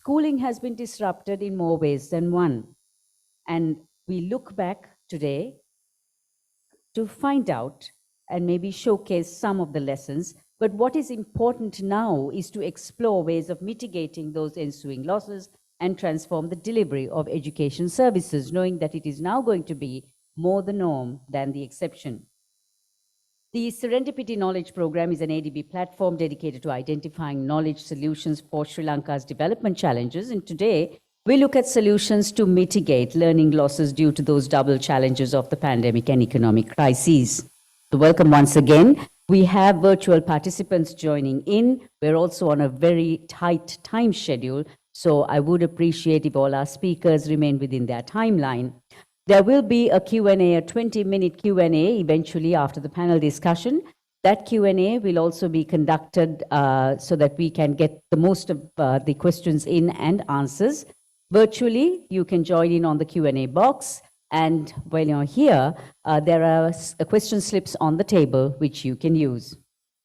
schooling has been disrupted in more ways than one. And we look back today to find out and maybe showcase some of the lessons. But what is important now is to explore ways of mitigating those ensuing losses and transform the delivery of education services, knowing that it is now going to be more the norm than the exception. The Serendipity Knowledge Program is an ADB platform dedicated to identifying knowledge solutions for Sri Lanka's development challenges. And today, we look at solutions to mitigate learning losses due to those double challenges of the pandemic and economic crises. So welcome once again. We have virtual participants joining in. We're also on a very tight time schedule, so I would appreciate if all our speakers remain within their timeline. There will be a Q&A, a 20-minute Q&A eventually after the panel discussion. That Q&A will also be conducted so that we can get the most of the questions in and answers. Virtually, you can join in on the Q&A box. And while you're here, there are question slips on the table which you can use.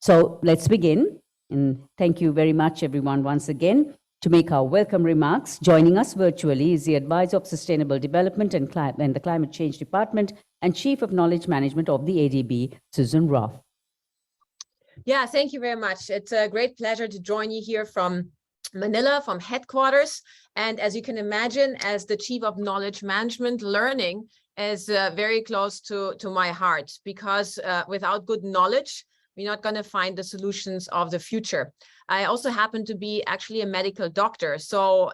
So let's begin. And thank you very much, everyone, once again. To make our welcome remarks, joining us virtually is the Advisor of Sustainable Development and the Climate Change Department and Chief of Knowledge Management of the ADB, Susan Roth. Yeah, thank you very much. It's a great pleasure to join you here from Manila, from headquarters. And as you can imagine, as the Chief of Knowledge Management, learning is very close to my heart, because without good knowledge, we're not going to find the solutions of the future. I also happen to be actually a medical doctor.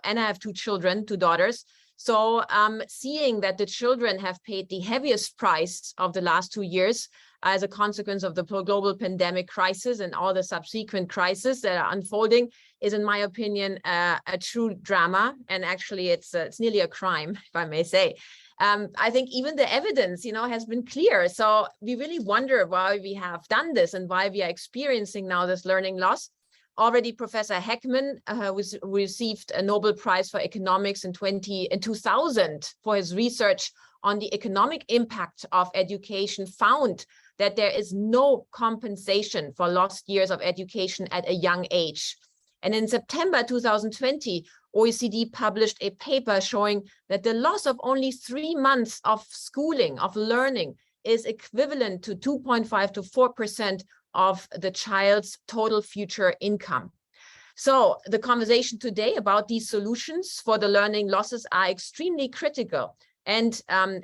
And I have two children, two daughters. So seeing that the children have paid the heaviest price of the last 2 years as a consequence of the global pandemic crisis and all the subsequent crises that are unfolding is, in my opinion, a true drama. And actually, it's nearly a crime, if I may say. I think even the evidence, has been clear. So we really wonder why we have done this and why we are experiencing now this learning loss. Already Professor Heckman, who received a Nobel Prize for Economics in 2000 for his research on the economic impact of education, found that there is no compensation for lost years of education at a young age. And in September 2020, OECD published a paper showing that the loss of only 3 months of schooling, of learning, is equivalent to 2.5 to 4% of the child's total future income. So the conversation today about these solutions for the learning losses are extremely critical. And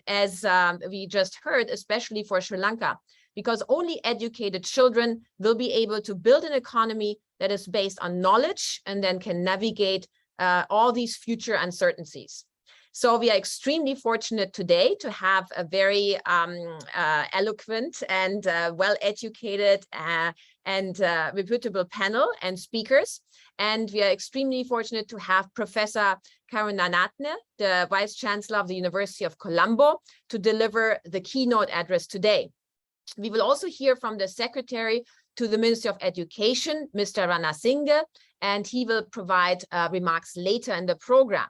as we just heard, especially for Sri Lanka, because only educated children will be able to build an economy that is based on knowledge and then can navigate all these future uncertainties. So we are extremely fortunate today to have a very eloquent and well-educated and reputable panel and speakers. And we are extremely fortunate to have Professor Karunanatne, the Vice Chancellor of the University of Colombo, to deliver the keynote address today. We will also hear from the Secretary to the Ministry of Education, Mr. Ranasinghe, and he will provide remarks later in the program.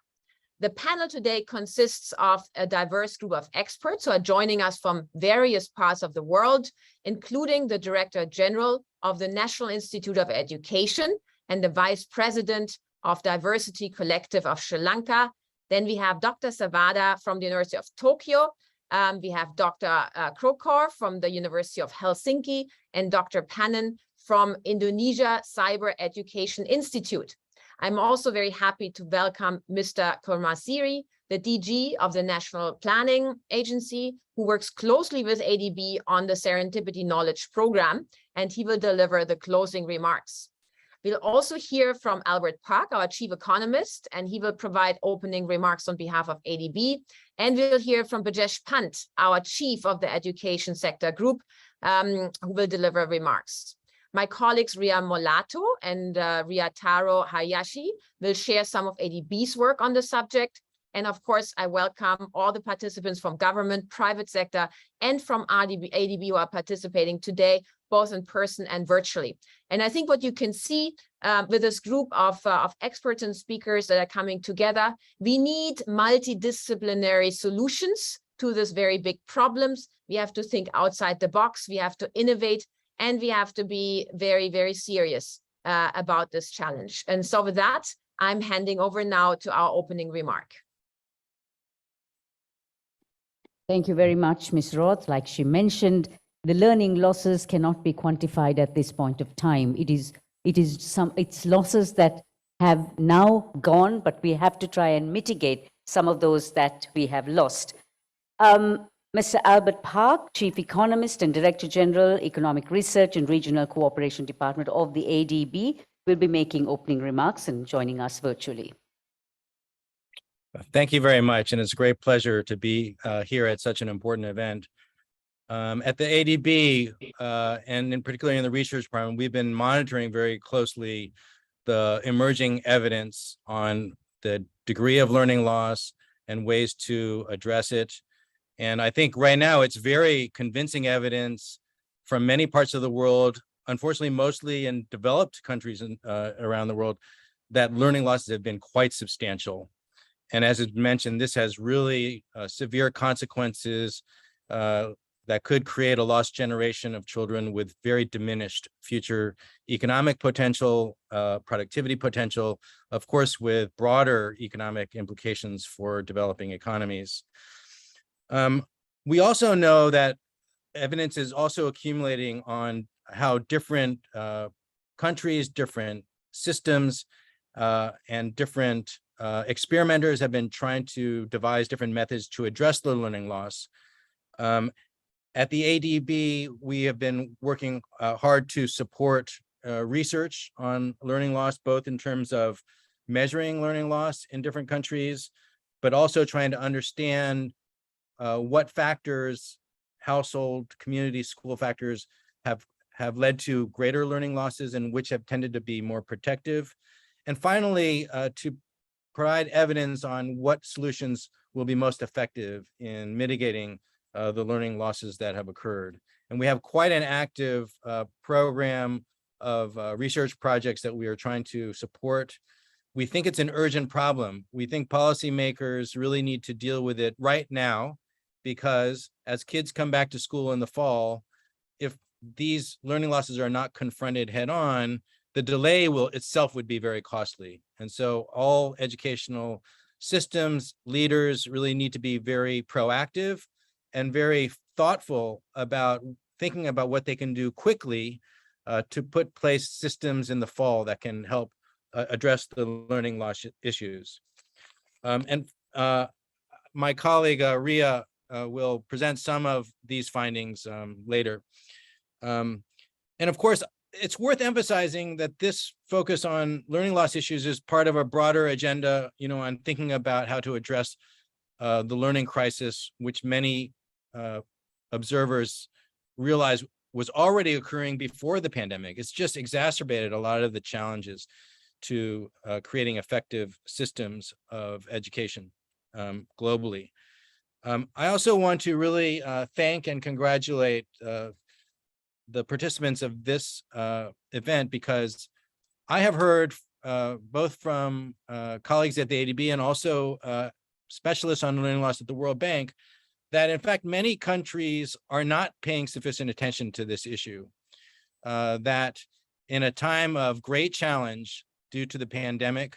The panel today consists of a diverse group of experts who are joining us from various parts of the world, including the Director General of the National Institute of Education and the Vice President of Diversity Collective of Sri Lanka. Then we have Dr. Savada from the University of Tokyo. We have Dr. Krokor from the University of Helsinki and Dr. Panan from Indonesia Cyber Education Institute. I'm also very happy to welcome Mr. Kormasiri, the DG of the National Planning Agency, who works closely with ADB on the Serendipity Knowledge Program, and he will deliver the closing remarks. We'll also hear from Albert Park, our Chief Economist, and he will provide opening remarks on behalf of ADB. And we'll hear from Bajesh Pant, our Chief of the Education Sector Group, who will deliver remarks. My colleagues Ria Molato and Ryataro Hayashi will share some of ADB's work on the subject. And of course, I welcome all the participants from government, private sector, and from ADB who are participating today, both in person and virtually. And I think what you can see with this group of experts and speakers that are coming together, we need multidisciplinary solutions to these very big problems. We have to think outside the box, we have to innovate, and we have to be very, very serious about this challenge. And so with that, I'm handing over now to our opening remark. Thank you very much, Ms. Roth. Like she mentioned, the learning losses cannot be quantified at this point of time. It's losses that have now gone, but we have to try and mitigate some of those that we have lost. Mr. Albert Park, Chief Economist and Director General, Economic Research and Regional Cooperation Department of the ADB, will be making opening remarks and joining us virtually. Thank you very much, and it's a great pleasure to be here at such an important event. At the ADB, and in particular in the research department, we've been monitoring very closely the emerging evidence on the degree of learning loss and ways to address it. And I think right now it's very convincing evidence from many parts of the world, unfortunately, mostly in developed countries around the world, that learning losses have been quite substantial. And as is mentioned, this has really severe consequences that could create a lost generation of children with very diminished future economic potential, productivity potential, of course, with broader economic implications for developing economies. We also know that evidence is also accumulating on how different countries, different systems, and different experimenters have been trying to devise different methods to address the learning loss. At the ADB, we have been working hard to support research on learning loss, both in terms of measuring learning loss in different countries, but also trying to understand what factors, household, community, school factors have led to greater learning losses and which have tended to be more protective. And finally, to provide evidence on what solutions will be most effective in mitigating the learning losses that have occurred. And we have quite an active program of research projects that we are trying to support. We think it's an urgent problem. We think policymakers really need to deal with it right now, because as kids come back to school in the fall, if these learning losses are not confronted head on, the delay itself would be very costly. And so all educational systems, leaders really need to be very proactive and very thoughtful about thinking about what they can do quickly to put place systems in the fall that can help address the learning loss issues. My colleague, Ria, will present some of these findings later. And of course, it's worth emphasizing that this focus on learning loss issues is part of a broader agenda, on thinking about how to address the learning crisis, which many observers realize was already occurring before the pandemic. It's just exacerbated a lot of the challenges to creating effective systems of education globally. I also want to really thank and congratulate the participants of this event, because I have heard both from colleagues at the ADB and also specialists on learning loss at the World Bank that in fact many countries are not paying sufficient attention to this issue, that in a time of great challenge due to the pandemic,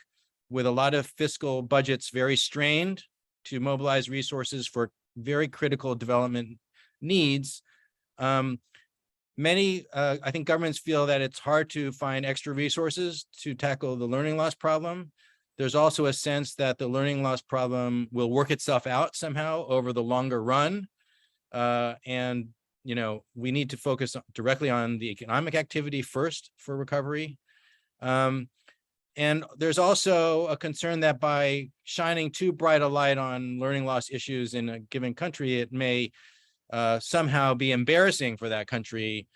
with a lot of fiscal budgets very strained to mobilize resources for very critical development needs, many, I think governments feel that it's hard to find extra resources to tackle the learning loss problem. There's also a sense that the learning loss problem will work itself out somehow over the longer run. And, we need to focus directly on the economic activity first for recovery. And there's also a concern that by shining too bright a light on learning loss issues in a given country, it may somehow be embarrassing for that country,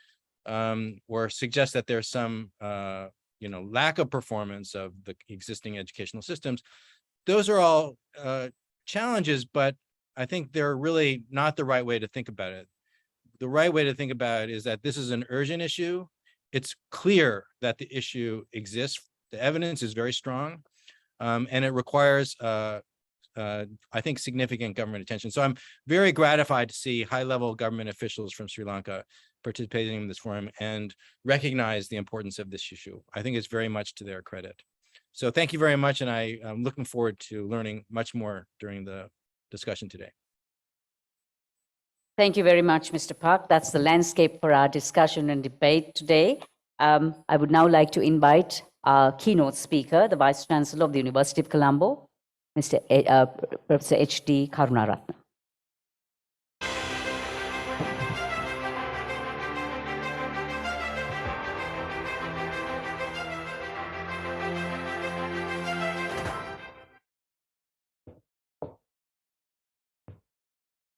or suggest that there's some lack of performance of the existing educational systems. Those are all challenges, but I think they're really not the right way to think about it. The right way to think about it is that this is an urgent issue. It's clear that the issue exists. The evidence is very strong, and it requires I think significant government attention. So I'm very gratified to see high-level government officials from Sri Lanka participating in this forum and recognize the importance of this issue. I think it's very much to their credit. So thank you very much, and I'm looking forward to learning much more during the discussion today. Thank you very much, Mr. Park. That's the landscape for our discussion and debate today. I would now like to invite our keynote speaker, the Vice Chancellor of the University of Colombo, Professor H.D. Karunaratne.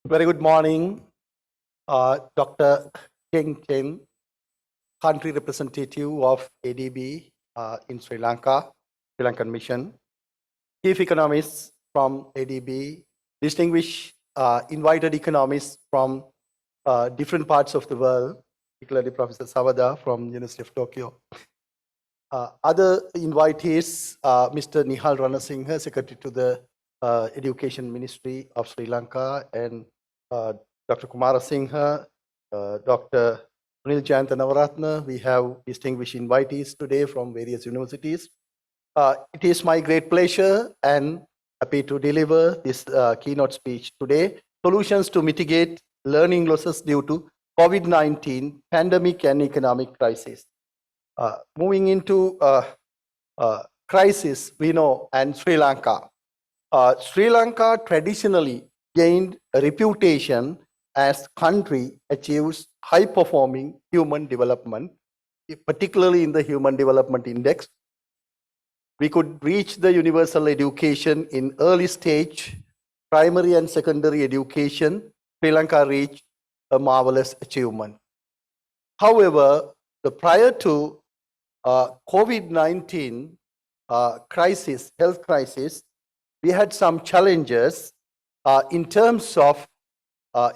Very good morning, Dr. Keng Chen, country representative of ADB in Sri Lanka, Sri Lankan Mission, chief economists from ADB, distinguished invited economists from different parts of the world, particularly Professor Savada from University of Tokyo. Other invitees, Mr. Nihal Ranasinghe, Secretary to the Education Ministry of Sri Lanka, and Dr. Kumara Singha, Dr. Sunil Jayanta Navaratna. We have distinguished invitees today from various universities. It is my great pleasure and happy to deliver this keynote speech today, Solutions to Mitigate Learning Losses Due to COVID-19 Pandemic and Economic Crisis. Moving into crisis, we know, and Sri Lanka. Sri Lanka traditionally gained a reputation as country achieves high-performing human development, particularly in the Human Development Index. We could reach the universal education in early stage, primary and secondary education. Sri Lanka reached a marvelous achievement. However, prior to COVID-19 crisis, health crisis, we had some challenges in terms of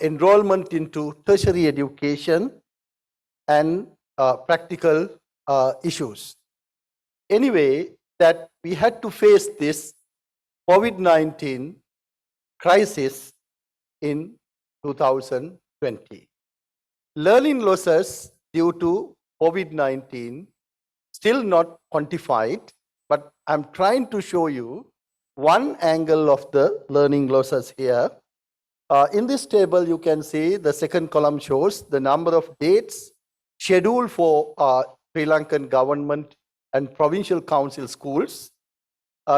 enrollment into tertiary education and practical issues. Anyway, that we had to face this COVID-19 crisis in 2020. Learning losses due to COVID-19 still not quantified, but I'm trying to show you one angle of the learning losses here. In this table, you can see the second column shows the number of dates scheduled for Sri Lankan government and provincial council schools.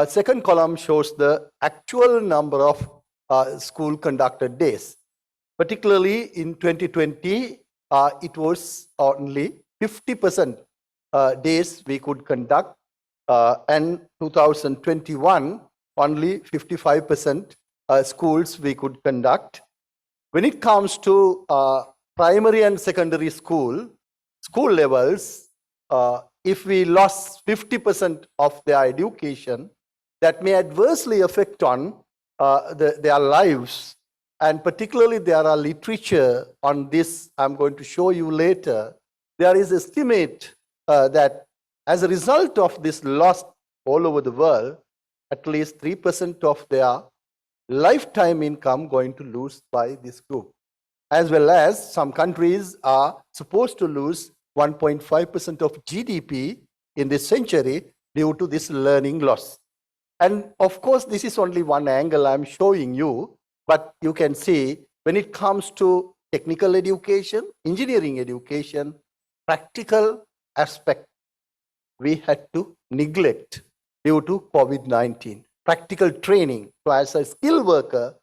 Second column shows the actual number of school conducted days. Particularly in 2020, it was only 50% days we could conduct, and 2021, only 55% schools we could conduct. When it comes to primary and secondary school levels, if we lost 50% of their education, that may adversely affect on their lives. And particularly there are literature on this, I'm going to show you later. There is estimate that as a result of this loss all over the world, at least 3% of their lifetime income going to lose by this group. As well as some countries are supposed to lose 1.5% of GDP in this century due to this learning loss. And of course, this is only one angle I'm showing you, but you can see when it comes to technical education, engineering education, practical aspect, we had to neglect due to COVID-19. Practical training. So as a skilled workers,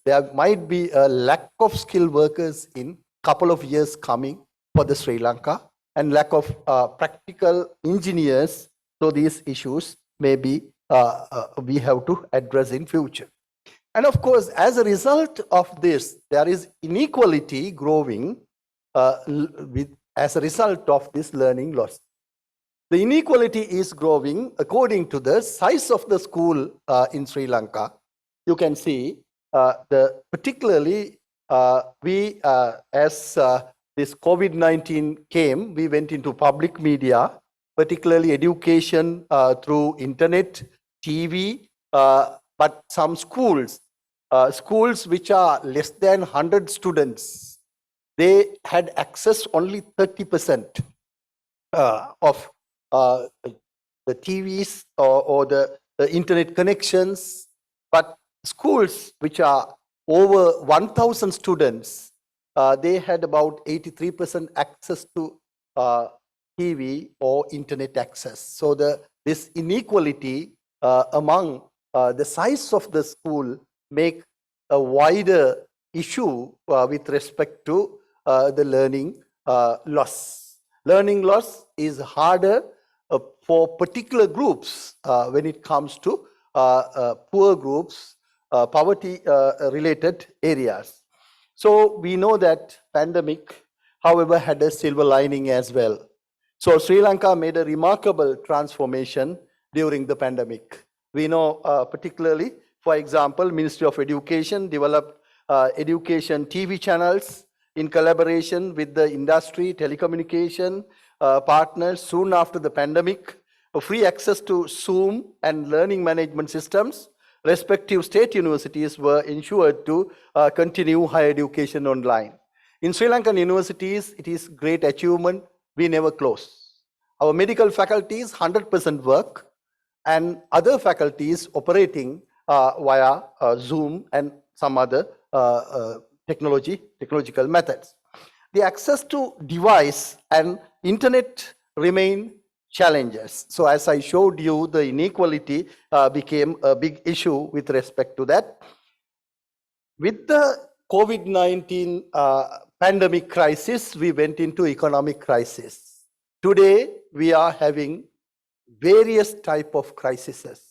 there might be a lack of skilled workers in couple of years coming for the Sri Lanka, and lack of practical engineers. So these issues maybe we have to address in future. And of course, as a result of this, there is inequality growing as a result of this learning loss. The inequality is growing according to the size of the school in Sri Lanka. You can see particularly we as this COVID-19 came, we went into public media, particularly education through internet, TV, but some schools which are less than 100 students, they had access only 30% of the TVs or the internet connections, but schools which are over 1,000 students, they had about 83% access to TV or internet access. So this inequality among the size of the school make a wider issue with respect to the learning loss. Learning loss is harder for particular groups when it comes to poor groups, poverty related areas. So we know that pandemic, however, had a silver lining as well. So Sri Lanka made a remarkable transformation during the pandemic. We know particularly, for example, Ministry of Education developed education TV channels in collaboration with the industry, telecommunication partners soon after the pandemic, free access to Zoom and learning management systems. Respective state universities were ensured to continue higher education online. In Sri Lankan universities, it is great achievement. We never close. Our medical faculties 100% work, and other faculties operating via Zoom and some other technological methods. The access to device and internet remain challenges. So as I showed you, the inequality became a big issue with respect to that. With the COVID-19 pandemic crisis, we went into economic crisis. Today, we are having various type of crises.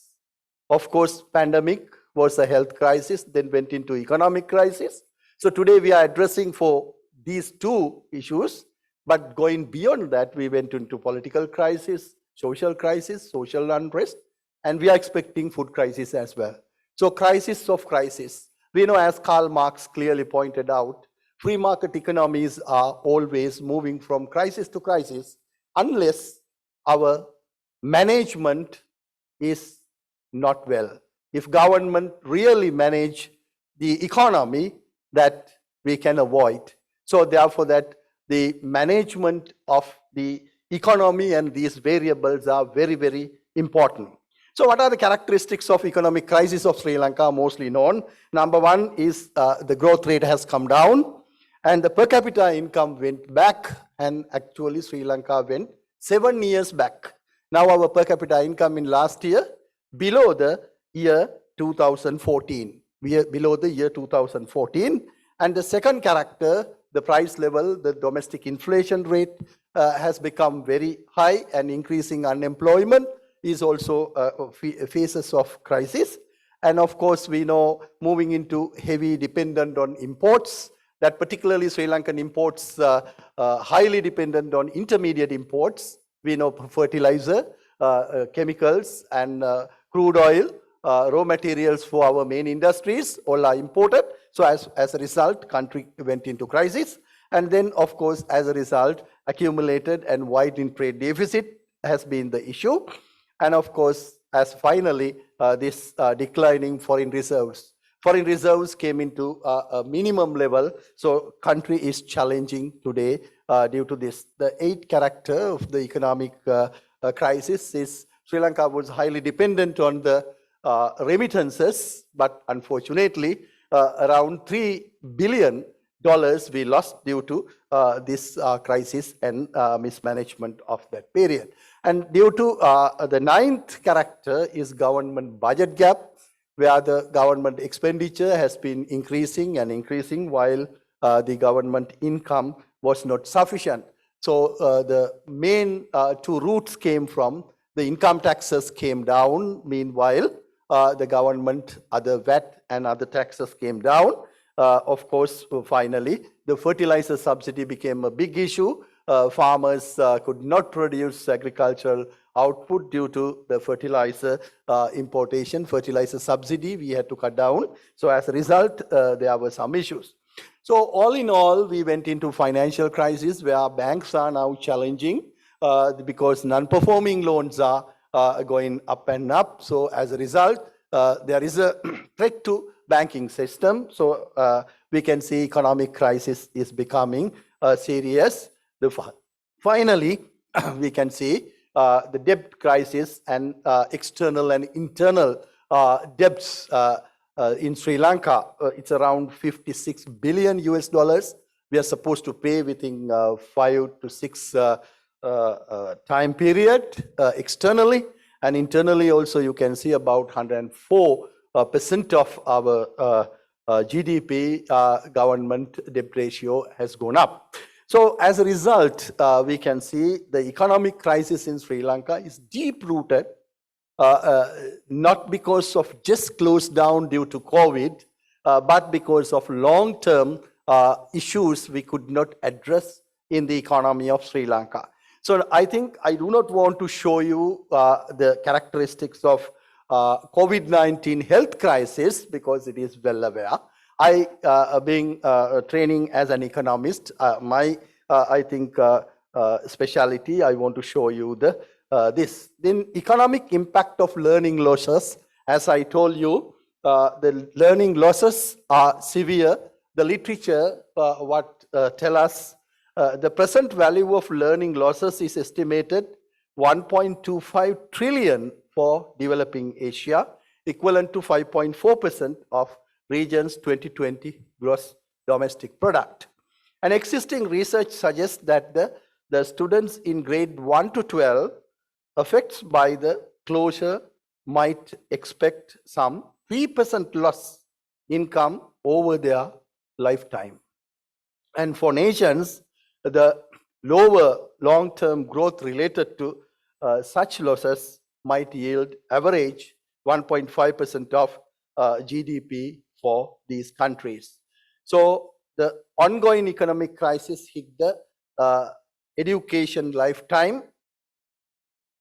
Of course, pandemic was a health crisis, then went into economic crisis. So today we are addressing for these two issues, but going beyond that, we went into political crisis, social unrest, and we are expecting food crisis as well. So crisis of crisis. We know, as Karl Marx clearly pointed out, free market economies are always moving from crisis to crisis unless our management is not well. If government really manage the economy, that we can avoid. So therefore that the management of the economy and these variables are very, very important. So what are the characteristics of economic crisis of Sri Lanka? Mostly known. Number one is the growth rate has come down and the per capita income went back, and actually Sri Lanka went 7 years back. Now our per capita income in last year below the year 2014. We are below the year 2014. And the second character, the price level, the domestic inflation rate has become very high, and increasing unemployment is also phases of crisis. And of course, we know moving into heavy dependent on imports, that particularly Sri Lankan imports highly dependent on intermediate imports. We know fertilizer, chemicals and crude oil, raw materials for our main industries all are imported. So as a result, country went into crisis. And then of course, as a result, accumulated and widening trade deficit has been the issue. And of course, as finally this declining foreign reserves. Foreign reserves came into a minimum level. So country is challenging today due to this. The eighth character of the economic crisis is Sri Lanka was highly dependent on the remittances, but unfortunately around $3 billion we lost due to this crisis and mismanagement of that period. And due to the ninth character is government budget gap, where the government expenditure has been increasing and increasing while the government income was not sufficient. So the main two roots came from the income taxes came down. Meanwhile, the government, other VAT and other taxes came down. Of course, finally, the fertilizer subsidy became a big issue. Farmers could not produce agricultural output due to the fertilizer importation, fertilizer subsidy we had to cut down. So as a result, there were some issues. So all in all, we went into financial crisis where banks are now challenging because non-performing loans are going up and up. So as a result, there is a threat to banking system. So we can see economic crisis is becoming serious. Finally, we can see the debt crisis and external and internal debts in Sri Lanka. It's around 56 billion US dollars. We are supposed to pay within 5 to 6 time period externally, and internally also you can see about 104% of our GDP government debt ratio has gone up. So as a result, we can see the economic crisis in Sri Lanka is deep rooted, not because of just closed down due to COVID, but because of long-term issues we could not address in the economy of Sri Lanka. So I think I do not want to show you the characteristics of COVID-19 health crisis because it is well aware. I, being training as an economist, my I think speciality, I want to show you the this. Then economic impact of learning losses. As I told you, the learning losses are severe. The literature what tell us the present value of learning losses is estimated 1.25 trillion for developing Asia, equivalent to 5.4% of region's 2020 gross domestic product. And existing research suggests that the students in grade 1 to 12 affects by the closure might expect some 3% loss income over their lifetime. And for nations, the lower long-term growth related to such losses might yield average 1.5% of GDP for these countries. So the ongoing economic crisis hit the education lifetime,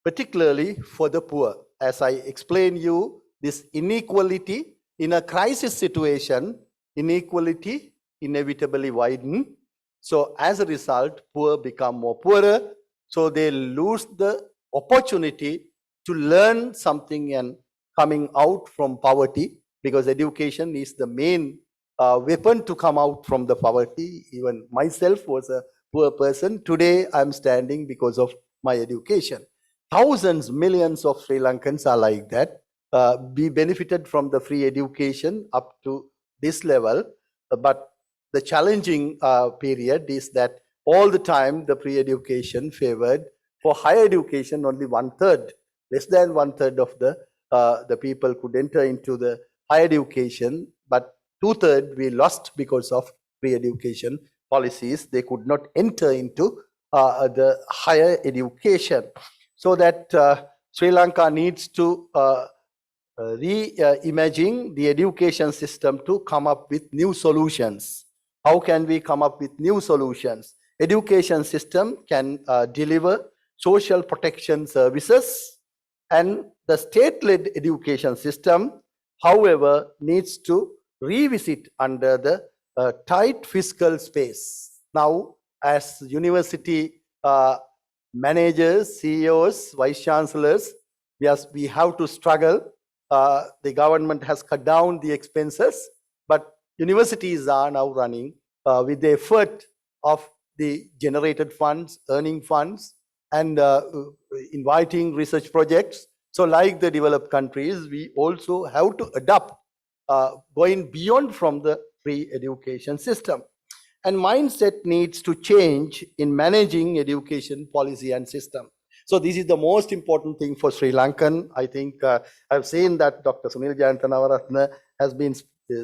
particularly for the poor. As I explained you, this inequality in a crisis situation, inequality inevitably widen. So as a result, poor become more poorer. So they lose the opportunity to learn something and coming out from poverty, because education is the main weapon to come out from the poverty. Even myself was a poor person. Today I'm standing because of my education. Thousands, millions of Sri Lankans are like that. We benefited from the free education up to this level, but the challenging period is that all the time the free education favored for higher education only 1/3, less than 1/3 of the people could enter into the higher education, but 2/3 we lost because of free education policies. They could not enter into the higher education. So that Sri Lanka needs to reimagine the education system to come up with new solutions. How can we come up with new solutions? Education system can deliver social protection services, and the state-led education system, however, needs to revisit under the tight fiscal space. Now, as university managers, CEOs, vice chancellors, we have to struggle. The government has cut down the expenses, but universities are now running with the effort of the generated funds, earning funds, and inviting research projects. So like the developed countries, we also have to adapt, going beyond from the free education system. And mindset needs to change in managing education policy and system. So this is the most important thing for Sri Lankan. I think I've seen that Dr. Sunil Jayantanavaratna has been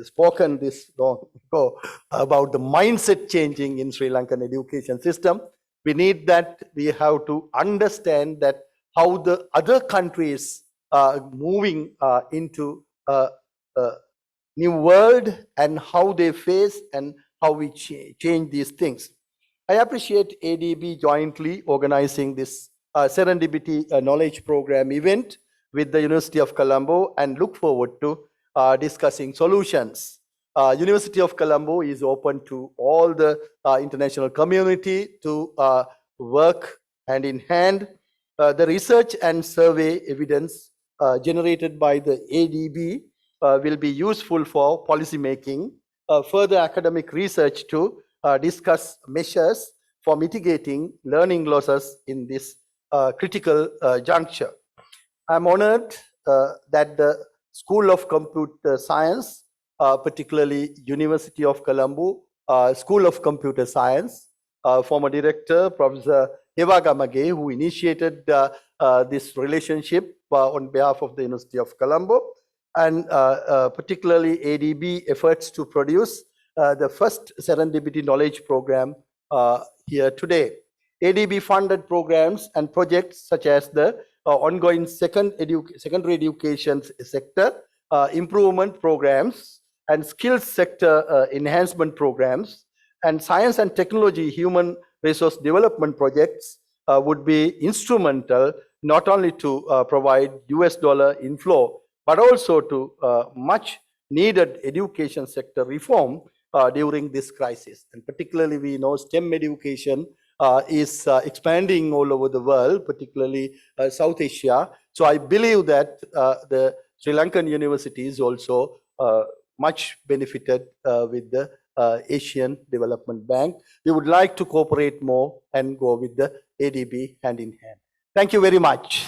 spoken this long ago about the mindset changing in Sri Lankan education system. We need that. We have to understand that how the other countries are moving into a new world and how they face and how we change these things. I appreciate ADB jointly organizing this Serendipity Knowledge Program event with the University of Colombo and look forward to discussing solutions. University of Colombo is open to all the international community to work hand in hand. The research and survey evidence generated by the ADB will be useful for policy making. Further academic research to discuss measures for mitigating learning losses in this critical juncture. I'm honored that the School of Computer Science, particularly University of Colombo, School of Computer Science, former director, Professor Hewagamage, who initiated this relationship on behalf of the University of Colombo, and particularly ADB efforts to produce the first Serendipity Knowledge Program here today. ADB funded programs and projects such as the ongoing secondary education sector improvement programs and skills sector enhancement programs, and science and technology human resource development projects would be instrumental not only to provide US dollar inflow, but also to much needed education sector reform during this crisis. And particularly we know STEM education is expanding all over the world, particularly South Asia. So I believe that the Sri Lankan universities also much benefited with the Asian Development Bank. We would like to cooperate more and go with the ADB hand in hand. Thank you very much.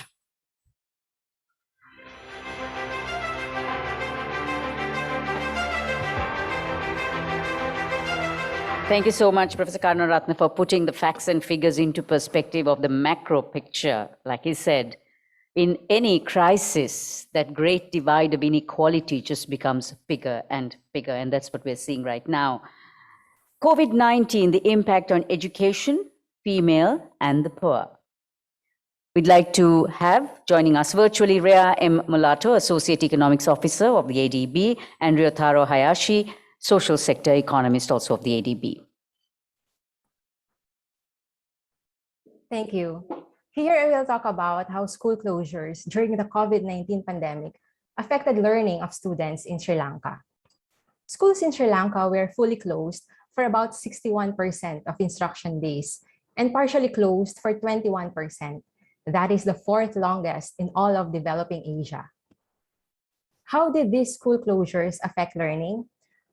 Thank you so much, Professor Karunaratne, for putting the facts and figures into perspective of the macro picture. Like he said, in any crisis, that great divide of inequality just becomes bigger, and that's what we're seeing right now. COVID-19, the impact on education, female, and the poor. We'd like to have, joining us virtually, Rhea M. Mulatto, Associate Economics Officer of the ADB, and Ryotaro Hayashi, Social Sector Economist, also of the ADB. Thank you. Here I will talk about how school closures during the COVID-19 pandemic affected learning of students in Sri Lanka. Schools in Sri Lanka were fully closed for about 61% of instruction days and partially closed for 21%. That is the fourth longest in all of developing Asia. How did these school closures affect learning?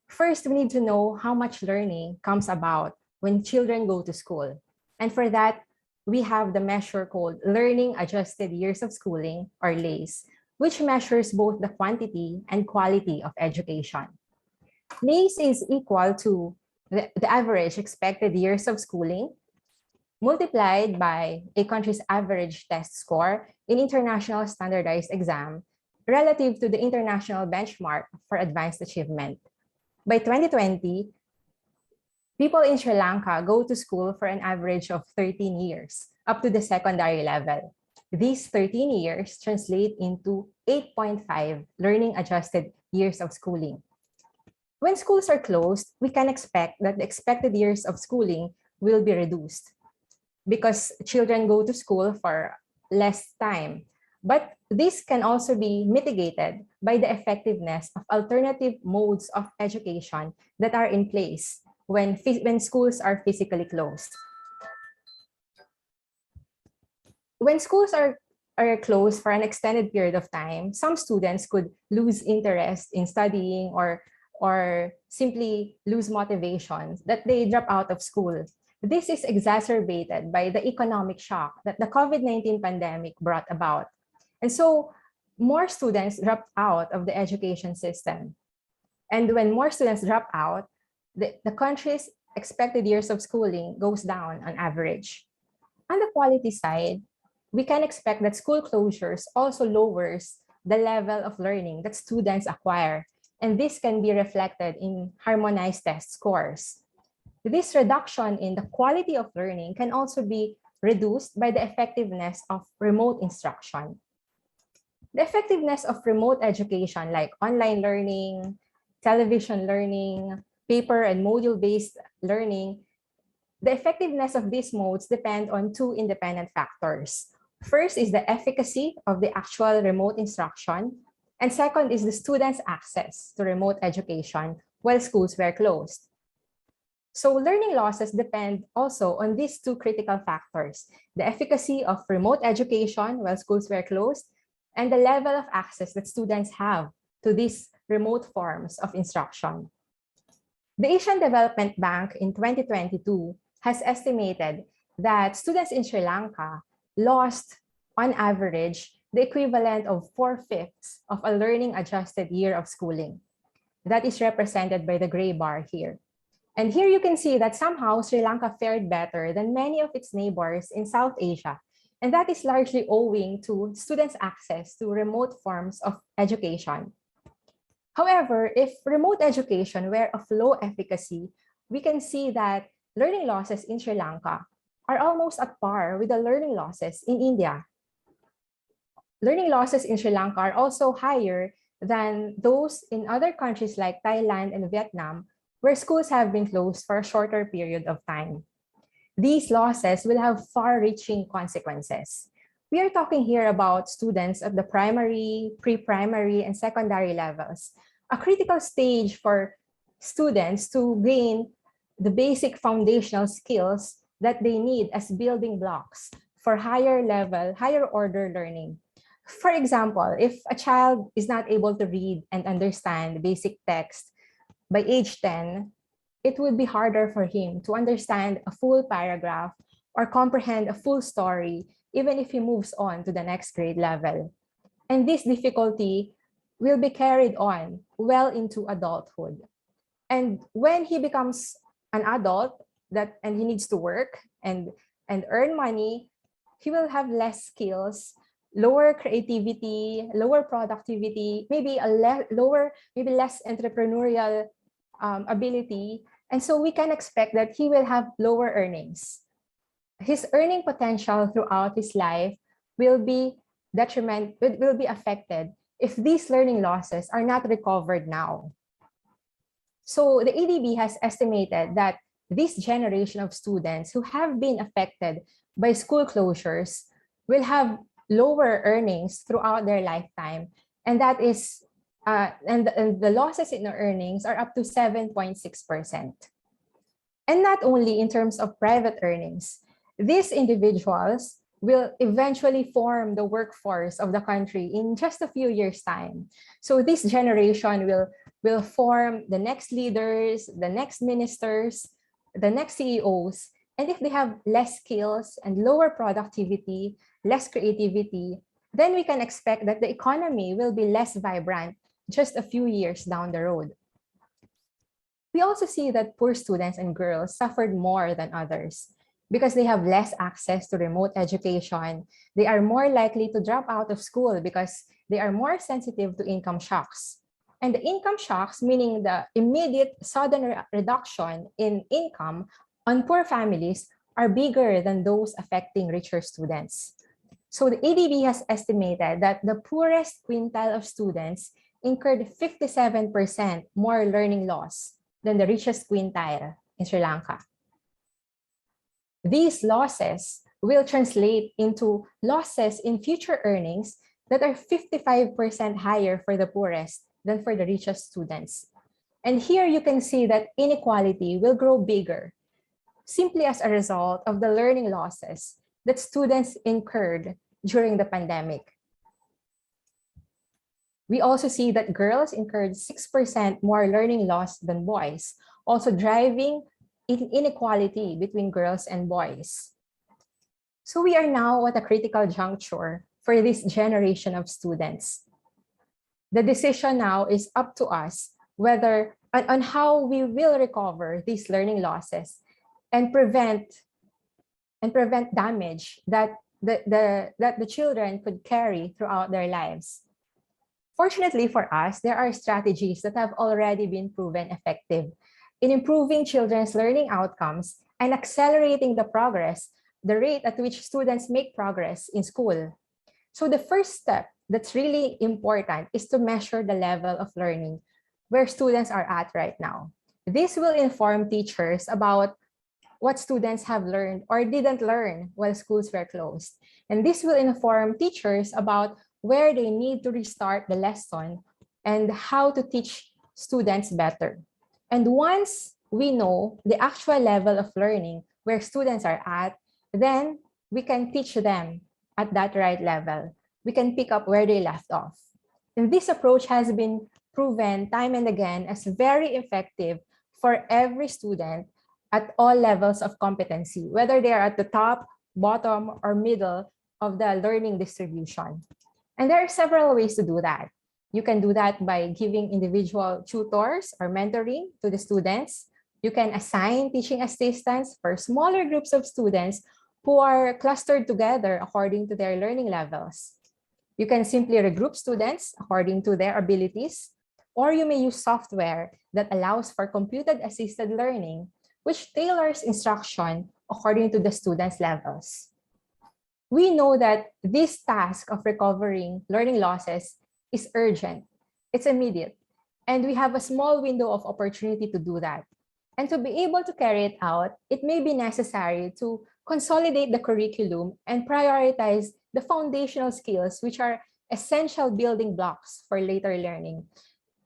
First, we need to know how much learning comes about when children go to school. And for that, we have the measure called Learning Adjusted Years of Schooling, or LAYS, which measures both the quantity and quality of education. LAYS is equal to the average expected years of schooling multiplied by a country's average test score in international standardized exam relative to the international benchmark for advanced achievement. By 2020, people in Sri Lanka go to school for an average of 13 years, up to the secondary level. These 13 years translate into 8.5 learning-adjusted years of schooling. When schools are closed, we can expect that the expected years of schooling will be reduced because children go to school for less time. But this can also be mitigated by the effectiveness of alternative modes of education that are in place when schools are physically closed. When schools are closed for an extended period of time, some students could lose interest in studying or simply lose motivation that they drop out of school. This is exacerbated by the economic shock that the COVID-19 pandemic brought about. And so more students dropped out of the education system. And when more students drop out, the country's expected years of schooling goes down on average. On the quality side, we can expect that school closures also lowers the level of learning that students acquire. And this can be reflected in harmonized test scores. This reduction in the quality of learning can also be reduced by the effectiveness of remote instruction. The effectiveness of remote education like online learning, television learning, paper and module-based learning, the effectiveness of these modes depend on two independent factors. First is the efficacy of the actual remote instruction, and second is the students' access to remote education while schools were closed. So learning losses depend also on these two critical factors, the efficacy of remote education while schools were closed, and the level of access that students have to these remote forms of instruction. The Asian Development Bank in 2022 has estimated that students in Sri Lanka lost, on average, the equivalent of 4/5 of a learning-adjusted year of schooling. That is represented by the gray bar here. And here you can see that somehow Sri Lanka fared better than many of its neighbors in South Asia. And that is largely owing to students' access to remote forms of education. However, if remote education were of low efficacy, we can see that learning losses in Sri Lanka are almost at par with the learning losses in India. Learning losses in Sri Lanka are also higher than those in other countries like Thailand and Vietnam, where schools have been closed for a shorter period of time. These losses will have far-reaching consequences. We are talking here about students at the primary, pre-primary, and secondary levels, a critical stage for students to gain the basic foundational skills that they need as building blocks for higher level, higher order learning. For example, if a child is not able to read and understand basic text by age 10, it would be harder for him to understand a full paragraph or comprehend a full story, even if he moves on to the next grade level. And this difficulty will be carried on well into adulthood. And when he becomes an adult and he needs to work and earn money, he will have less skills, lower creativity, lower productivity, maybe less entrepreneurial ability. And so we can expect that he will have lower earnings. His earning potential throughout his life will be affected if these learning losses are not recovered now. So the ADB has estimated that this generation of students who have been affected by school closures will have lower earnings throughout their lifetime, and that is and the losses in the earnings are up to 7.6%. And not only in terms of private earnings, these individuals will eventually form the workforce of the country in just a few years' time. So this generation will form the next leaders, the next ministers, the next CEOs. And if they have less skills and lower productivity, less creativity, then we can expect that the economy will be less vibrant just a few years down the road. We also see that poor students and girls suffered more than others because they have less access to remote education. They are more likely to drop out of school because they are more sensitive to income shocks. And the income shocks, meaning the immediate sudden reduction in income on poor families, are bigger than those affecting richer students. So the ADB has estimated that the poorest quintile of students incurred 57% more learning loss than the richest quintile in Sri Lanka. These losses will translate into losses in future earnings that are 55% higher for the poorest than for the richest students. And here you can see that inequality will grow bigger simply as a result of the learning losses that students incurred during the pandemic. We also see that girls incurred 6% more learning loss than boys, also driving inequality between girls and boys. So we are now at a critical juncture for this generation of students. The decision now is up to us whether on how we will recover these learning losses and prevent damage that the children could carry throughout their lives. Fortunately for us, there are strategies that have already been proven effective in improving children's learning outcomes and accelerating the rate at which students make progress in school. So the first step that's really important is to measure the level of learning where students are at right now. This will inform teachers about what students have learned or didn't learn while schools were closed. And this will inform teachers about where they need to restart the lesson and how to teach students better. And once we know the actual level of learning where students are at, then we can teach them at that right level. We can pick up where they left off. And this approach has been proven time and again as very effective for every student at all levels of competency, whether they are at the top, bottom, or middle of the learning distribution. And there are several ways to do that. You can do that by giving individual tutors or mentoring to the students. You can assign teaching assistants for smaller groups of students who are clustered together according to their learning levels. You can simply regroup students according to their abilities, or you may use software that allows for computer-assisted learning, which tailors instruction according to the students' levels. We know that this task of recovering learning losses is urgent, it's immediate, and we have a small window of opportunity to do that. And to be able to carry it out, it may be necessary to consolidate the curriculum and prioritize the foundational skills, which are essential building blocks for later learning.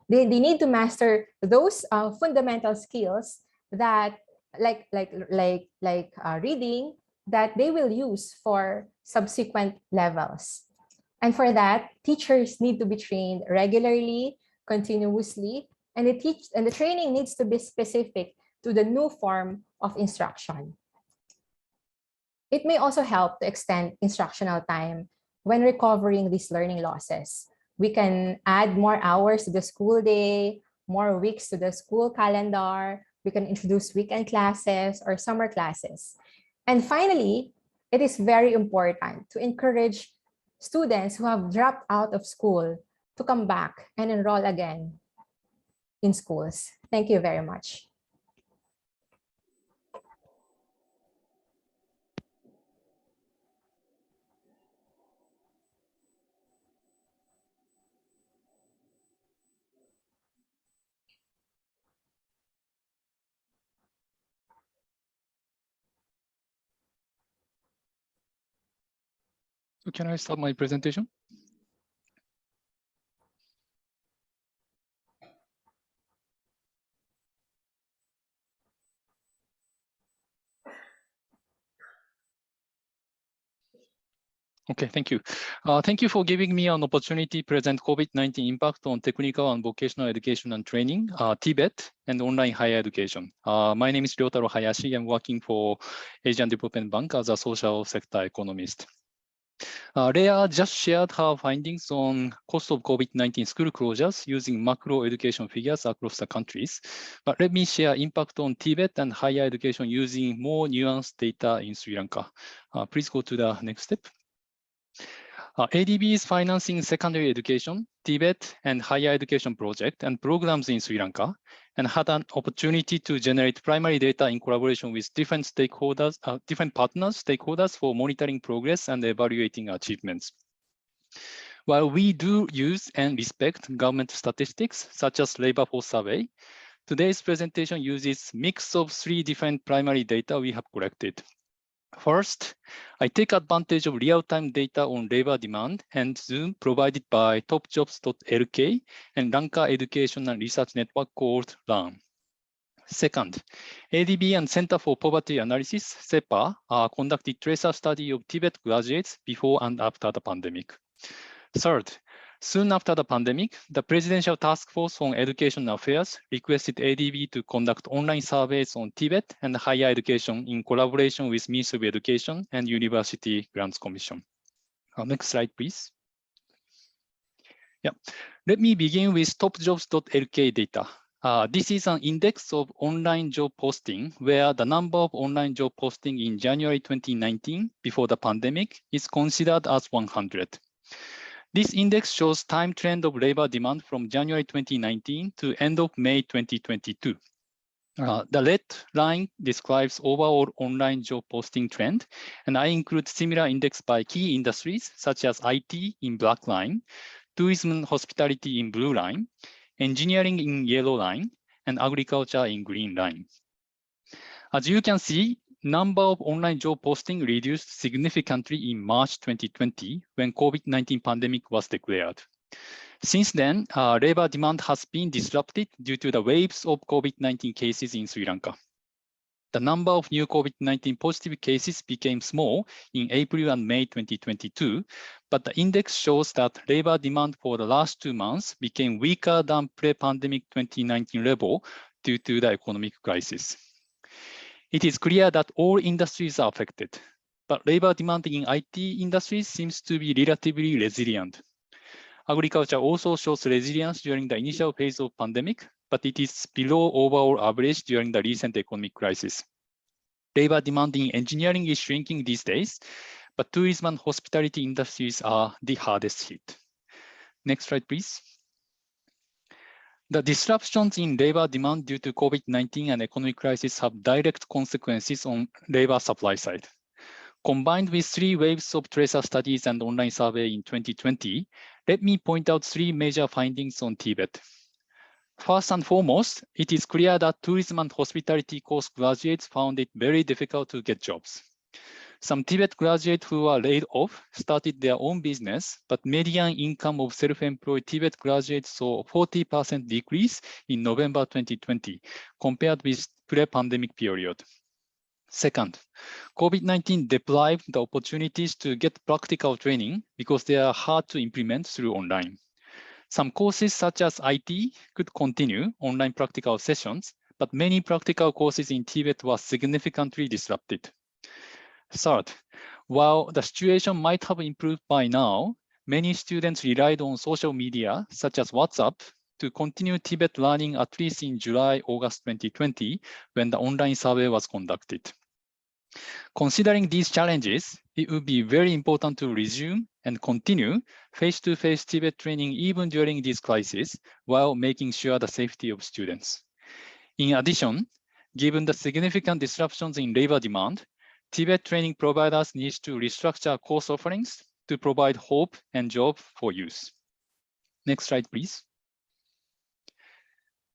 They need to master those fundamental skills that, like reading, that they will use for subsequent levels. And for that, teachers need to be trained regularly, continuously, and the training needs to be specific to the new form of instruction. It may also help to extend instructional time when recovering these learning losses. We can add more hours to the school day, more weeks to the school calendar. We can introduce weekend classes or summer classes. And finally, it is very important to encourage students who have dropped out of school to come back and enroll again in schools. Thank you very much. So can I start my presentation? Okay, thank you. Thank you for giving me an opportunity to present COVID-19 impact on technical and vocational education and training, TVET, and online higher education. My name is Ryotaro Hayashi. I'm working for Asian Development Bank as a social sector economist. Leah just shared her findings on cost of COVID-19 school closures using macro education figures across the countries. But let me share impact on TVET and higher education using more nuanced data in Sri Lanka. Please go to the next step. ADB is financing secondary education, TVET, and higher education project and programs in Sri Lanka, and had an opportunity to generate primary data in collaboration with different stakeholders, different stakeholders for monitoring progress and evaluating achievements. While we do use and respect government statistics, such as labor force survey, today's presentation uses mix of 3 different primary data we have collected. First, I take advantage of real-time data on labor demand and Zoom provided by topjobs.lk and Lanka Education and Research Network called LEARN. Second, ADB and Center for Poverty Analysis, CEPA, conducted tracer study of TVET graduates before and after the pandemic. Third, soon after the pandemic, the Presidential Task Force on Education Affairs requested ADB to conduct online surveys on TVET and higher education in collaboration with Ministry of Education and University Grants Commission. Next slide, please. Yeah, let me begin with topjobs.lk data. This is an index of online job posting where the number of online job posting in January 2019 before the pandemic is considered as 100. This index shows time trend of labor demand from January 2019 to end of May 2022. The red line describes overall online job posting trend, and I include similar index by key industries such as IT in black line, tourism and hospitality in blue line, engineering in yellow line, and agriculture in green line. As you can see, number of online job posting reduced significantly in March 2020 when COVID-19 pandemic was declared. Since then, labor demand has been disrupted due to the waves of COVID-19 cases in Sri Lanka. The number of new COVID-19 positive cases became small in April and May 2022, but the index shows that labor demand for the last 2 months became weaker than pre-pandemic 2019 level due to the economic crisis. It is clear that all industries are affected. but labor demand in IT industries seems to be relatively resilient. Agriculture also shows resilience during the initial phase of pandemic, but it is below overall average during the recent economic crisis. Labor demand in engineering is shrinking these days, but tourism and hospitality industries are the hardest hit. Next slide, please. The disruptions in labor demand due to COVID-19 and economic crisis have direct consequences on labor supply side. Combined with 3 waves of tracer studies and online survey in 2020, let me point out 3 major findings on Tibet. First and foremost, it is clear that tourism and hospitality course graduates found it very difficult to get jobs. Some Tibet graduates who were laid off started their own business, but median income of self-employed Tibet graduates saw a 40% decrease in November 2020 compared with pre-pandemic period. Second, COVID-19 deprived the opportunities to get practical training because they are hard to implement through online. Some courses such as IT could continue online practical sessions, but many practical courses in Tibet were significantly disrupted. Third, while the situation might have improved by now, many students relied on social media such as WhatsApp to continue Tibet learning at least in July, August 2020, when the online survey was conducted. Considering these challenges, it would be very important to resume and continue face-to-face Tibet training even during this crisis while making sure the safety of students. In addition, given the significant disruptions in labor demand, Tibet training providers need to restructure course offerings to provide hope and job for youth. Next slide, please.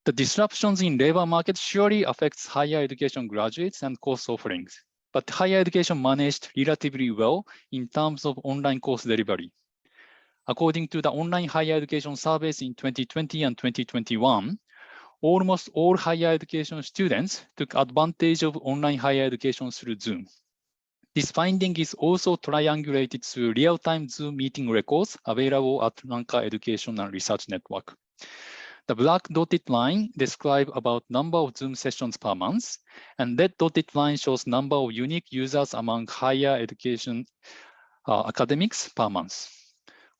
The disruptions in labor market surely affects higher education graduates and course offerings, but higher education managed relatively well in terms of online course delivery. According to the online higher education surveys in 2020 and 2021, almost all higher education students took advantage of online higher education through Zoom. This finding is also triangulated through real-time Zoom meeting records available at Lanka Education and Research Network. The black dotted line describes about number of Zoom sessions per month, and red dotted line shows number of unique users among higher education academics per month.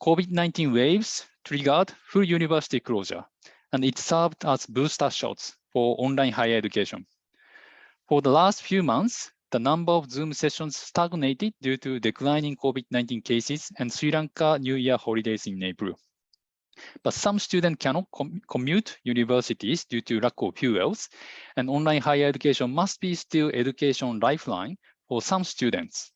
COVID-19 waves triggered full university closure, and it served as booster shots for online higher education. For the last few months, the number of Zoom sessions stagnated due to declining COVID-19 cases and Sri Lanka New Year holidays in April. But some students cannot commute universities due to lack of fuels, and online higher education must be still education lifeline for some students.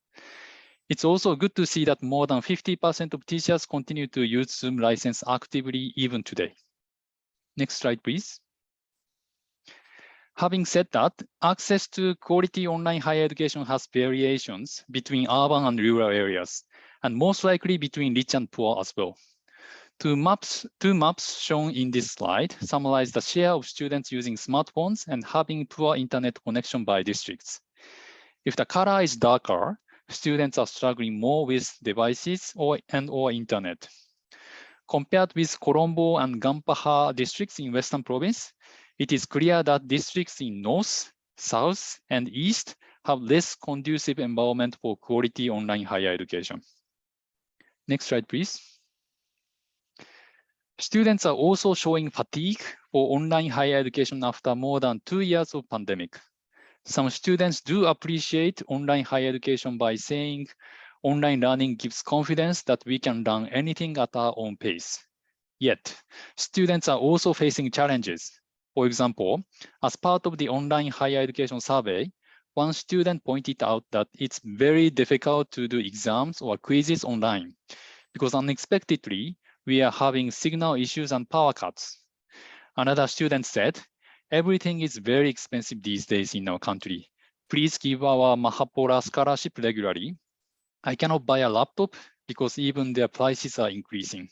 It's also good to see that more than 50% of teachers continue to use Zoom license actively even today. Next slide, please. Having said that, access to quality online higher education has variations between urban and rural areas, and most likely between rich and poor as well. Two maps shown in this slide summarize the share of students using smartphones and having poor internet connection by districts. If the color is darker, students are struggling more with devices or internet. Compared with Colombo and Gampaha districts in Western Province, it is clear that districts in North, South, and East have less conducive environment for quality online higher education. Next slide, please. Students are also showing fatigue for online higher education after more than 2 years of pandemic. Some students do appreciate online higher education by saying online learning gives confidence that we can learn anything at our own pace. Yet, students are also facing challenges. For example, as part of the online higher education survey, one student pointed out that it's very difficult to do exams or quizzes online because unexpectedly, we are having signal issues and power cuts. Another student said, everything is very expensive these days in our country. Please give our Mahapora scholarship regularly. I cannot buy a laptop because even their prices are increasing.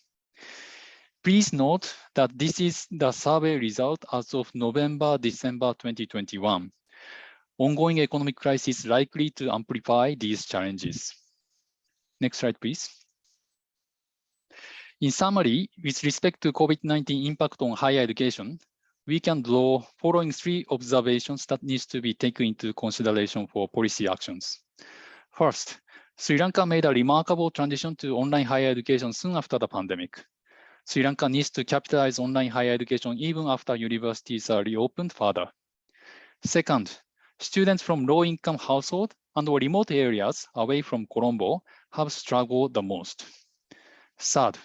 Please note that this is the survey result as of November, December 2021. Ongoing economic crisis is likely to amplify these challenges. Next slide, please. In summary, with respect to COVID-19 impact on higher education, we can draw following 3 observations that needs to be taken into consideration for policy actions. First, Sri Lanka made a remarkable transition to online higher education soon after the pandemic. Sri Lanka needs to capitalize online higher education even after universities are reopened further. Second, students from low-income households and remote areas away from Colombo have struggled the most. Third,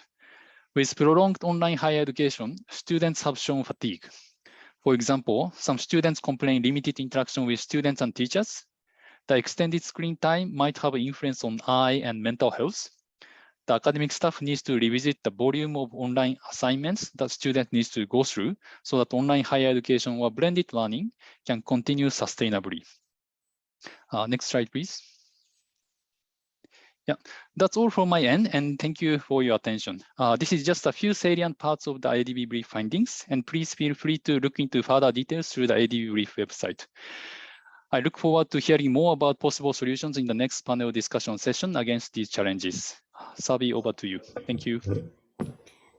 with prolonged online higher education, students have shown fatigue. For example, some students complain limited interaction with students and teachers. The extended screen time might have influence on eye and mental health. The academic staff needs to revisit the volume of online assignments that students need to go through so that online higher education or blended learning can continue sustainably. Next slide, please. Yeah, that's all from my end, and thank you for your attention. This is just a few salient parts of the ADB brief findings, and please feel free to look into further details through the ADB brief website. I look forward to hearing more about possible solutions in the next panel discussion session against these challenges. Sabi, over to you. Thank you.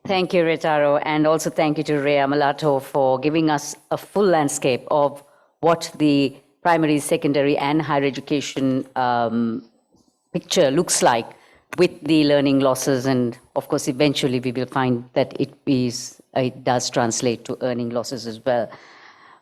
Thank you, Ritaro, and also thank you to Ray Amalato for giving us a full landscape of what the primary, secondary, and higher education picture looks like with the learning losses. And of course, eventually we will find that it does translate to earning losses as well.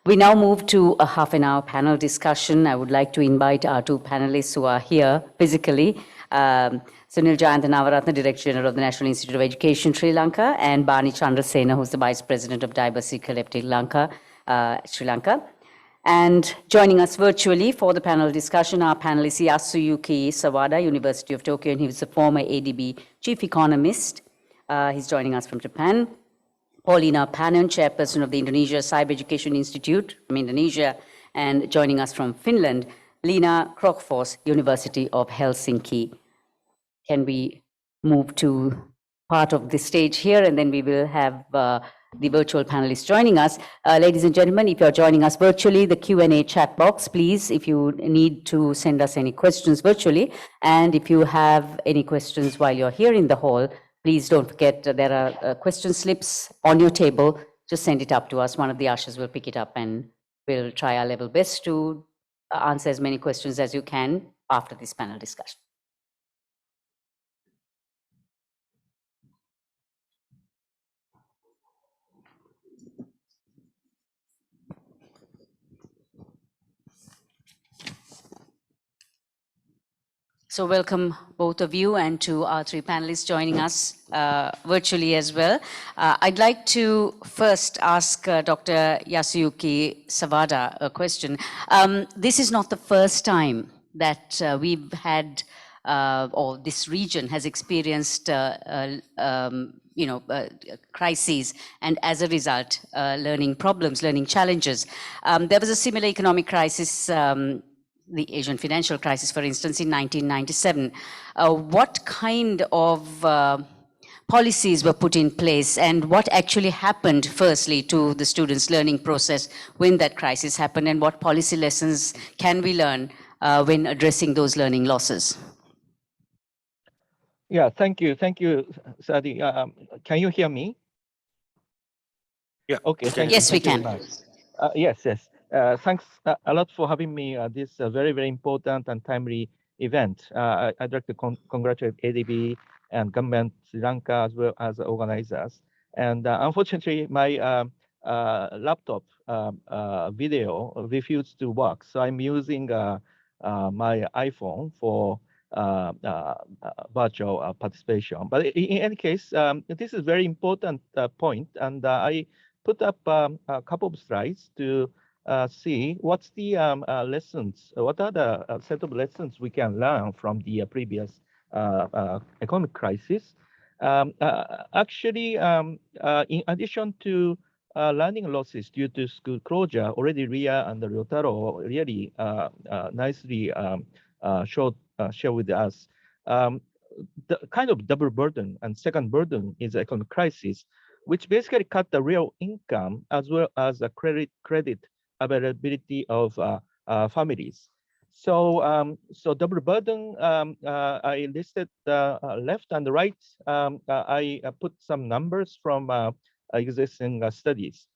We now move to a half-an-hour panel discussion. I would like to invite our two panelists who are here physically, Sunil Jayantanavaratna, Director General of the National Institute of Education, Sri Lanka, and Bani Chandrasena, who's the Vice President of Diversity Collective Lanka, Sri Lanka. And joining us virtually for the panel discussion are panelists Yasuyuki Sawada, University of Tokyo, and he was the former ADB Chief Economist. He's joining us from Japan. Paulina Panon, Chairperson of the Indonesia Cyber Education Institute from Indonesia, and joining us from Finland, Lina Krokfors, University of Helsinki. Can we move to part of the stage here, and then we will have the virtual panelists joining us. Ladies and gentlemen, if you're joining us virtually, the Q&A chat box, please, if you need to send us any questions virtually, and if you have any questions while you're here in the hall, please don't forget there are question slips on your table. Just send it up to us. One of the ushers will pick it up, and we'll try our level best to answer as many questions as you can after this panel discussion. So welcome both of you, and to our three panelists joining us virtually as well. I'd like to first ask Dr. Yasuyuki Sawada a question. This is not the first time that we've had, or this region has experienced, crises, and as a result, learning problems, learning challenges. There was a similar economic crisis, the Asian financial crisis, for instance, in 1997. What kind of policies were put in place, and what actually happened, firstly, to the students' learning process when that crisis happened, and what policy lessons can we learn when addressing those learning losses? Yeah, thank you, Sadi. Can you hear me? Yeah. Okay. Yes, we can. Yes. Thanks a lot for having me this very, very important and timely event. I'd like to congratulate ADB and government Sri Lanka as well as organizers. And unfortunately, my laptop video refused to work, so I'm using my iPhone for virtual participation. But in any case, this is a very important point, and I put up a couple of slides to see what's the lessons, what are the set of lessons we can learn from the previous economic crisis. Actually, in addition to learning losses due to school closure, already Ria and Ryotaro really nicely share with us. The kind of double burden and second burden is the economic crisis, which basically cut the real income as well as the credit availability of families. So, double burden, I listed left and right. I put some numbers from existing studies.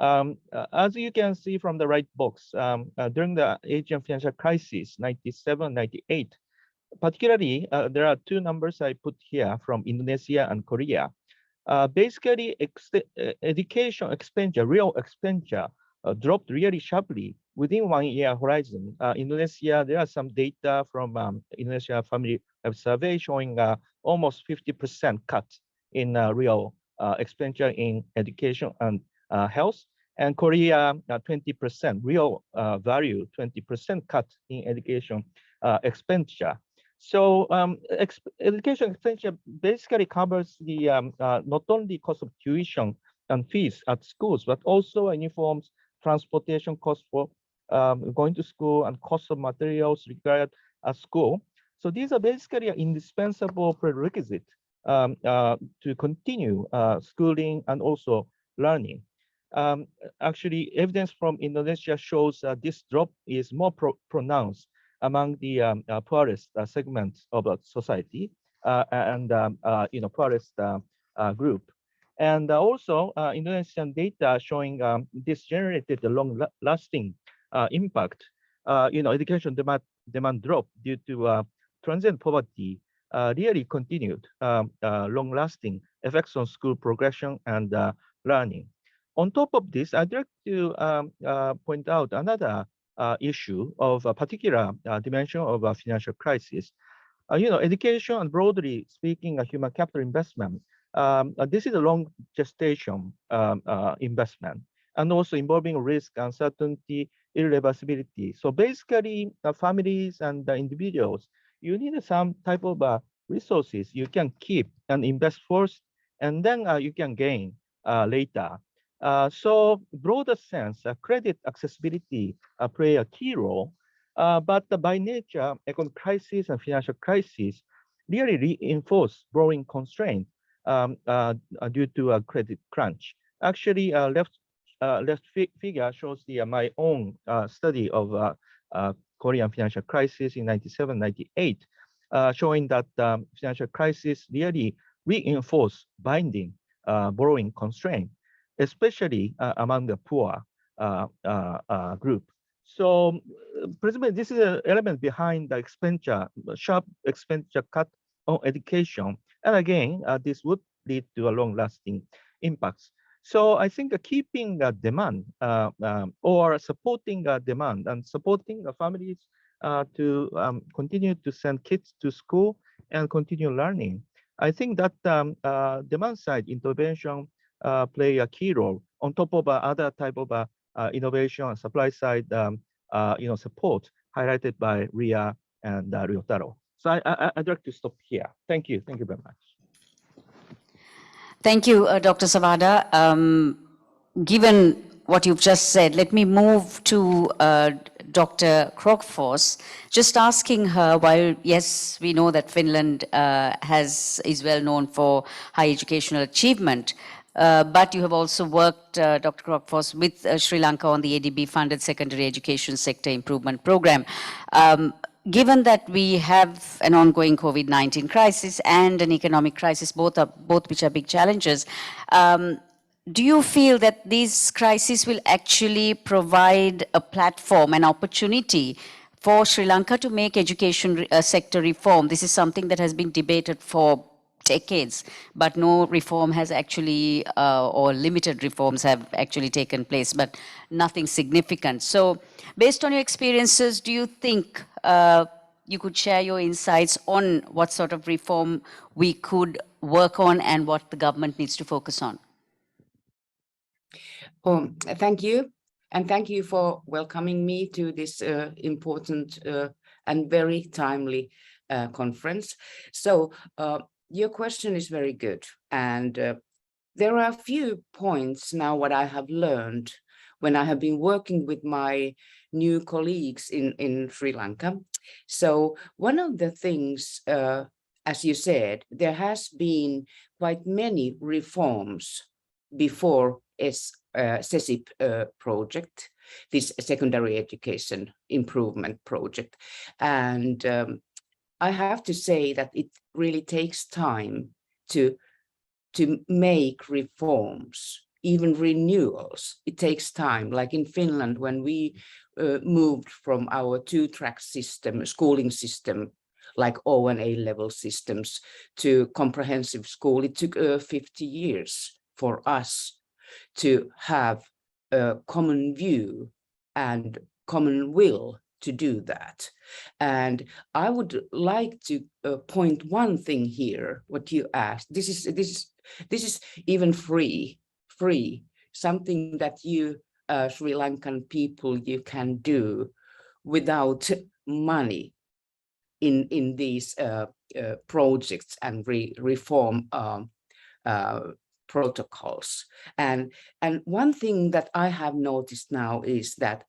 As you can see from the right box, during the Asian financial crisis, 97, 98, Particularly, there are two numbers I put here from Indonesia and Korea. Basically, education expenditure, real expenditure, dropped really sharply within 1 year horizon. Indonesia, there are some data from Indonesia Family Life Survey showing almost 50% cut in real expenditure in education and health. And Korea, 20% real value, 20% cut in education expenditure. So education expenditure basically covers the not only cost of tuition and fees at schools, but also uniforms, transportation costs for going to school, and cost of materials required at school. So these are basically an indispensable prerequisite to continue schooling and also learning. Actually, evidence from Indonesia shows this drop is more pronounced among the poorest segments of society and poorest group. And also Indonesian data showing this generated a long-lasting impact. Education demand drop due to transient poverty really continued long-lasting effects on school progression and learning. On top of this, I'd like to point out another issue of a particular dimension of a financial crisis. Education and broadly speaking, a human capital investment. This is a long gestation investment, and also involving risk, uncertainty, irreversibility. So basically, families and individuals, you need some type of resources you can keep and invest first, and then you can gain later. So broader sense, credit accessibility play a key role, but by nature, economic crisis and financial crisis really reinforce borrowing constraint due to a credit crunch. Actually, left figure shows my own study of Korean financial crisis in 97, 98, showing that financial crisis really reinforce binding borrowing constraint, especially among the poor group. So presumably this is an element behind the expenditure, sharp expenditure cut on education. And again, this would lead to a long-lasting impacts. So I think keeping demand or supporting demand and supporting families to continue to send kids to school and continue learning. I think that demand side intervention play a key role on top of other type of innovation and supply side support highlighted by Ria and Ryotaro. So I'd like to stop here. Thank you. Thank you very much. Thank you, Dr. Savada. Given what you've just said, let me move to Dr. Krokfors, just asking her, while yes, we know that Finland is well known for high educational achievement, but you have also worked, Dr. Krokfors, with Sri Lanka on the ADB-funded secondary education sector improvement program. Given that we have an ongoing COVID-19 crisis and an economic crisis, both which are big challenges, do you feel that these crises will actually provide a platform, an opportunity for Sri Lanka to make education sector reform? This is something that has been debated for decades, but no reform has actually, or limited reforms have actually taken place, but nothing significant. So based on your experiences, do you think you could share your insights on what sort of reform we could work on and what the government needs to focus on? Thank you. And thank you for welcoming me to this important and very timely conference. So your question is very good. And there are a few points now what I have learned when I have been working with my new colleagues in Sri Lanka. So one of the things, as you said, there has been quite many reforms before SESIP project, this secondary education improvement project. And I have to say that it really takes time to make reforms, even renewals. It takes time, like in Finland, when we moved from our two-track system, schooling system, like O and A level systems to comprehensive school. It took 50 years for us to have a common view and common will to do that. And I would like to point one thing here, what you asked. This is even free, something that you Sri Lankan people, you can do without money in these projects and reform protocols. And one thing that I have noticed now is that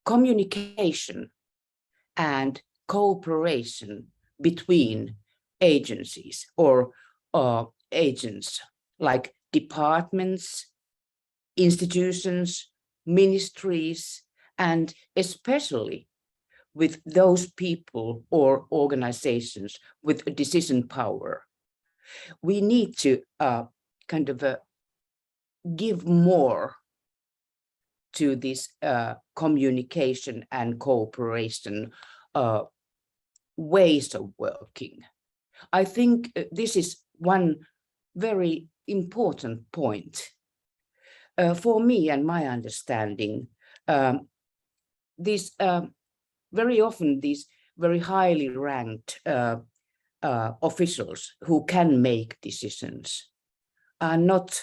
communication and cooperation between agencies or agents like departments, institutions, ministries, and especially with those people or organizations with decision power. We need to kind of give more to this communication and cooperation ways of working. I think this is one very important point. For me and my understanding, very often these very highly ranked officials who can make decisions are not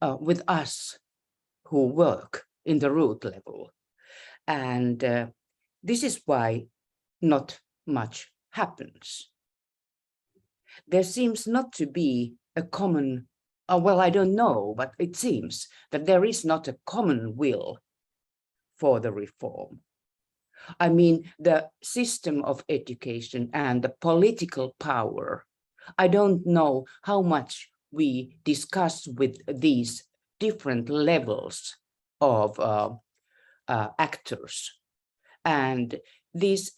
with us who work in the root level. And this is why not much happens. There seems not to be a common, well, I don't know, but it seems that there is not a common will for the reform. I mean, the system of education and the political power, I don't know how much we discuss with these different levels of actors. And these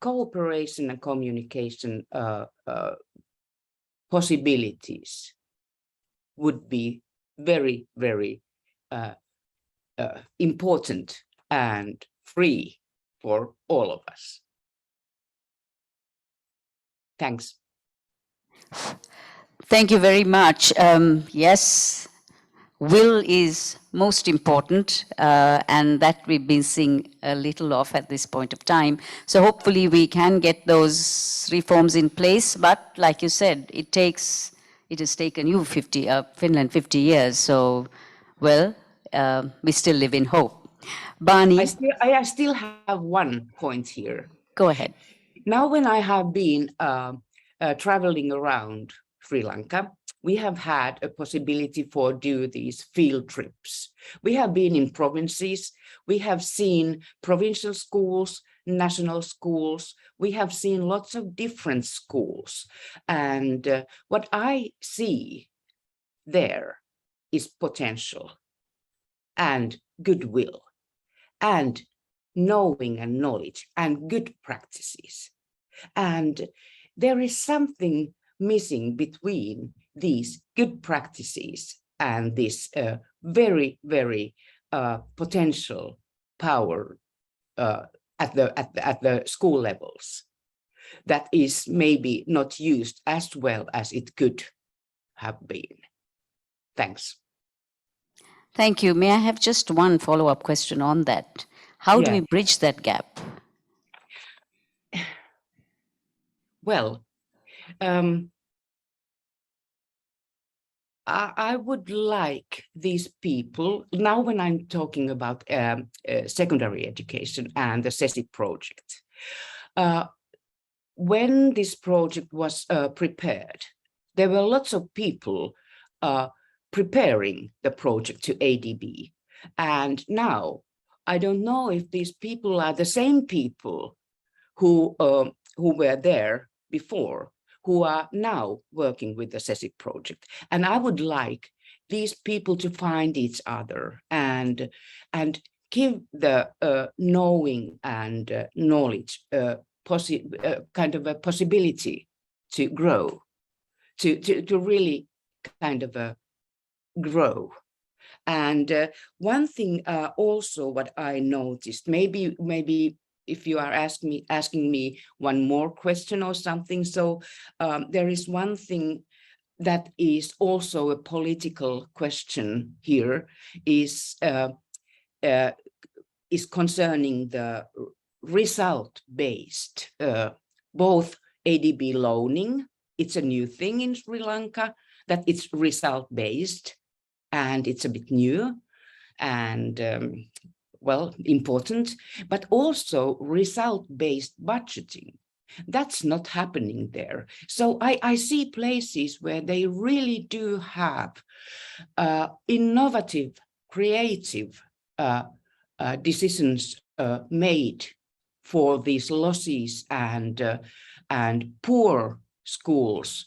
cooperation and communication possibilities would be very, very important and free for all of us. Thanks. Thank you very much. Yes, will is most important, and that we've been seeing a little of at this point of time. So hopefully we can get those reforms in place. But like you said, it has taken you Finland 50 years. So, well, we still live in hope. Bani, I still have one point here. go ahead. Now, when I have been traveling around Sri Lanka, we have had a possibility for do these field trips. We have been in provinces. We have seen provincial schools, national schools. We have seen lots of different schools. And what I see there is potential and goodwill and knowing and knowledge and good practices. And there is something missing between these good practices and this very, very potential power at the school levels that is maybe not used as well as it could have been. Thanks. Thank you. May I have just one follow-up question on that? How do Yeah. we bridge that gap? Well, I would like these people, now when I'm talking about secondary education and the SESI project, when this project was prepared, there were lots of people preparing the project to ADB. And now, I don't know if these people are the same people who were there before, who are now working with the SESI project. And I would like these people to find each other and give the knowing and knowledge kind of a possibility to grow, to really kind of grow. And one thing also what I noticed, maybe if you are asking me one more question or something, so there is one thing that is also a political question here, is concerning the result-based, both ADB loaning. It's a new thing in Sri Lanka, that it's result-based, and it's a bit new and well, important, but also result-based budgeting. That's not happening there. So I see places where they really do have innovative, creative decisions made for these losses and poor schools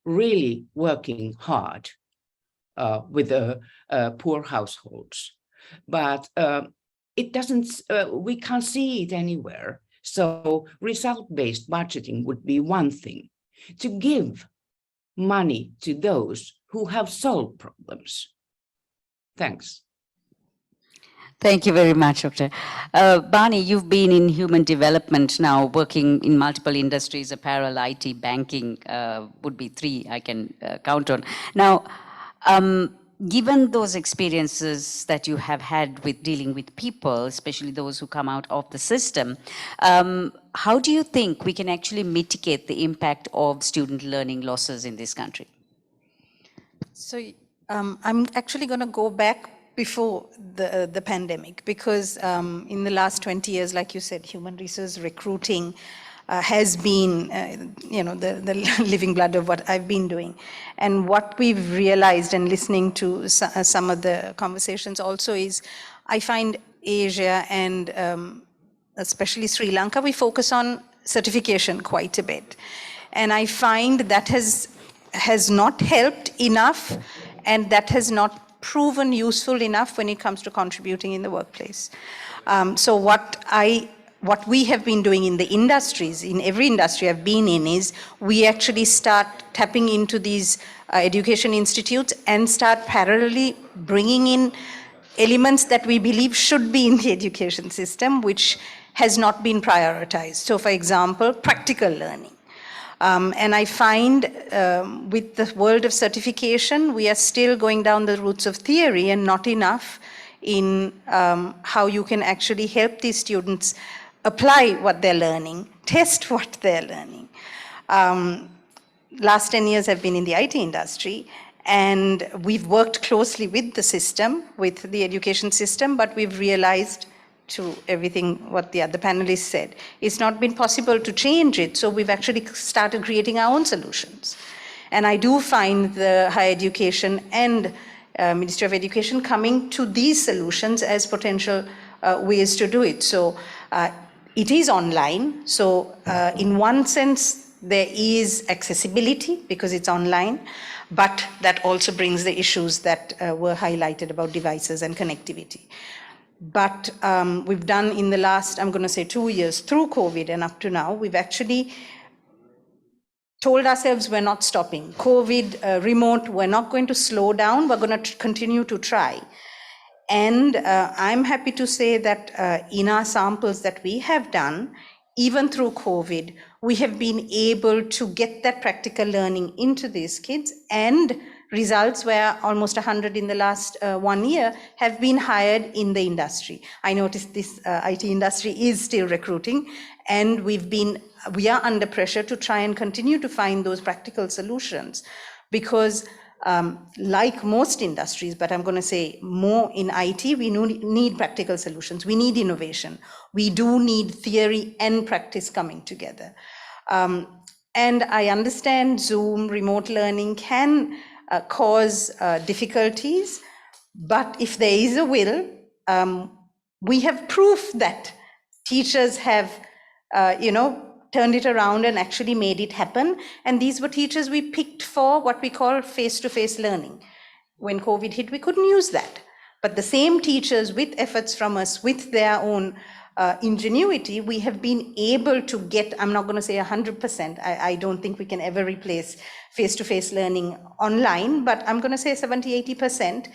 really working hard with poor households. But it doesn't, we can't see it anywhere. So result-based budgeting would be one thing, to give money to those who have solved problems. Thanks. Thank you very much, Dr. Barney, you've been in human development now, working in multiple industries, apparel, IT, banking, would be three I can count on. Now, given those experiences that you have had with dealing with people, especially those who come out of the system, how do you think we can actually mitigate the impact of student learning losses in this country? So I'm actually going to go back before the pandemic, because in the last 20 years, like you said, human resource recruiting has been, the living blood of what I've been doing. And what we've realized, and listening to some of the conversations also, is I find Asia and especially Sri Lanka, we focus on certification quite a bit. And I find that has not helped enough, and that has not proven useful enough when it comes to contributing in the workplace. So what we have been doing in the industries, in every industry I've been in, is we actually start tapping into these education institutes and start parallelly bringing in elements that we believe should be in the education system, which has not been prioritized. So for example, practical learning. And I find with the world of certification, we are still going down the routes of theory and not enough in how you can actually help these students apply what they're learning, test what they're learning. Last 10 years I've been in the IT industry, and we've worked closely with the system, with the education system, but we've realized, to everything what the other panelists said, it's not been possible to change it. So we've actually started creating our own solutions. And I do find the higher education and Ministry of Education coming to these solutions as potential ways to do it. So it is online. So in one sense, there is accessibility because it's online, but that also brings the issues that were highlighted about devices and connectivity. But we've done in the last, I'm going to say 2 years, through COVID and up to now, we've actually told ourselves we're not stopping. COVID, remote, we're not going to slow down, we're going to continue to try. And I'm happy to say that in our samples that we have done, even through COVID, we have been able to get that practical learning into these kids, and results where almost 100 in the last 1 year have been hired in the industry. I noticed this IT industry is still recruiting, and we are under pressure to try and continue to find those practical solutions, because like most industries, but I'm going to say more in IT, we need practical solutions. We need innovation. We do need theory and practice coming together. And I understand Zoom, remote learning can cause difficulties, but if there is a will, we have proof that teachers have, turned it around and actually made it happen. And these were teachers we picked for what we call face-to-face learning. When COVID hit, we couldn't use that. But the same teachers, with efforts from us, with their own ingenuity, we have been able to get, I'm not going to say 100%, I don't think we can ever replace face-to-face learning online, but I'm going to say 70-80%.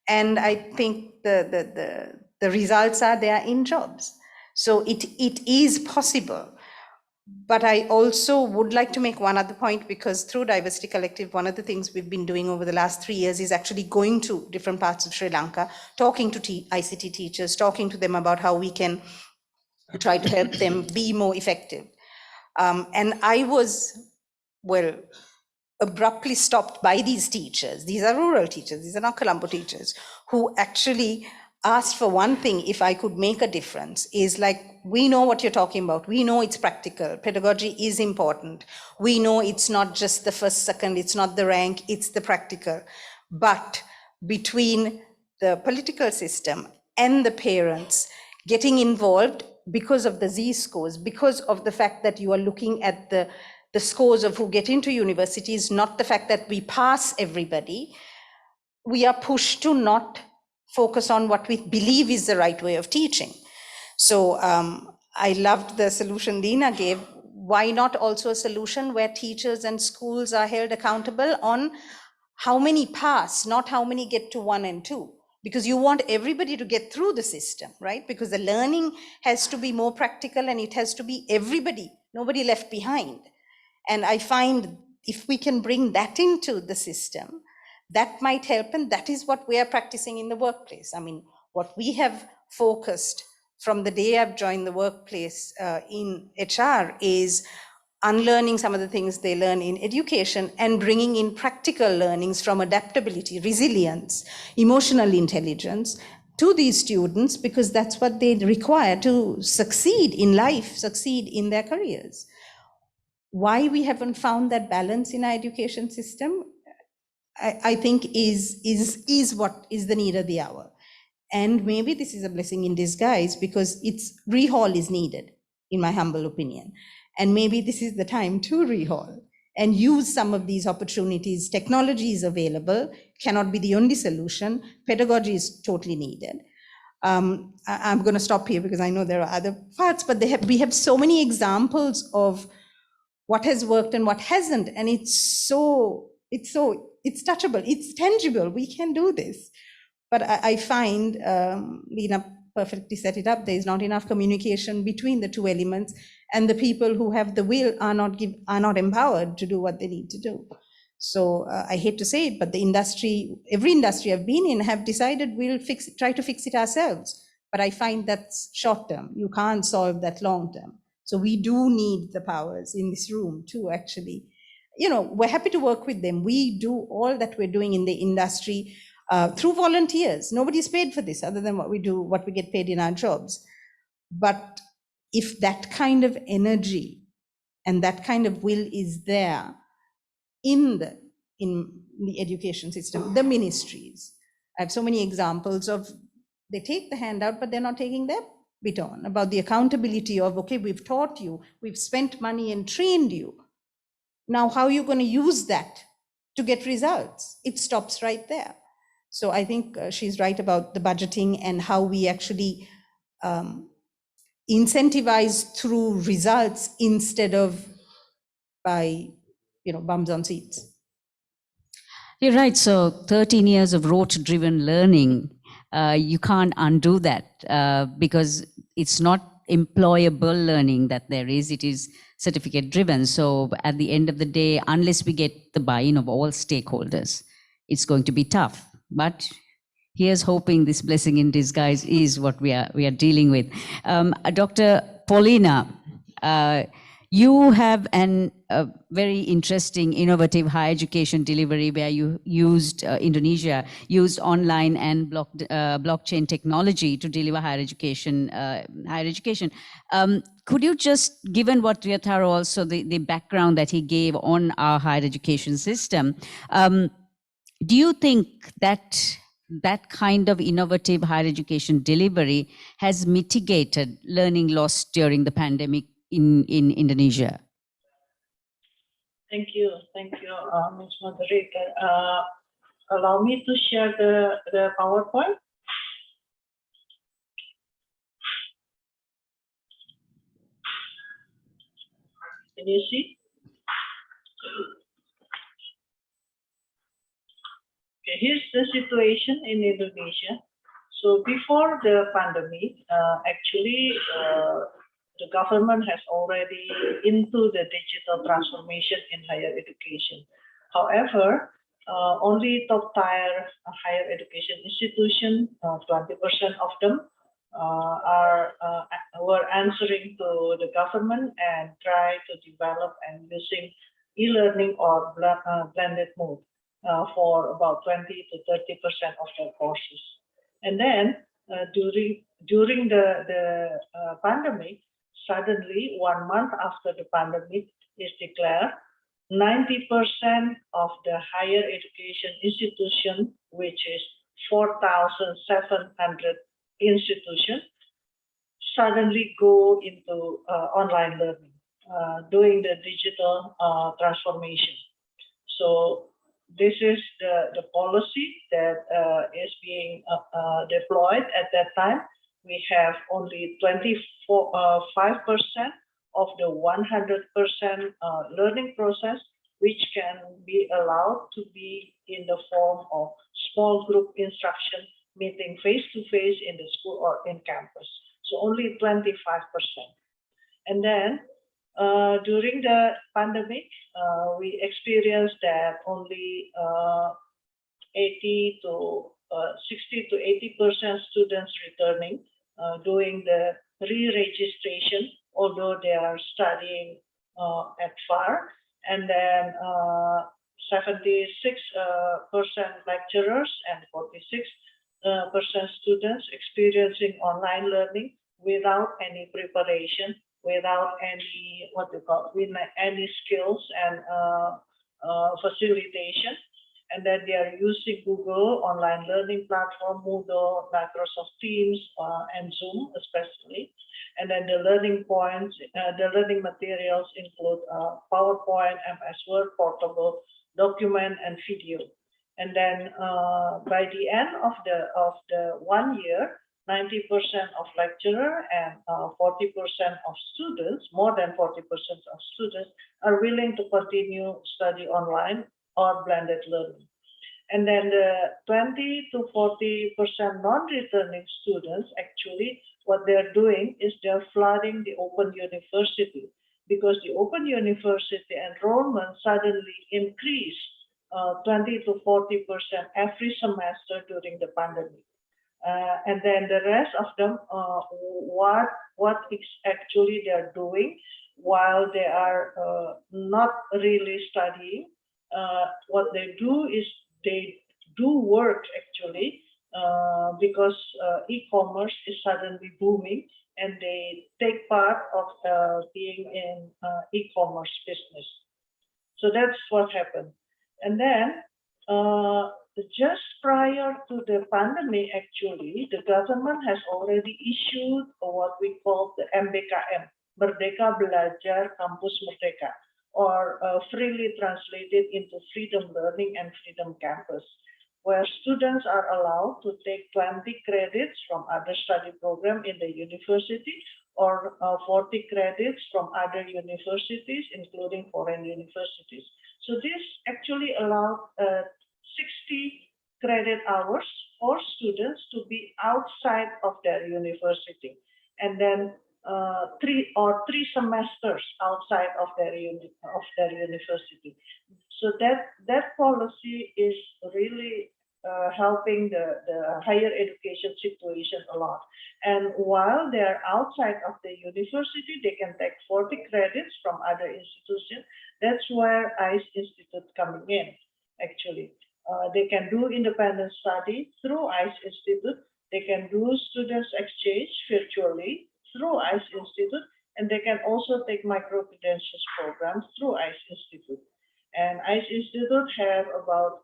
And I think the results are there in jobs. So it is possible. But I also would like to make one other point, because through Diversity Collective, one of the things we've been doing over the last 3 years is actually going to different parts of Sri Lanka, talking to ICT teachers, talking to them about how we can try to help them be more effective. And I was, well, abruptly stopped by these teachers. These are rural teachers, these are not Colombo teachers, who actually asked for one thing: if I could make a difference, is like, we know what you're talking about. We know it's practical. Pedagogy is important. We know it's not just the first, second, it's not the rank, it's the practical. But between the political system and the parents getting involved, because of the Z-scores, because of the fact that you are looking at the scores of who get into universities, not the fact that we pass everybody, we are pushed to not focus on what we believe is the right way of teaching. So I loved the solution Lena gave. Why not also a solution where teachers and schools are held accountable on how many pass, not how many get to 1 and 2? Because you want everybody to get through the system, right? Because the learning has to be more practical, and it has to be everybody, nobody left behind. And I find if we can bring that into the system, that might help. And that is what we are practicing in the workplace. I mean, what we have focused from the day I've joined the workplace in HR is unlearning some of the things they learn in education and bringing in practical learnings from adaptability, resilience, emotional intelligence to these students, because that's what they require to succeed in life, succeed in their careers. Why we haven't found that balance in our education system, I think is what is the need of the hour. And maybe this is a blessing in disguise, because it's rehaul is needed, in my humble opinion. And maybe this is the time to rehaul and use some of these opportunities. Technology is available, cannot be the only solution. Pedagogy is totally needed. I'm going to stop here because I know there are other parts, but we have so many examples of what has worked and what hasn't, and it's touchable, it's tangible. We can do this. But I find Lena perfectly set it up. There is not enough communication between the two elements, and the people who have the will are not empowered to do what they need to do. So I hate to say it, but the industry, every industry I've been in, have decided we'll try to fix it ourselves. But I find that's short term. You can't solve that long term. So we do need the powers in this room to actually, we're happy to work with them. We do all that we're doing in the industry through volunteers. Nobody's paid for this other than what we do, what we get paid in our jobs. But if that kind of energy and that kind of will is there in the education system, the ministries, I have so many examples of, they take the handout, but they're not taking their bit on, about the accountability of, okay, we've taught you, we've spent money and trained you. Now, how are you going to use that to get results? It stops right there. So I think she's right about the budgeting and how we actually incentivize through results instead of by, bums on seats. You're right. So 13 years of rote-driven learning, you can't undo that because it's not employable learning that there is. It is certificate-driven. So at the end of the day, unless we get the buy-in of all stakeholders, it's going to be tough. But here's hoping this blessing in disguise is what we are dealing with. Dr. Paulina, you have a very interesting, innovative higher education delivery where you used, Indonesia used online and blockchain technology to deliver higher education. Could you just, given what Ryotaro also, the background that he gave on our higher education system, do you think that that kind of innovative higher education delivery has mitigated learning loss during the pandemic in Indonesia? Thank you, Ms. Moderator. Allow me to share the PowerPoint. Can you see? Okay, here's the situation in Indonesia. So before the pandemic, actually, the government has already into the digital transformation in higher education. However, only top tier higher education institution, 20% of them were answering to the government and try to develop and using e-learning or blended mode for about 20 to 30% of their courses. And then during the pandemic, suddenly 1 month after the pandemic is declared, 90% of the higher education institution, which is 4,700 institutions, suddenly go into online learning, doing the digital transformation. So this is the policy that is being deployed at that time. We have only 5% of the 100% learning process, which can be allowed to be in the form of small group instruction, meeting face-to-face in the school or in campus. So only 25%. And then during the pandemic, we experienced that only 60 to 80% students returning, doing the re-registration, although they are studying at far, and then 76% lecturers and 46% students experiencing online learning without any preparation, without any any skills and facilitation. And then they are using Google online learning platform, Moodle, Microsoft Teams, and Zoom especially. And then the learning points, the learning materials include PowerPoint, MS Word, portable document, and video. And then by the end of the 1 year, 90% of lecturer and 40% of students, more than 40% of students, are willing to continue study online or blended learning. And then the 20 to 40% non-returning students, actually, what they're doing is they're flooding the Open University, because the Open University enrollment suddenly increased 20 to 40% every semester during the pandemic. And then the rest of them, what actually they're doing while they are not really studying, what they do is they do work actually, because e-commerce is suddenly booming, and they take part of being in e-commerce business. So that's what happened. And then just prior to the pandemic, actually, the government has already issued what we call the MBKM, Merdeka Belajar Kampus Merdeka, or freely translated into Freedom Learning and Freedom Campus, where students are allowed to take 20 credits from other study program in the university, or 40 credits from other universities, including foreign universities. So this actually allowed 60 credit hours for students to be outside of their university, and then three semesters outside of their university. So that policy is really helping the higher education situation a lot. And while they are outside of the university, they can take 40 credits from other institutions. That's where ICE Institute coming in, actually. They can do independent study through ICE Institute. They can do students exchange virtually through ICE Institute, and they can also take micro-credentials programs through ICE Institute. And ICE Institute have about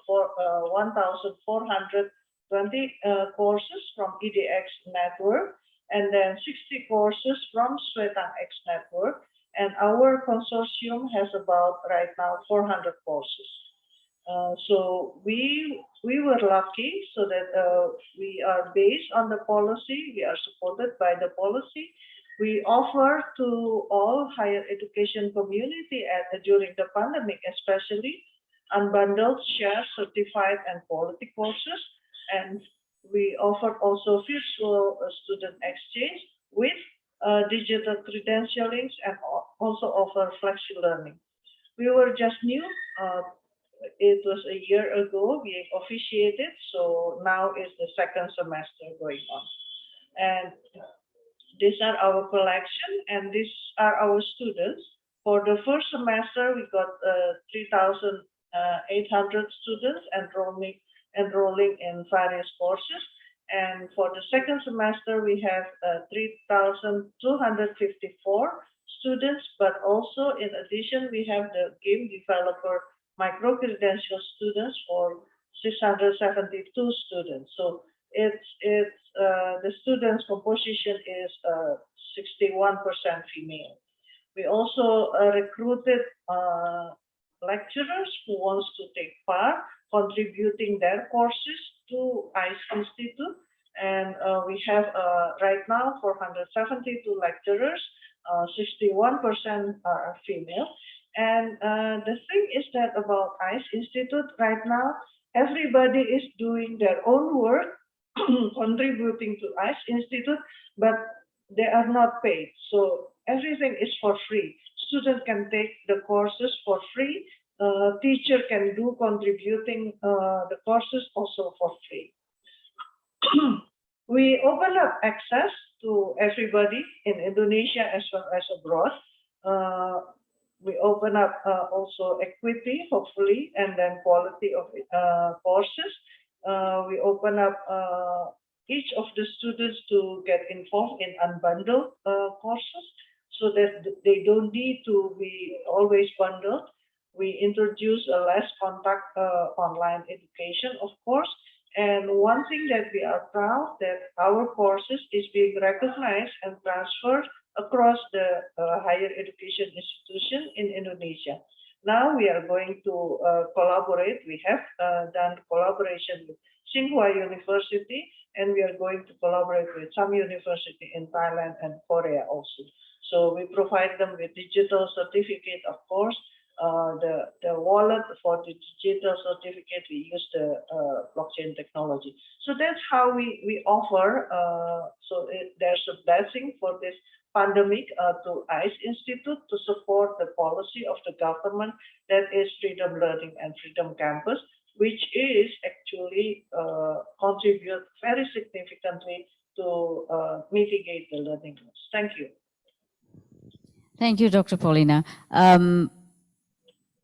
1,420 courses from EDX network, and then 60 courses from Swetang X network. And our consortium has about right now 400 courses. So we were lucky, so that we are based on the policy, we are supported by the policy. We offer to all higher education community during the pandemic, especially unbundled, shared, certified, and quality courses. And We offered also virtual student exchange with digital credentialings and also offer flexi learning. We were just new. It was a year ago we officiated, so now is the second semester going on. And these are our collection, and these are our students. For the first semester, we got 3,800 students enrolling in various courses. And for the second semester, we have 3,254 students, but also in addition, we have the game developer micro-credential students for 672 students. So it's the students' composition is 61% female. We also recruited lecturers who wants to take part, contributing their courses to ICE Institute. And we have right now 472 lecturers, 61% are female. And the thing is that about ICE Institute right now, everybody is doing their own work, contributing to ICE Institute, but they are not paid. So everything is for free. Students can take the courses for free. Teacher can do contributing the courses also for free. We open up access to everybody in Indonesia as well as abroad. We open up also equity, hopefully, and then quality of courses. We open up each of the students to get involved in unbundled courses so that they don't need to be always bundled. We introduce a less contact online education, of course. And one thing that we are proud that our courses is being recognized and transferred across the higher education institution in Indonesia. Now we are going to collaborate. We have done collaboration with Tsinghua University, and we are going to collaborate with some university in Thailand and Korea also. So we provide them with digital certificate, of course. The wallet for the digital certificate, we use the blockchain technology. So that's how we offer. There's a blessing for this pandemic to ICE Institute to support the policy of the government that is Freedom Learning and Freedom Campus, which is actually contribute very significantly to mitigate the learning loss. Thank you. Thank you, Dr. Paulina.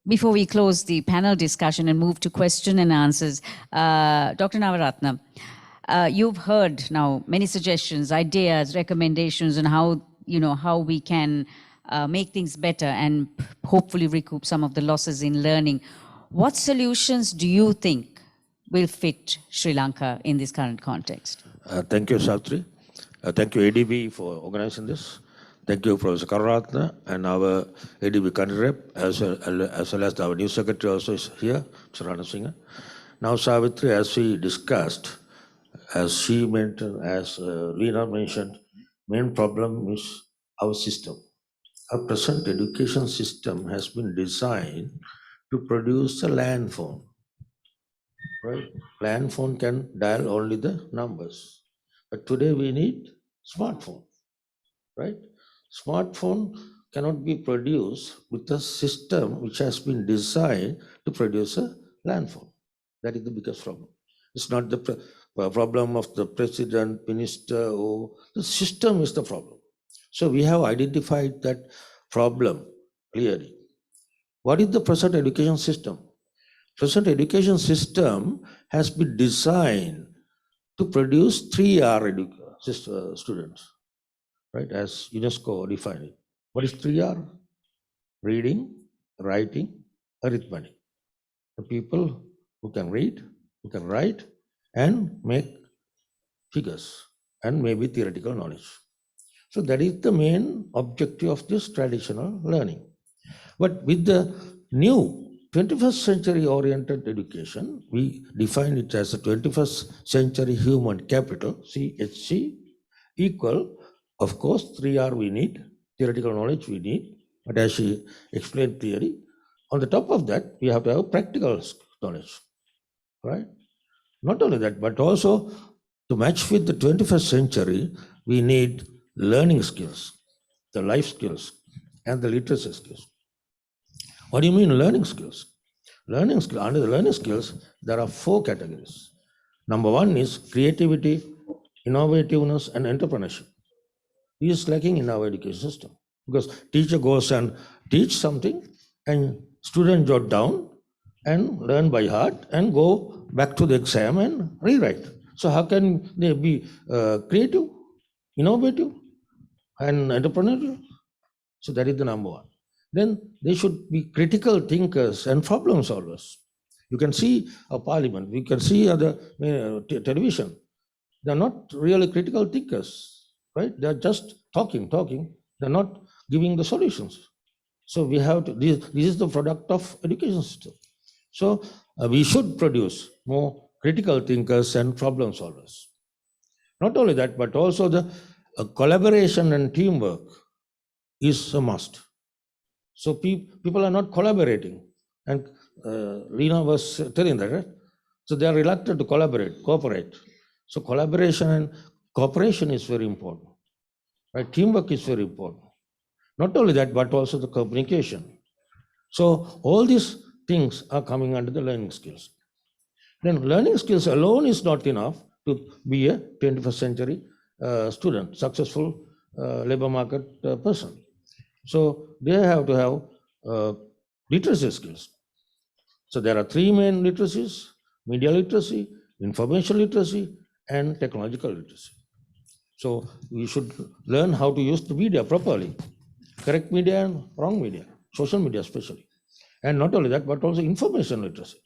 Before we close the panel discussion and move to question and answers, Dr. Navaratna, you've heard now many suggestions, ideas, recommendations on how we can make things better and hopefully recoup some of the losses in learning. What solutions do you think will fit Sri Lanka in this current context? Thank you, Savitri. Thank you, ADB, for organizing this. Thank you, Professor Karuratna, and our ADB country rep, as well as our new secretary also is here, Mr. Rana Singh. Now, Savitri, as we discussed, as she mentioned, as Veena mentioned, main problem is our system. Our present education system has been designed to produce a land phone, right? Land phone can dial only the numbers, but today we need smartphone, right? Smartphone cannot be produced with a system which has been designed to produce a land phone. That is the biggest problem. It's not the problem of the president, minister, or the system is the problem. So we have identified that problem clearly. What is the present education system? Present education system has been designed to produce 3R students, right, as UNESCO defined it. What is 3R? Reading, writing, arithmetic. The people who can read, who can write, and make figures, and maybe theoretical knowledge. So that is the main objective of this traditional learning. But with the new 21st century oriented education, we define it as a 21st century human capital, CHC, equal, of course, 3R we need, theoretical knowledge we need, but as she explained theory, on the top of that, we have to have practical knowledge, right? Not only that, but also To match with the 21st century, we need learning skills, the life skills, and the literacy skills. What do you mean learning skills? Learning skill, under the learning skills, there are 4 categories. Number 1 is creativity, innovativeness, and entrepreneurship. This is lacking in our education system because teacher goes and teach something and student jot down and learn by heart and go back to the exam and rewrite. So how can they be creative, innovative, and entrepreneurial? So that is the number 1. Then they should be critical thinkers and problem solvers. You can see a parliament, you can see other television. They're not really critical thinkers, right? They're just talking. They're not giving the solutions. So we have to, this is the product of education system. So we should produce more critical thinkers and problem solvers. Not only that, but also the collaboration and teamwork is a must. So people are not collaborating. And Lena was telling that, right? So they are reluctant to cooperate. So collaboration and cooperation is very important. Right? Teamwork is very important. Not only that, but also the communication. So all these things are coming under the learning skills. Then learning skills alone is not enough to be a 21st century student, successful labor market person. So they have to have literacy skills. So there are 3 main literacies: media literacy, information literacy, and technological literacy. So we should learn how to use the media properly, correct media and wrong media, social media especially. And not only that, but also information literacy.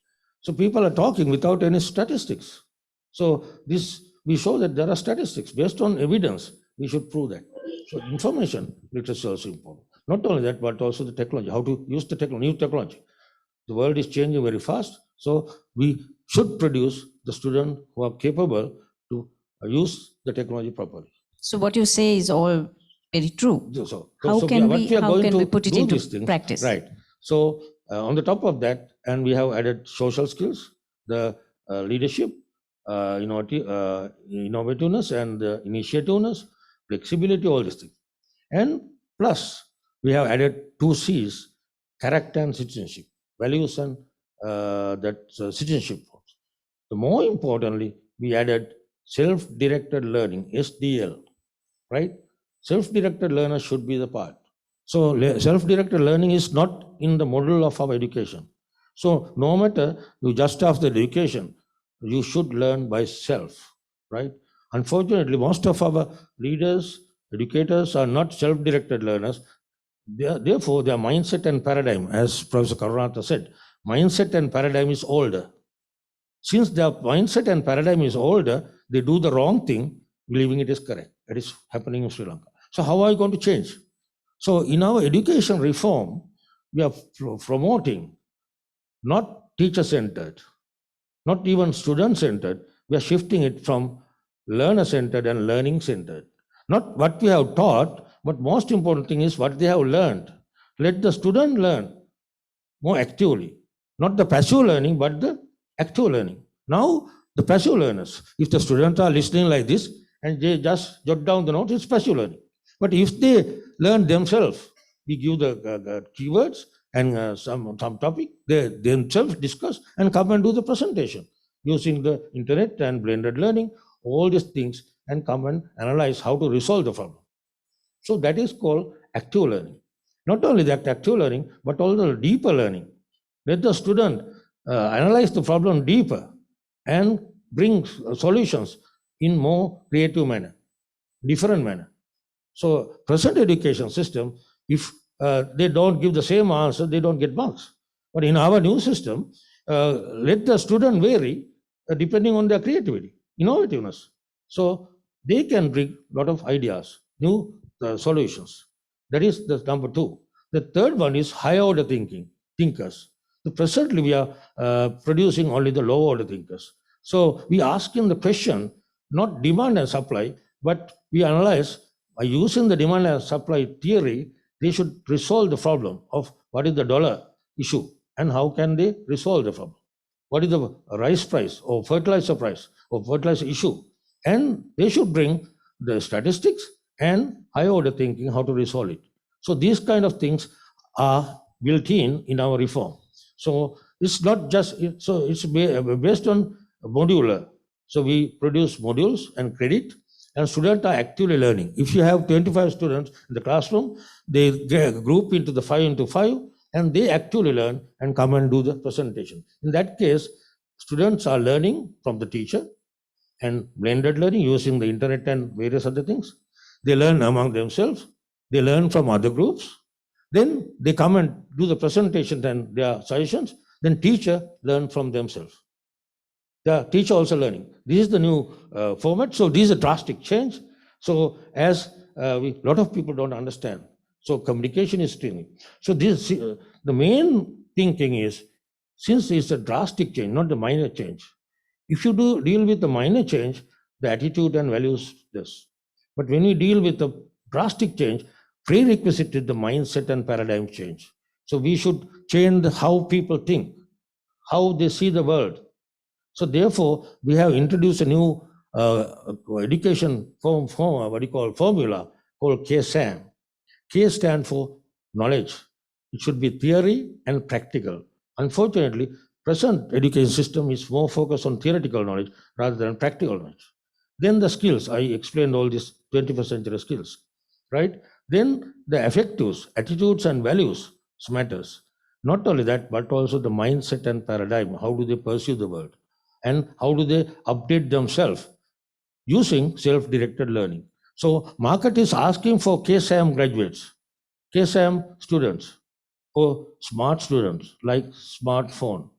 So people are talking without any statistics. So this, we show that there are statistics based on evidence. We should prove that. So information literacy is also important. Not only that, but also the technology, how to use the new technology. The world is changing very fast. So we should produce the students who are capable to use the technology properly. So what you say is all very true. How So can we we put it do into these things, practice? Right. So on the top of that, and we have added social skills, the leadership, innovativeness and the initiativeness, flexibility, all these things. And plus, we have added 2 C's, character and citizenship, values and citizenship. The more importantly, we added self-directed learning, SDL, right? Self-directed learners should be the part. So self-directed learning is not in the model of our education. So no matter you just after the education, you should learn by self, right? Unfortunately, most of our leaders, educators are not self-directed learners. Therefore, their mindset and paradigm, as Professor Karunatha said, mindset and paradigm is older. Since their mindset and paradigm is older, they do the wrong thing, believing it is correct. That is happening in Sri Lanka. So how are you going to change? So in our education reform, we are promoting not teacher-centered, not even student-centered. We are shifting it from learner-centered and learning-centered. Not what we have taught, but most important thing is what they have learned. Let the student learn more actively. Not the passive learning, but the active learning. Now, the passive learners, if the students are listening like this and they just jot down the notes, it's passive learning. But if they learn themselves, we give the keywords and some topic, they themselves discuss and come and do the presentation using the internet and blended learning, all these things, and come and analyze how to resolve the problem. So that is called active learning. Not only that active learning, but also deeper learning. Let the student analyze the problem deeper and bring solutions in more creative manner, different manner. So present education system, if they don't give the same answer, they don't get marks. But in our new system, let the student vary depending on their creativity, innovativeness. So they can bring a lot of ideas, new solutions. That is the number 2. The third one is higher order thinkers. So presently we are producing only the low order thinkers. So we ask in the question, not demand and supply, but we analyze by using the demand and supply theory, they should resolve the problem of what is the dollar issue and how can they resolve the problem. What is the rice price or fertilizer price or fertilizer issue? And they should bring the statistics and high order thinking how to resolve it. So these kind of things are built in our reform. So it's not just, so it's based on modular. So we produce modules and credit, and students are actively learning. If you have 25 students in the classroom, they group into the 5 into 5, and they actively learn and come and do the presentation. In that case, students are learning from the teacher and blended learning using the internet and various other things. They learn among themselves. They learn from other groups. Then they come and do the presentation and their suggestions. Then teacher learn from themselves. The teacher also learning. This is the new format. So this is a drastic change. So as a lot of people don't understand. So communication is training. So this the main thinking is, since it's a drastic change, not the minor change. If you do deal with the minor change, the attitude and values this. But when we deal with the drastic change, prerequisite is the mindset and paradigm change. So we should change how people think, how they see the world. So therefore, we have introduced a new education formula called KSAM. K stands for knowledge. It should be theory and practical. Unfortunately, present education system is more focused on theoretical knowledge rather than practical knowledge. Then the skills, I explained all these 21st century skills, right? Then the affectives, attitudes and values matters. Not only that, but also the mindset and paradigm. How do they pursue the world? And how do they update themselves using self-directed learning? So market is asking for KSAM graduates, KSAM students, or smart students like smartphone,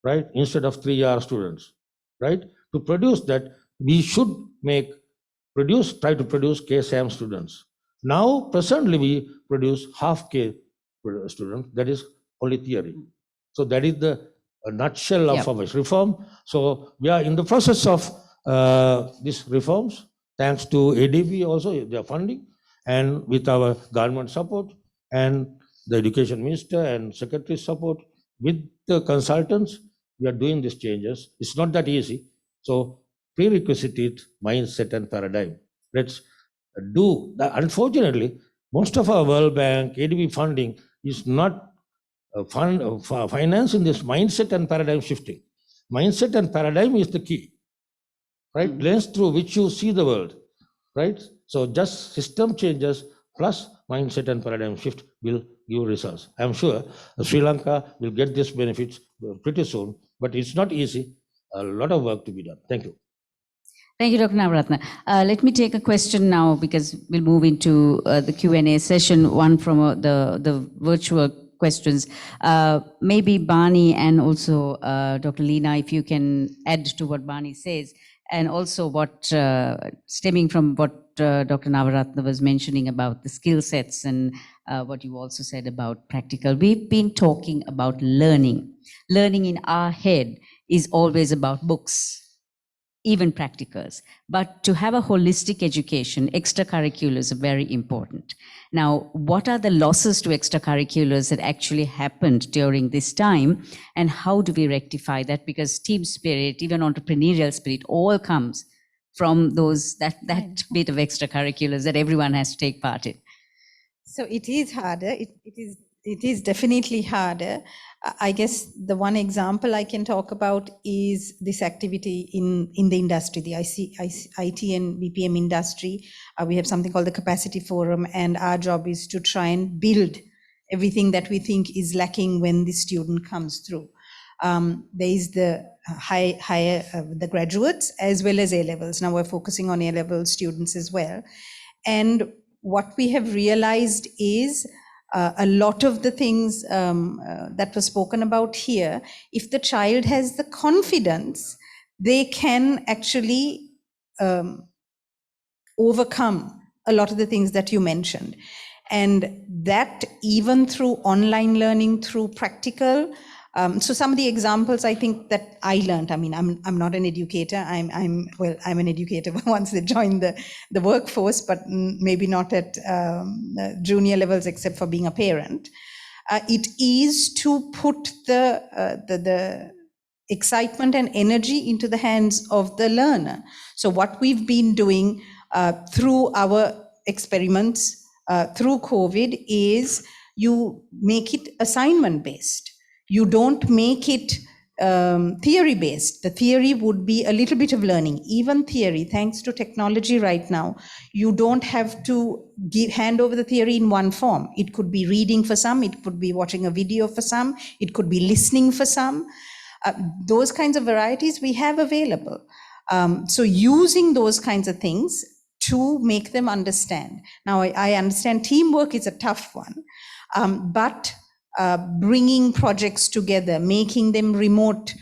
right? Instead of 3R students, right? To produce that, we should try to produce KSAM students. Now, presently, we produce half K students, that is only theory. So that is the nutshell of our reform. So we are in the process of these reforms, thanks to ADB also, their funding, and with our government support, and the education minister and secretary support, with the consultants, we are doing these changes. It's not that easy. So prerequisite is mindset and paradigm. Let's do that. Unfortunately, most of our World Bank, ADB funding is not financing this mindset and paradigm shifting. Mindset and paradigm is the key, right? Lens through which you see the world, right? So just system changes plus mindset and paradigm shift will give results. I'm sure Sri Lanka will get these benefits pretty soon, but it's not easy. A lot of work to be done. Thank you. Thank you, Dr. Navaratna. Let me take a question now, because we'll move into the Q&A session, one from the virtual questions. Maybe Bani and also Dr. Leena, if you can add to what Bani says, and also what, stemming from what Dr. Navaratna was mentioning about the skill sets and what you also said about practical. We've been talking about learning. Learning in our head is always about books, even practicals. But to have a holistic education, extracurriculars are very important. Now, what are the losses to extracurriculars that actually happened during this time, and how do we rectify that? Because team spirit, even entrepreneurial spirit, all comes from those that bit of extracurriculars that everyone has to take part in. So it is harder. It is definitely harder. I guess the one example I can talk about is this activity in the industry, the IT and BPM industry. We have something called the Capacity Forum, and our job is to try and build everything that we think is lacking when the student comes through. There is the the graduates as well as A-levels. Now we're focusing on A-level students as well. And what we have realized is a lot of the things that was spoken about here, if the child has the confidence, they can actually overcome a lot of the things that you mentioned. And that even through online learning, through practical. So some of the examples I think that I learned, I mean, I'm not an educator. I'm an educator once they join the workforce, but maybe not at junior levels except for being a parent. It is to put the excitement and energy into the hands of the learner. So what we've been doing through our experiments through COVID is you make it assignment based. You don't make it theory based. The theory would be a little bit of learning. Even theory, thanks to technology right now, you don't have to hand over the theory in one form. It could be reading for some, it could be watching a video for some, it could be listening for some. Those kinds of varieties we have available. So using those kinds of things to make them understand. Now, I understand teamwork is a tough one, but bringing projects together, making them remote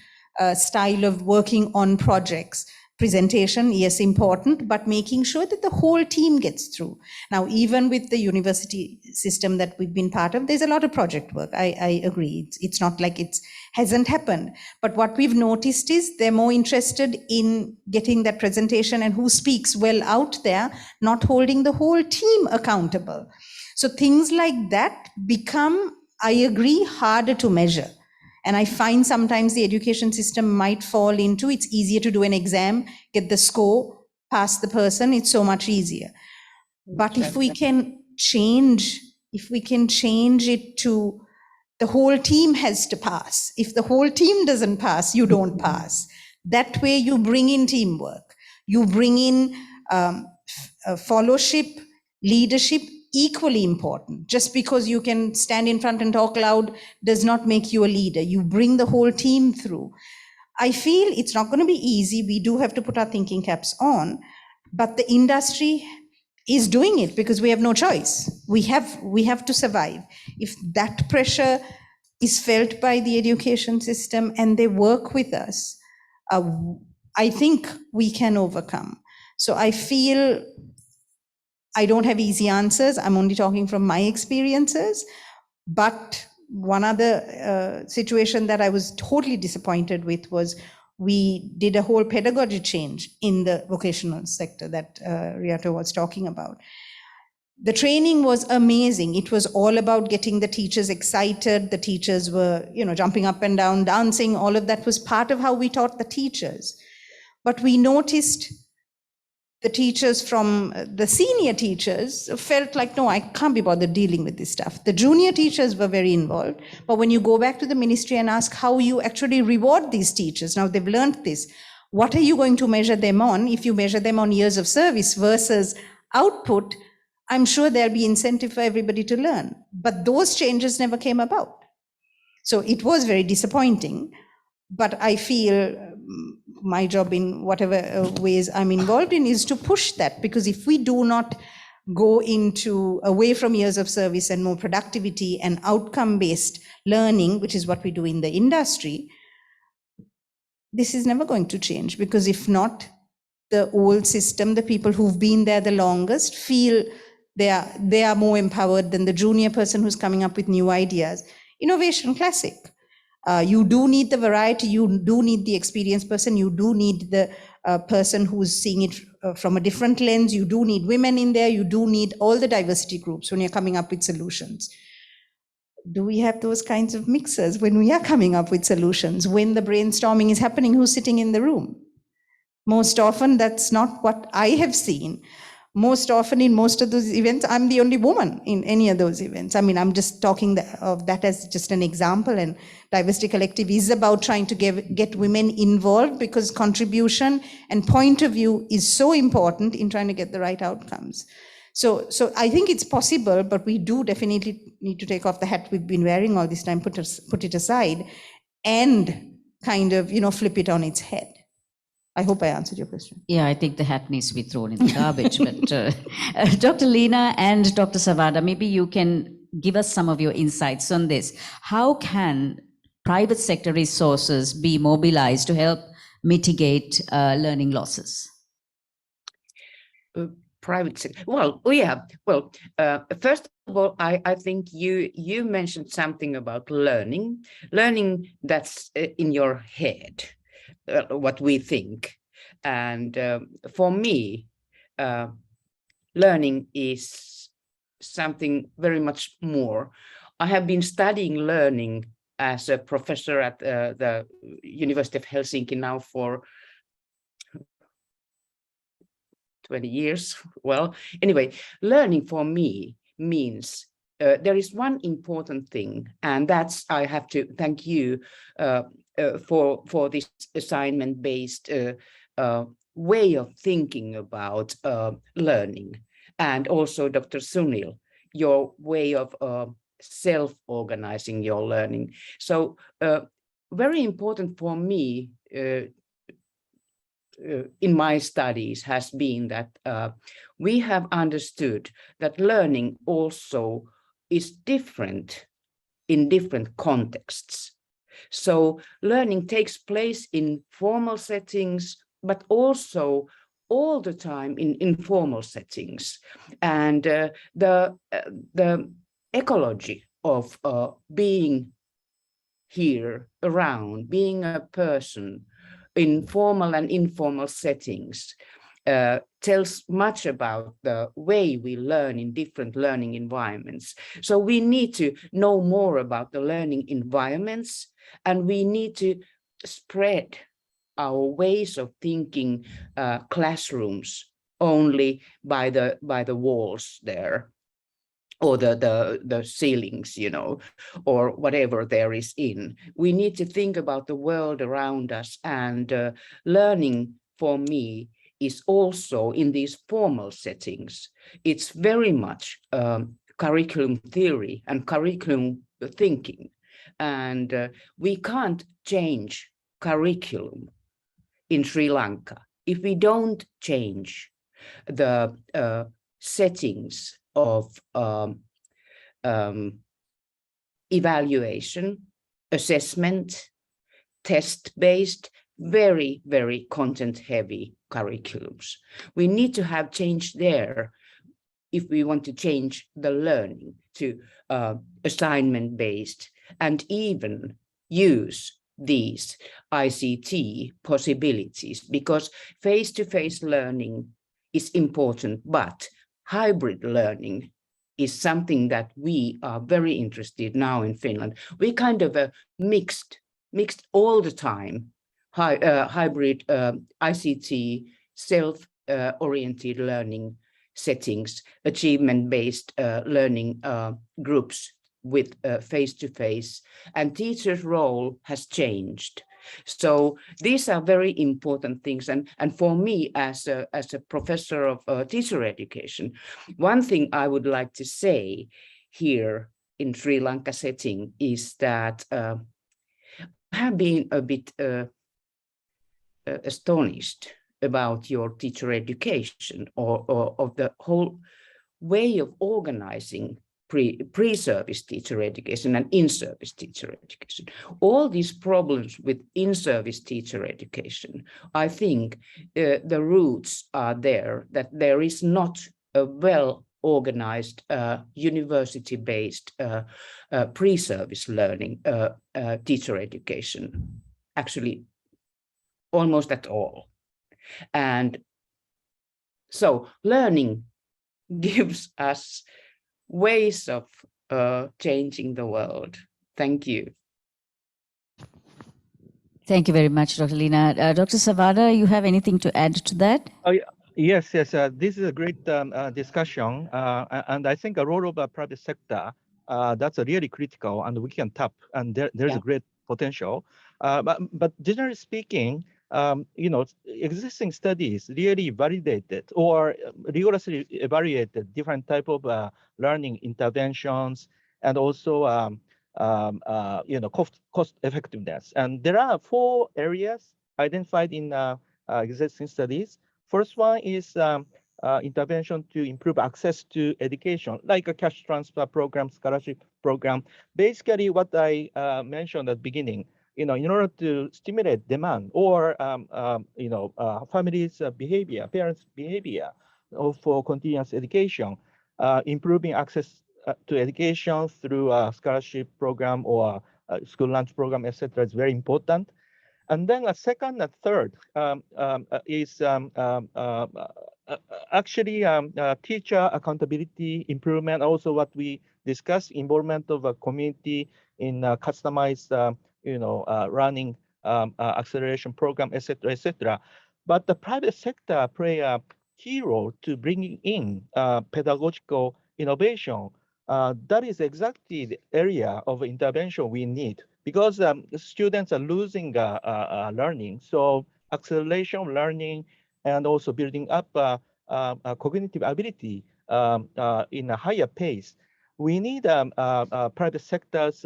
style of working on projects. Presentation, yes, important, but making sure that the whole team gets through. Now, even with the university system that we've been part of, there's a lot of project work. I agree. It's not like it hasn't happened. But what we've noticed is they're more interested in getting that presentation and who speaks well out there, not holding the whole team accountable. So things like that become, I agree, harder to measure. And I find sometimes the education system might fall into, it's easier to do an exam, get the score, pass the person, it's so much easier. But if we can change it to the whole team has to pass. If the whole team doesn't pass, you don't pass. That way you bring in teamwork. You bring in fellowship, leadership, equally important. Just because you can stand in front and talk loud does not make you a leader. You bring the whole team through. I feel it's not going to be easy. We do have to put our thinking caps on, but the industry is doing it because we have no choice. We have to survive. If that pressure is felt by the education system and they work with us, I think we can overcome. So I feel I don't have easy answers. I'm only talking from my experiences. But one other situation that I was totally disappointed with was we did a whole pedagogy change in the vocational sector that Riato was talking about. The training was amazing. It was all about getting the teachers excited. The teachers were, jumping up and down, dancing. All of that was part of how we taught the teachers. But we noticed the teachers from the senior teachers felt like, no, I can't be bothered dealing with this stuff. The junior teachers were very involved. But when you go back to the ministry and ask how you actually reward these teachers, now they've learned this, what are you going to measure them on? If you measure them on years of service versus output, I'm sure there'll be incentive for everybody to learn. But those changes never came about. So it was very disappointing. But I feel my job in whatever ways I'm involved in is to push that, because if we do not go away from years of service and more productivity and outcome-based learning, which is what we do in the industry, this is never going to change, because if not, the old system, the people who've been there the longest feel they are more empowered than the junior person who's coming up with new ideas. Innovation classic. You do need the variety, you do need the experienced person, you do need the person who's seeing it from a different lens, you do need women in there, you do need all the diversity groups when you're coming up with solutions. Do we have those kinds of mixers when we are coming up with solutions? When the brainstorming is happening, who's sitting in the room? Most often, that's not what I have seen. Most often in most of those events, I'm the only woman in any of those events. I mean, I'm just talking of that as just an example, and Diversity Collective is about trying to get women involved, because contribution and point of view is so important in trying to get the right outcomes. So I think it's possible, but we do definitely need to take off the hat we've been wearing all this time, put it aside, and kind of, flip it on its head. I hope I answered your question. Yeah, I think the hat needs to be thrown in the garbage. But Dr. Lena and Dr. Savada, maybe you can give us some of your insights on this. How can private sector resources be mobilized to help mitigate learning losses? Private sector. Well, yeah. Well, first of all, I think you mentioned something about learning that's in your head. What we think, and for me, learning is something very much more. I have been studying learning as a professor at the University of Helsinki now for 20 years. Well, anyway, learning for me means there is one important thing, and that's I have to thank you for this assignment-based way of thinking about learning, and also Dr. Sunil, your way of self-organizing your learning. So very important for me in my studies has been that we have understood that learning also is different in different contexts. So learning takes place in formal settings, but also all the time in informal settings. And the ecology of being here around, being a person in formal and informal settings tells much about the way we learn in different learning environments. So we need to know more about the learning environments, and we need to spread our ways of thinking classrooms only by the walls there, or the ceilings, you know, or whatever there is in. We need to think about the world around us, and learning for me is also in these formal settings. It's very much curriculum theory and curriculum thinking, and we can't change curriculum in Sri Lanka if we don't change the settings of evaluation, assessment, test-based, very, very content-heavy curriculums. We need to have change there if we want to change the learning to assignment-based, and even use these ICT possibilities, because face-to-face learning is important, but hybrid learning is something that we are very interested now in Finland. We kind of mixed all the time, hybrid ICT, self-oriented learning settings, achievement-based learning groups with face-to-face, and teachers' role has changed. So these are very important things, and for me as a professor of teacher education, one thing I would like to say here in Sri Lanka setting is that I have been a bit astonished about your teacher education, or of the whole way of organizing pre-service teacher education and in-service teacher education. All these problems with in-service teacher education, I think the roots are there, that there is not a well-organized university-based pre-service learning teacher education, actually almost at all. And so learning gives us ways of changing the world. Thank you. Thank you very much, Dr. Lina. Dr. Savada, you have anything to add to that? Oh, yes. This is a great discussion, and I think a role of the private sector that's really critical, and we can tap, and there's a great potential. But generally speaking, existing studies really validated or rigorously evaluated different type of learning interventions, and also cost effectiveness. And there are 4 areas identified in existing studies. First one is intervention to improve access to education, like a cash transfer program, scholarship program. Basically, what I mentioned at the beginning, in order to stimulate demand, or families' behavior, parents' behavior for continuous education, improving access to education through a scholarship program or a school lunch program, etc., is very important. And then a second and third is actually teacher accountability improvement, also what we discussed, involvement of a community in customized, running acceleration program, etc., etc. But the private sector play a key role to bringing in pedagogical innovation. That is exactly the area of intervention we need, because students are losing learning. So acceleration of learning and also building up cognitive ability in a higher pace. We need private sector's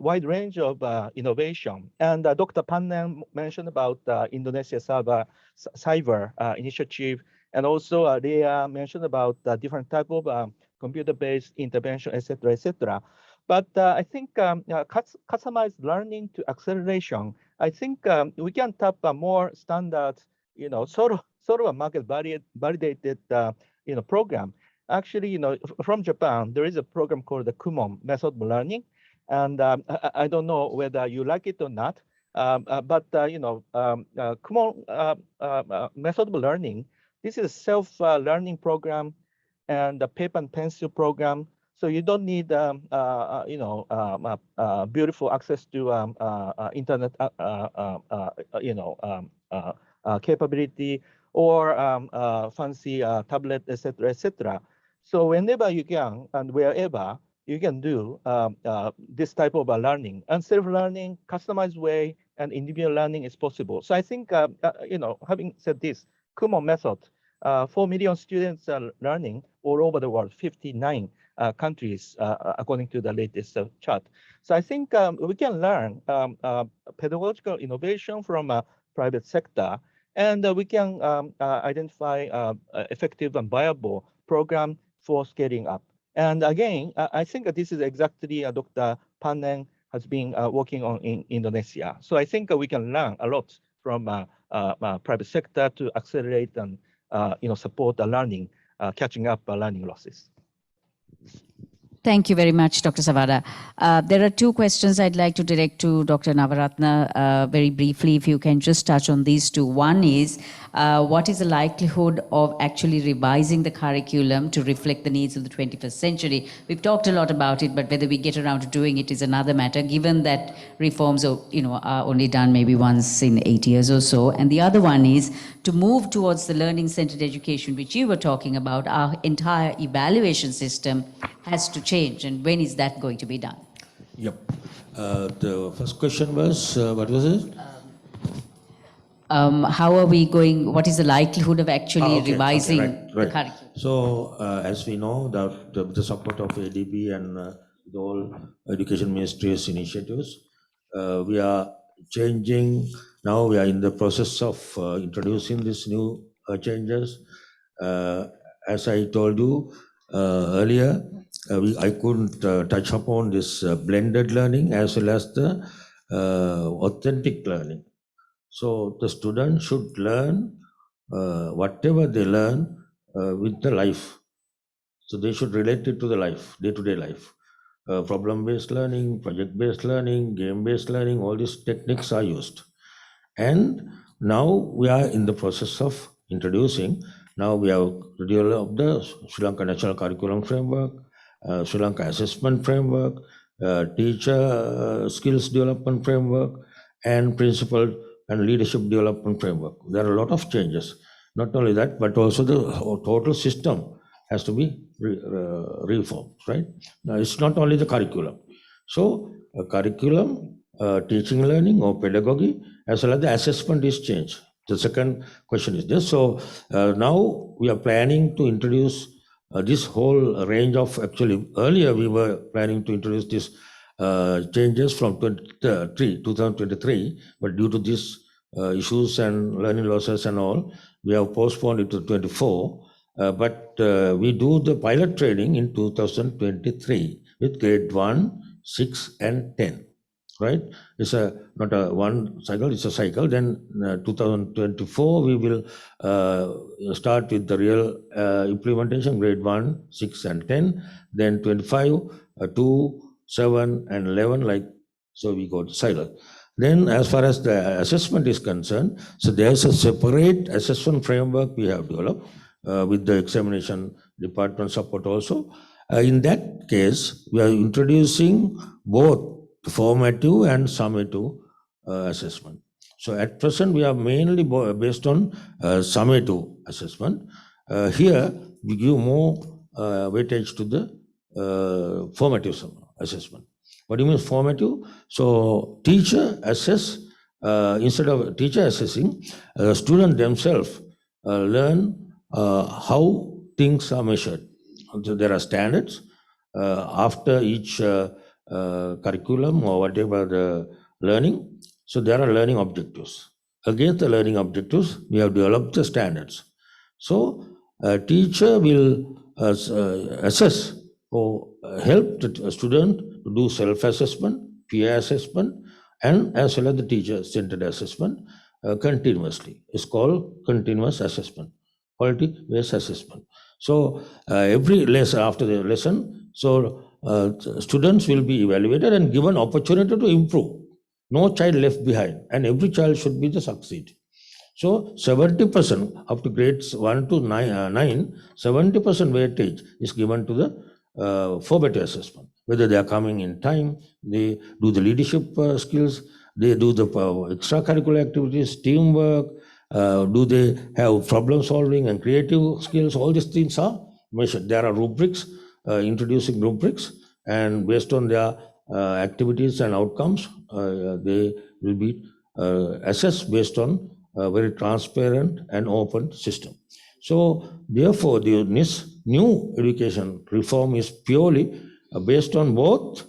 wide range of innovation. And Dr. Pannan mentioned about Indonesia Cyber Initiative, and also Leah mentioned about different type of computer-based intervention, etc., etc. But I think customized learning to acceleration, I think we can tap a more standard, sort of a market validated, program. Actually, from Japan, there is a program called the Kumon method of learning, and I don't know whether you like it or not, but Kumon method of learning. This is a self-learning program and a paper and pencil program. So you don't need, beautiful access to internet, capability, or fancy tablet, etc., etc. So whenever you can and wherever you can do this type of learning, and self-learning, customized way, and individual learning is possible. So I think, having said this, Kumon method, 4 million students are learning all over the world, 59 countries, according to the latest chart. So I think we can learn pedagogical innovation from private sector, and we can identify effective and viable program for scaling up. And again, I think this is exactly Dr. Pannan has been working on in Indonesia. So I think we can learn a lot from private sector to accelerate and support the learning, catching up learning losses. Thank you very much, Dr. Savada. There are two questions I'd like to direct to Dr. Navaratna very briefly, if you can just touch on these two. One is, what is the likelihood of actually revising the curriculum to reflect the needs of the 21st century? We've talked a lot about it, but whether we get around to doing it is another matter, given that reforms are only done maybe once in 8 years or so. And the other one is to move towards the learning-centered education, which you were talking about. Our entire evaluation system has to change, and when is that going to be done? Yep. The first question was, what was it? How are we going, what is the likelihood of actually revising right. the curriculum? So, as we know, that with the support of ADB and the whole Education Ministry's initiatives, we are changing. Now we are in the process of introducing these new changes. As I told you earlier, I couldn't touch upon this blended learning as well as the authentic learning. So the student should learn whatever they learn with the life. So they should relate it to the life, day-to-day life. Problem-based learning, project-based learning, game-based learning, all these techniques are used. And now we are in the process of introducing, now we have developed the Sri Lanka National Curriculum Framework, Sri Lanka Assessment Framework, Teacher Skills Development Framework, and Principal and Leadership Development Framework. There are a lot of changes. Not only that, but also the total system has to be reformed, right? Now, it's not only the curriculum. So, curriculum, teaching, learning, or pedagogy, as well as the assessment is changed. The second question is this. So, now we are planning to introduce this whole range of, actually, earlier we were planning to introduce this changes from 2023, but due to these issues and learning losses and all, we have postponed it to 24. But we do the pilot training in 2023 with grade 1, 6, and 10. Right? It's not a one cycle, it's a cycle. Then 2024, we will start with the real implementation, grade 1, 6, and 10. Then 25, 2, 7, and 11, like, so we go to cycle. Then as far as the assessment is concerned, so there's a separate assessment framework we have developed. with the examination department support also. In that case, we are introducing both formative and summative assessment. So at present, we are mainly based on summative assessment. Here, we give more weightage to the formative assessment. What do you mean formative? So teacher assess, instead of teacher assessing, students themselves learn how things are measured. So there are standards after each curriculum or whatever the learning. So there are learning objectives. Against the learning objectives, we have developed the standards. So a teacher will assess or help the student to do self-assessment, peer assessment, and as well as the teacher-centered assessment continuously. It's called continuous assessment, quality-based assessment. So every lesson, after the lesson, so students will be evaluated and given opportunity to improve. No child left behind, and every child should be the succeed. So 70% up to grades 1 to 9, 70% weightage is given to the formative assessment. Whether they are coming in time, they do the leadership skills, they do the extracurricular activities, teamwork, do they have problem solving and creative skills? All these things are measured. There are rubrics, introducing rubrics, and based on their activities and outcomes, they will be assessed based on a very transparent and open system. So therefore, this new education reform is purely based on both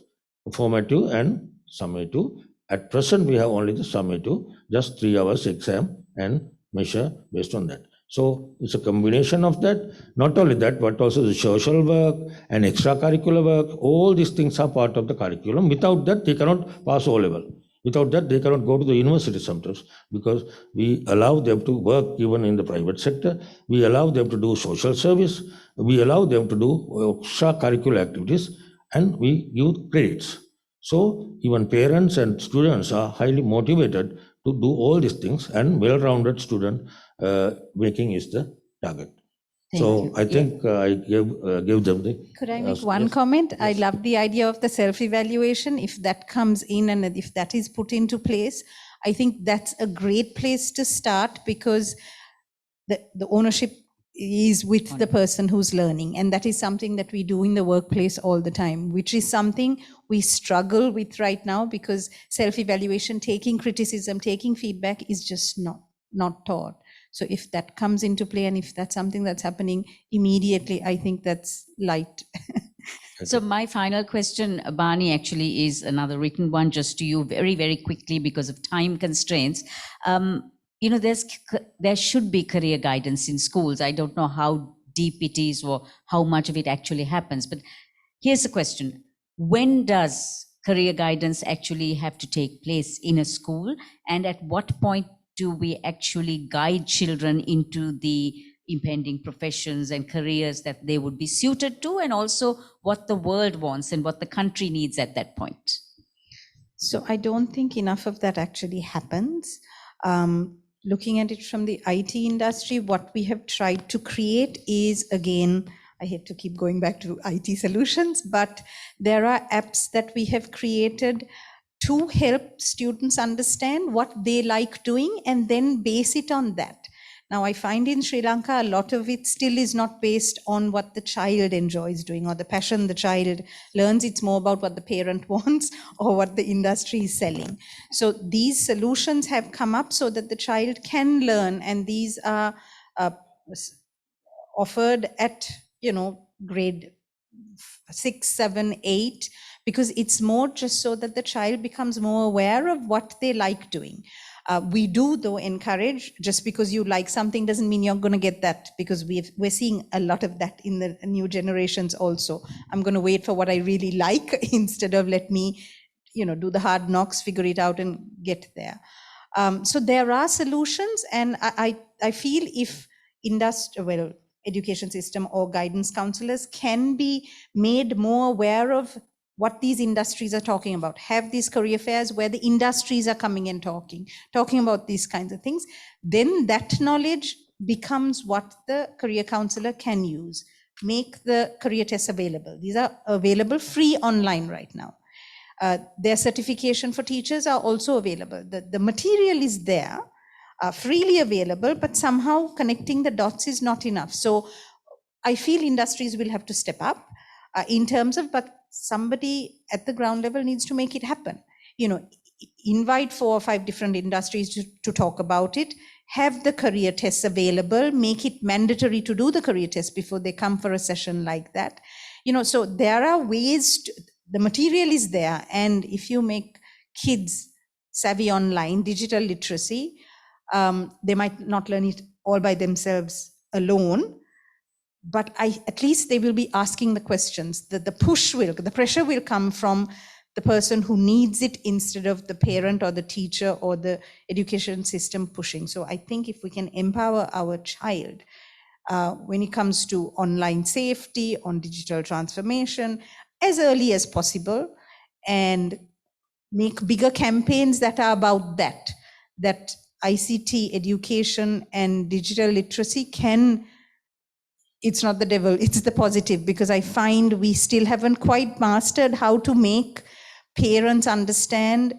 formative and summative. At present, we have only the summative, just 3 hours exam and measure based on that. So it's a combination of that. Not only that, but also the social work and extracurricular work. All these things are part of the curriculum. Without that, they cannot pass O-level. Without that, they cannot go to the university sometimes, because we allow them to work even in the private sector. We allow them to do social service. We allow them to do extracurricular activities, and we give credits. So even parents and students are highly motivated to do all these things, and well-rounded student making is the target. So I think I give them the. Could I make one comment? I love the idea of the self-evaluation. If that comes in and if that is put into place, I think that's a great place to start, because the ownership is with the person who's learning. And that is something that we do in the workplace all the time, which is something we struggle with right now, because self-evaluation, taking criticism, taking feedback is just not taught. So if that comes into play, and if that's something that's happening immediately, I think that's light. So my final question, Barney, actually is another written one just to you very, very quickly because of time constraints. You know, there should be career guidance in schools. I don't know how deep it is or how much of it actually happens, but here's the question. When does career guidance actually have to take place in a school? And at what point do we actually guide children into the impending professions and careers that they would be suited to, and also what the world wants and what the country needs at that point? So I don't think enough of that actually happens. Looking at it from the IT industry, what we have tried to create is, again, I hate to keep going back to IT solutions, but there are apps that we have created to help students understand what they like doing and then base it on that. Now, I find in Sri Lanka, a lot of it still is not based on what the child enjoys doing or the passion the child learns. It's more about what the parent wants or what the industry is selling. So these solutions have come up so that the child can learn, and these are offered at, grade 6, 7, 8, because it's more just so that the child becomes more aware of what they like doing. We do, though, encourage, just because you like something doesn't mean you're going to get that, because we're seeing a lot of that in the new generations also. I'm going to wait for what I really like instead of let me, do the hard knocks, figure it out and get there. So there are solutions, and I feel if education system or guidance counselors can be made more aware of what these industries are talking about, have these career fairs where the industries are coming and talking about these kinds of things, then that knowledge becomes what the career counselor can use. Make the career tests available. These are available free online right now. Their certification for teachers are also available. The material is there, freely available, but somehow connecting the dots is not enough. So I feel industries will have to step up in terms of, but somebody at the ground level needs to make it happen. You know, invite 4 or 5 different industries to talk about it, have the career tests available, make it mandatory to do the career tests before they come for a session like that. You know, so there are ways, the material is there. And if you make kids savvy online, digital literacy, they might not learn it all by themselves alone, but at least they will be asking the questions. The pressure will come from the person who needs it instead of the parent or the teacher or the education system pushing. So I think if we can empower our child when it comes to online safety, on digital transformation, as early as possible, and make bigger campaigns that are about that ICT education and digital literacy can, it's not the devil, it's the positive, because I find we still haven't quite mastered how to make parents understand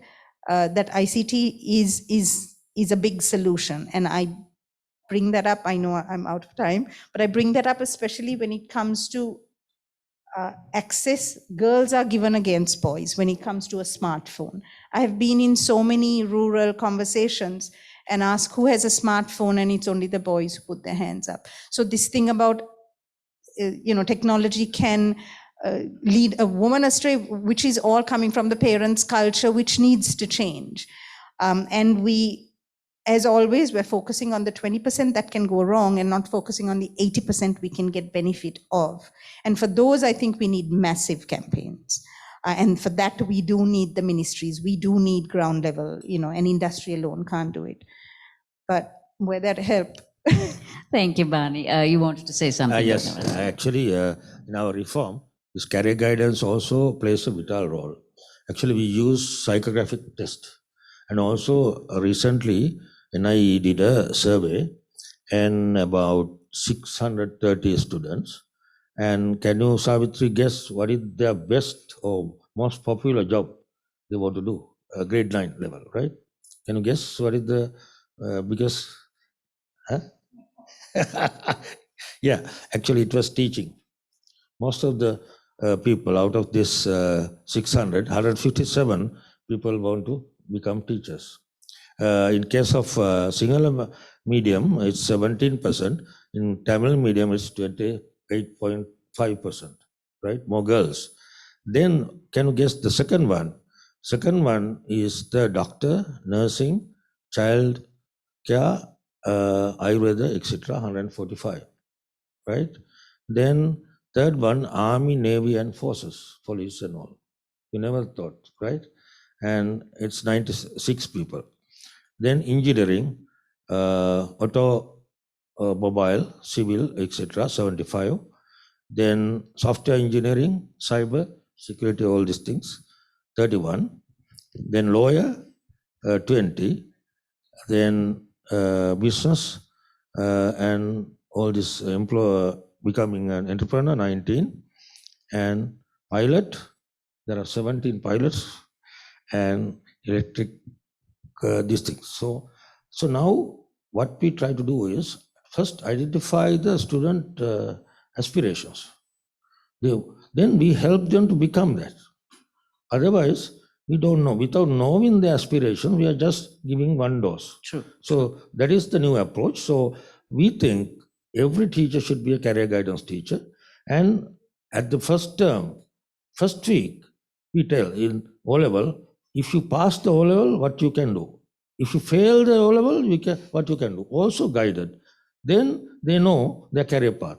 that ICT is a big solution. And I bring that up, I know I'm out of time, but I bring that up especially when it comes to access. Girls are given against boys when it comes to a smartphone. I have been in so many rural conversations and ask who has a smartphone, and it's only the boys who put their hands up. So this thing about, technology can lead a woman astray, which is all coming from the parents' culture, which needs to change. And we, as always, we're focusing on the 20% that can go wrong and not focusing on the 80% we can get benefit of. And for those, I think we need massive campaigns. And for that, we do need the ministries. We do need ground level, an industry alone can't do it. But where that help. Thank you, Bani. You wanted to say something? Yes, actually, in our reform, this career guidance also plays a vital role. Actually, we use psychographic test. And also recently, NIE did a survey and about 630 students. And can you, Savitri, guess what is their best or most popular job they want to do? Grade 9 level, right? Can you guess what is the biggest? Huh? Yeah, actually it was teaching. Most of the people out of this 600, 157 people want to become teachers. In case of Sinhala medium, it's 17%. In Tamil medium, it's 28.5%, right? More girls. Then can you guess the second one? Second one is the doctor, nursing, child care, Ayurveda, etc., 145, right? Then third one, Army, Navy, and Forces, police and all. You never thought, right? And it's 96 people. Then engineering, automobile, civil, etc., 75. Then software engineering, cyber, security, all these things, 31. Then lawyer, 20. Then business and all this employer becoming an entrepreneur, 19. And pilot, there are 17 pilots, and electric these things. So now what we try to do is first identify the student aspirations. Then we help them to become that. Otherwise, we don't know. Without knowing the aspiration, we are just giving one dose. True. So that is the new approach. So we think every teacher should be a career guidance teacher. And at the first term, first week, we tell in O-level, if you pass the O-level, what you can do. If you fail the O-level, what you can do. Also guided. Then they know their career path.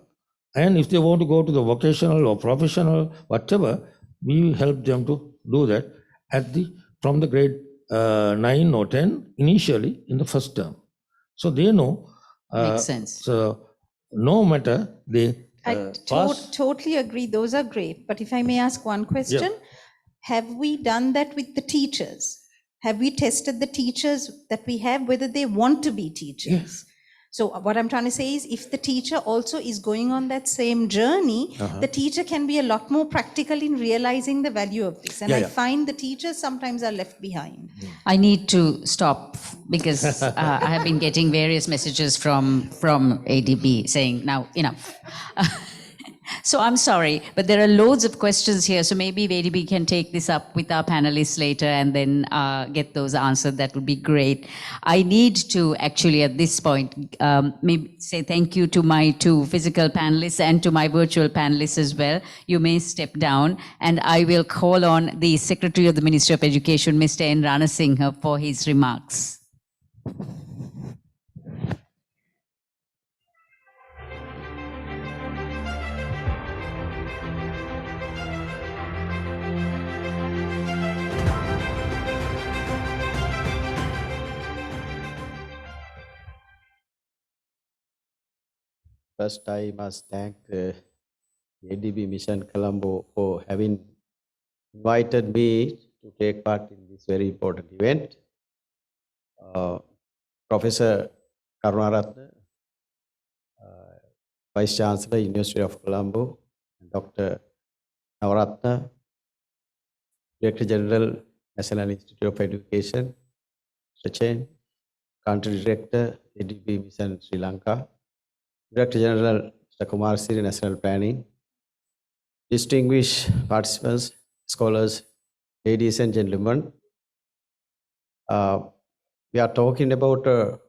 And if they want to go to the vocational or professional, whatever, we help them to do that from the grade 9 or 10 initially in the first term. So they know. Makes sense. So no matter they I pass. totally agree. Those are great. But if I may ask one question, have we done that with the teachers? Have we tested the teachers that we have, whether they want to be teachers? Yes. So what I'm trying to say is if the teacher also is going on that same journey, the teacher can be a lot more practical in realizing the value of this. And I find the teachers sometimes are left behind. I need to stop because I have been getting various messages from ADB saying now enough. So I'm sorry, but there are loads of questions here. So maybe ADB can take this up with our panelists later and then get those answered. That would be great. I need to actually at this point maybe say thank you to my two physical panelists and to my virtual panelists as well. You may step down and I will call on the Secretary of the Ministry of Education, Mr. N. Ranasinghe, for his remarks. First, I must thank the ADB Mission Colombo for having invited me to take part in this very important event. Professor Karunaratne, Vice Chancellor, University of Colombo, Dr. Navaratna, Director General, National Institute of Education, Sachen, Country Director, ADB Mission Sri Lanka, Director General, Mr. Kumar Siri, National Planning, distinguished participants, scholars, ladies and gentlemen. We are talking about a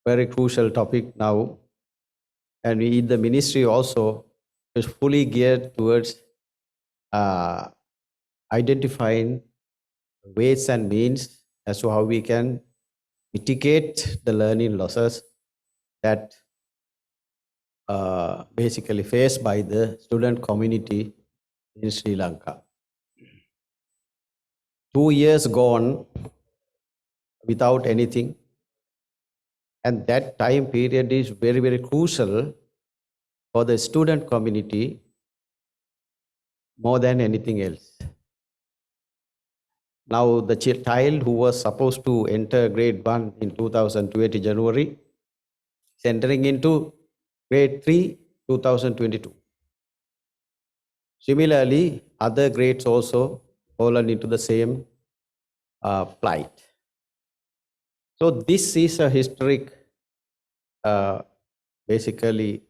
very crucial topic now, and we in the ministry also is fully geared towards identifying ways and means as to how we can mitigate the learning losses that basically faced by the student community in Sri Lanka. 2 years gone without anything, and that time period is very, very crucial for the student community more than anything else. Now the child who was supposed to enter grade 1 in 2020 January is entering into grade 3 2022. Similarly, other grades also fallen into the same plight. So this is a historic basically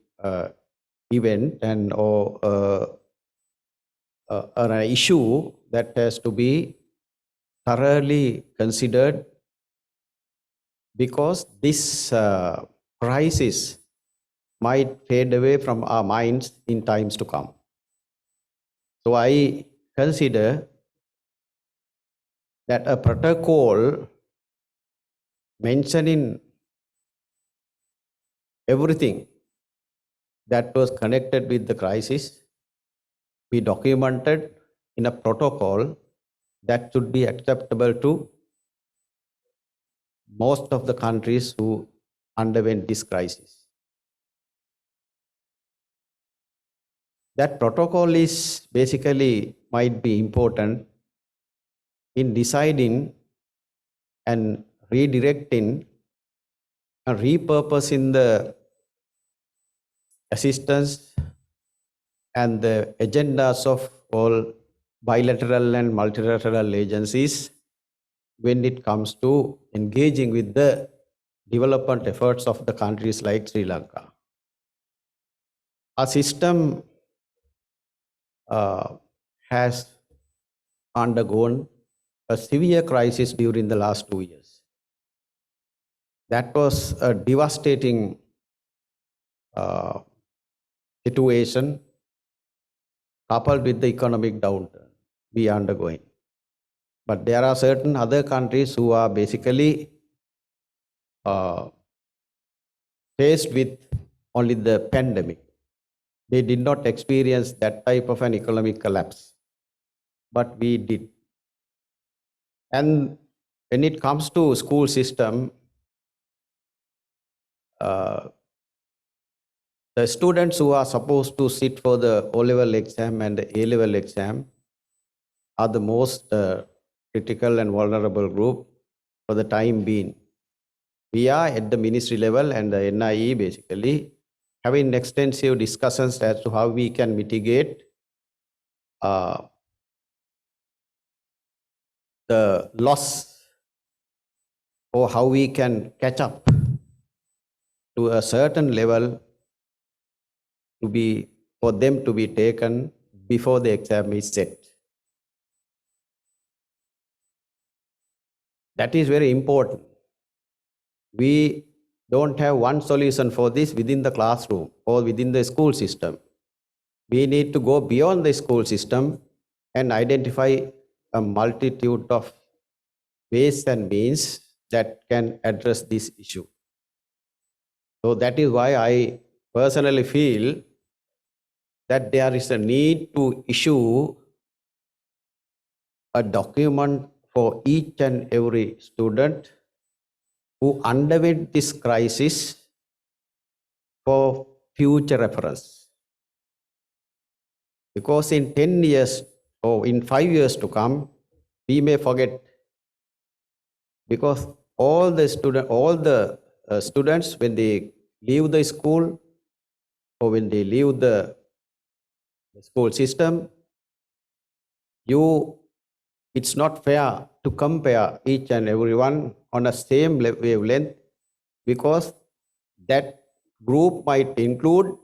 event and an issue that has to be thoroughly considered, because this crisis might fade away from our minds in times to come. So I consider that a protocol mentioning everything that was connected with the crisis be documented in a protocol that should be acceptable to most of the countries who underwent this crisis. That protocol is basically might be important in deciding and redirecting and repurposing the assistance and the agendas of all bilateral and multilateral agencies when it comes to engaging with the development efforts of the countries like Sri Lanka. Our system has undergone a severe crisis during the last 2 years. That was a devastating situation coupled with the economic downturn we are undergoing. But there are certain other countries who are basically faced with only the pandemic. They did not experience that type of an economic collapse, but we did. And when it comes to school system, the students who are supposed to sit for the O-level exam and the A-level exam are the most critical and vulnerable group for the time being, we are at the ministry level and the NIE basically having extensive discussions as to how we can mitigate the loss or how we can catch up to a certain level to be for them to be taken before the exam is set. That is very important. We don't have one solution for this within the classroom or within the school system. We need to go beyond the school system and identify a multitude of ways and means that can address this issue. So that is why I personally feel that there is a need to issue a document for each and every student who underwent this crisis for future reference. Because in 10 years or in 5 years to come, we may forget, because all the students, when they leave the school or when they leave the school system, it's not fair to compare each and everyone on a same wavelength, because that group might include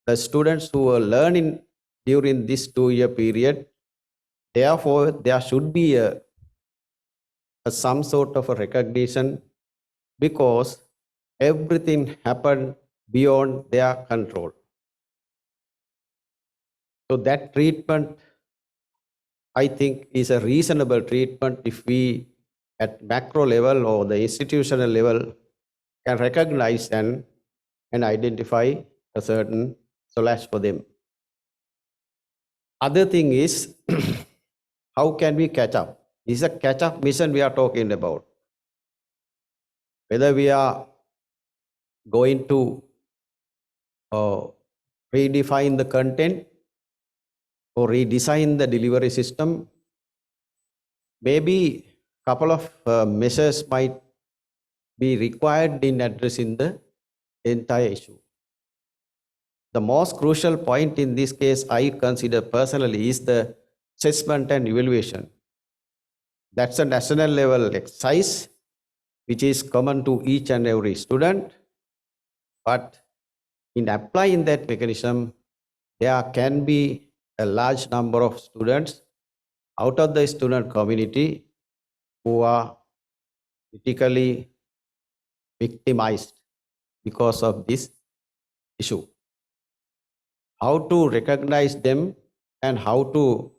the students who are learning during this 2-year period. Therefore, there should be some sort of a recognition, because everything happened beyond their control. So that treatment, I think, is a reasonable treatment if we at macro level or the institutional level can recognize and identify a certain solace for them. Other thing is, how can we catch up? This is a catch-up mission we are talking about. Whether we are going to redefine the content or redesign the delivery system, maybe a couple of measures might be required in addressing the entire issue. The most crucial point in this case, I consider personally, is the assessment and evaluation. That's a national level exercise which is common to each and every student. But in applying that mechanism, there can be a large number of students out of the student community who are critically victimized because of this issue. How to recognize them and how to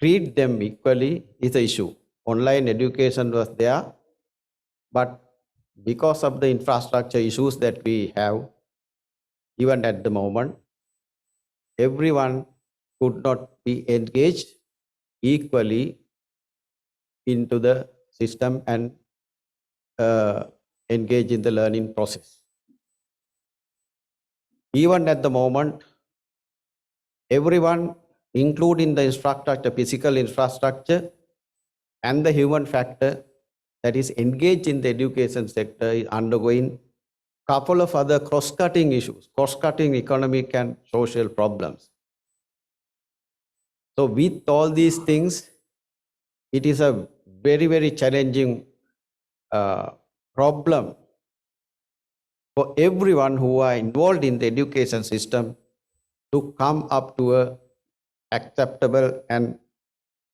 treat them equally is the issue. Online education was there, but because of the infrastructure issues that we have, even at the moment, everyone could not be engaged equally into the system and engage in the learning process. Even at the moment, everyone, including the infrastructure, physical infrastructure, and the human factor that is engaged in the education sector, is undergoing a couple of other cross-cutting issues, cross-cutting economic and social problems. So with all these things, it is a very, very challenging problem for everyone who are involved in the education system to come up to a acceptable and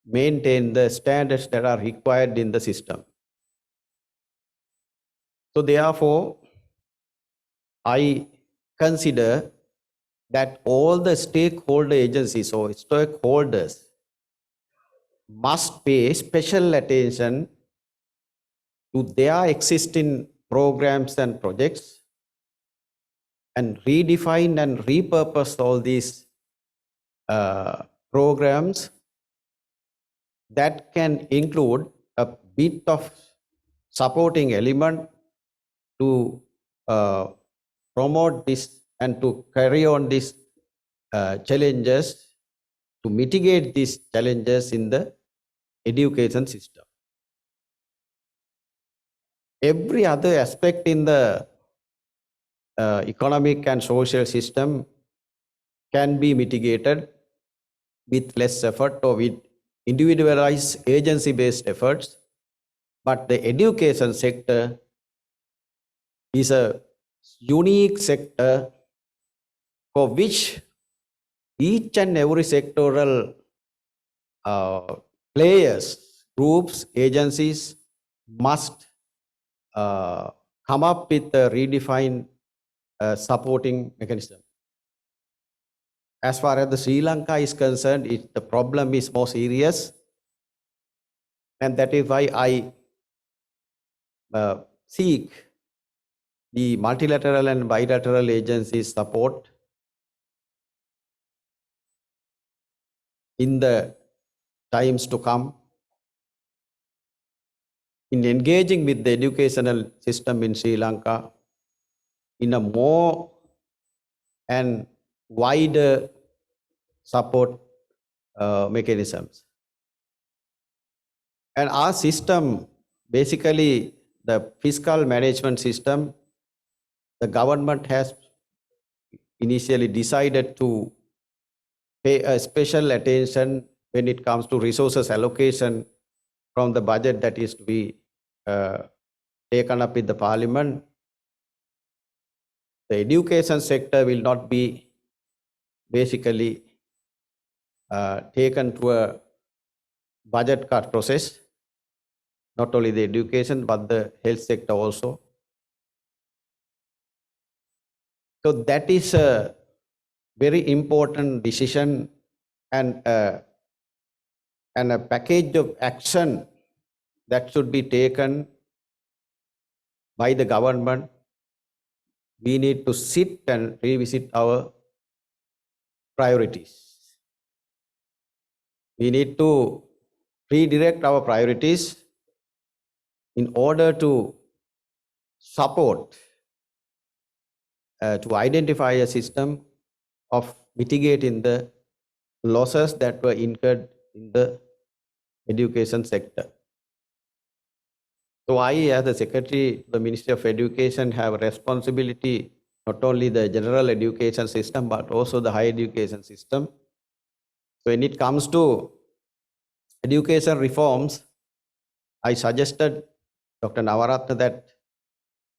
maintain the standards that are required in the system. So therefore, I consider that all the stakeholder agencies or stakeholders must pay special attention to their existing programs and projects and redefine and repurpose all these programs that can include a bit of supporting element to promote this and to carry on these challenges, to mitigate these challenges in the education system. every other aspect in the economic and social system can be mitigated with less effort or with individualized agency-based efforts. But the education sector is a unique sector for which each and every sectoral players, groups, agencies must come up with a redefined supporting mechanism. As far as the Sri Lanka is concerned, the problem is more serious, and that is why I seek the multilateral and bilateral agencies' support in the times to come in engaging with the educational system in Sri Lanka in a more and wider support mechanisms. And our system, basically the fiscal management system, the government has initially decided to pay a special attention when it comes to resources allocation from the budget that is to be taken up with the parliament. The education sector will not be basically taken to a budget cut process, not only the education, but the health sector also. So that is a very important decision and a package of action that should be taken by the government. We need to sit and revisit our priorities. We need to redirect our priorities in order to support, to identify a system of mitigating the losses that were incurred in the education sector. So I, as the Secretary to the Ministry of Education, have a responsibility not only the general education system, but also the higher education system. So when it comes to education reforms, I suggested Dr. Navaratna that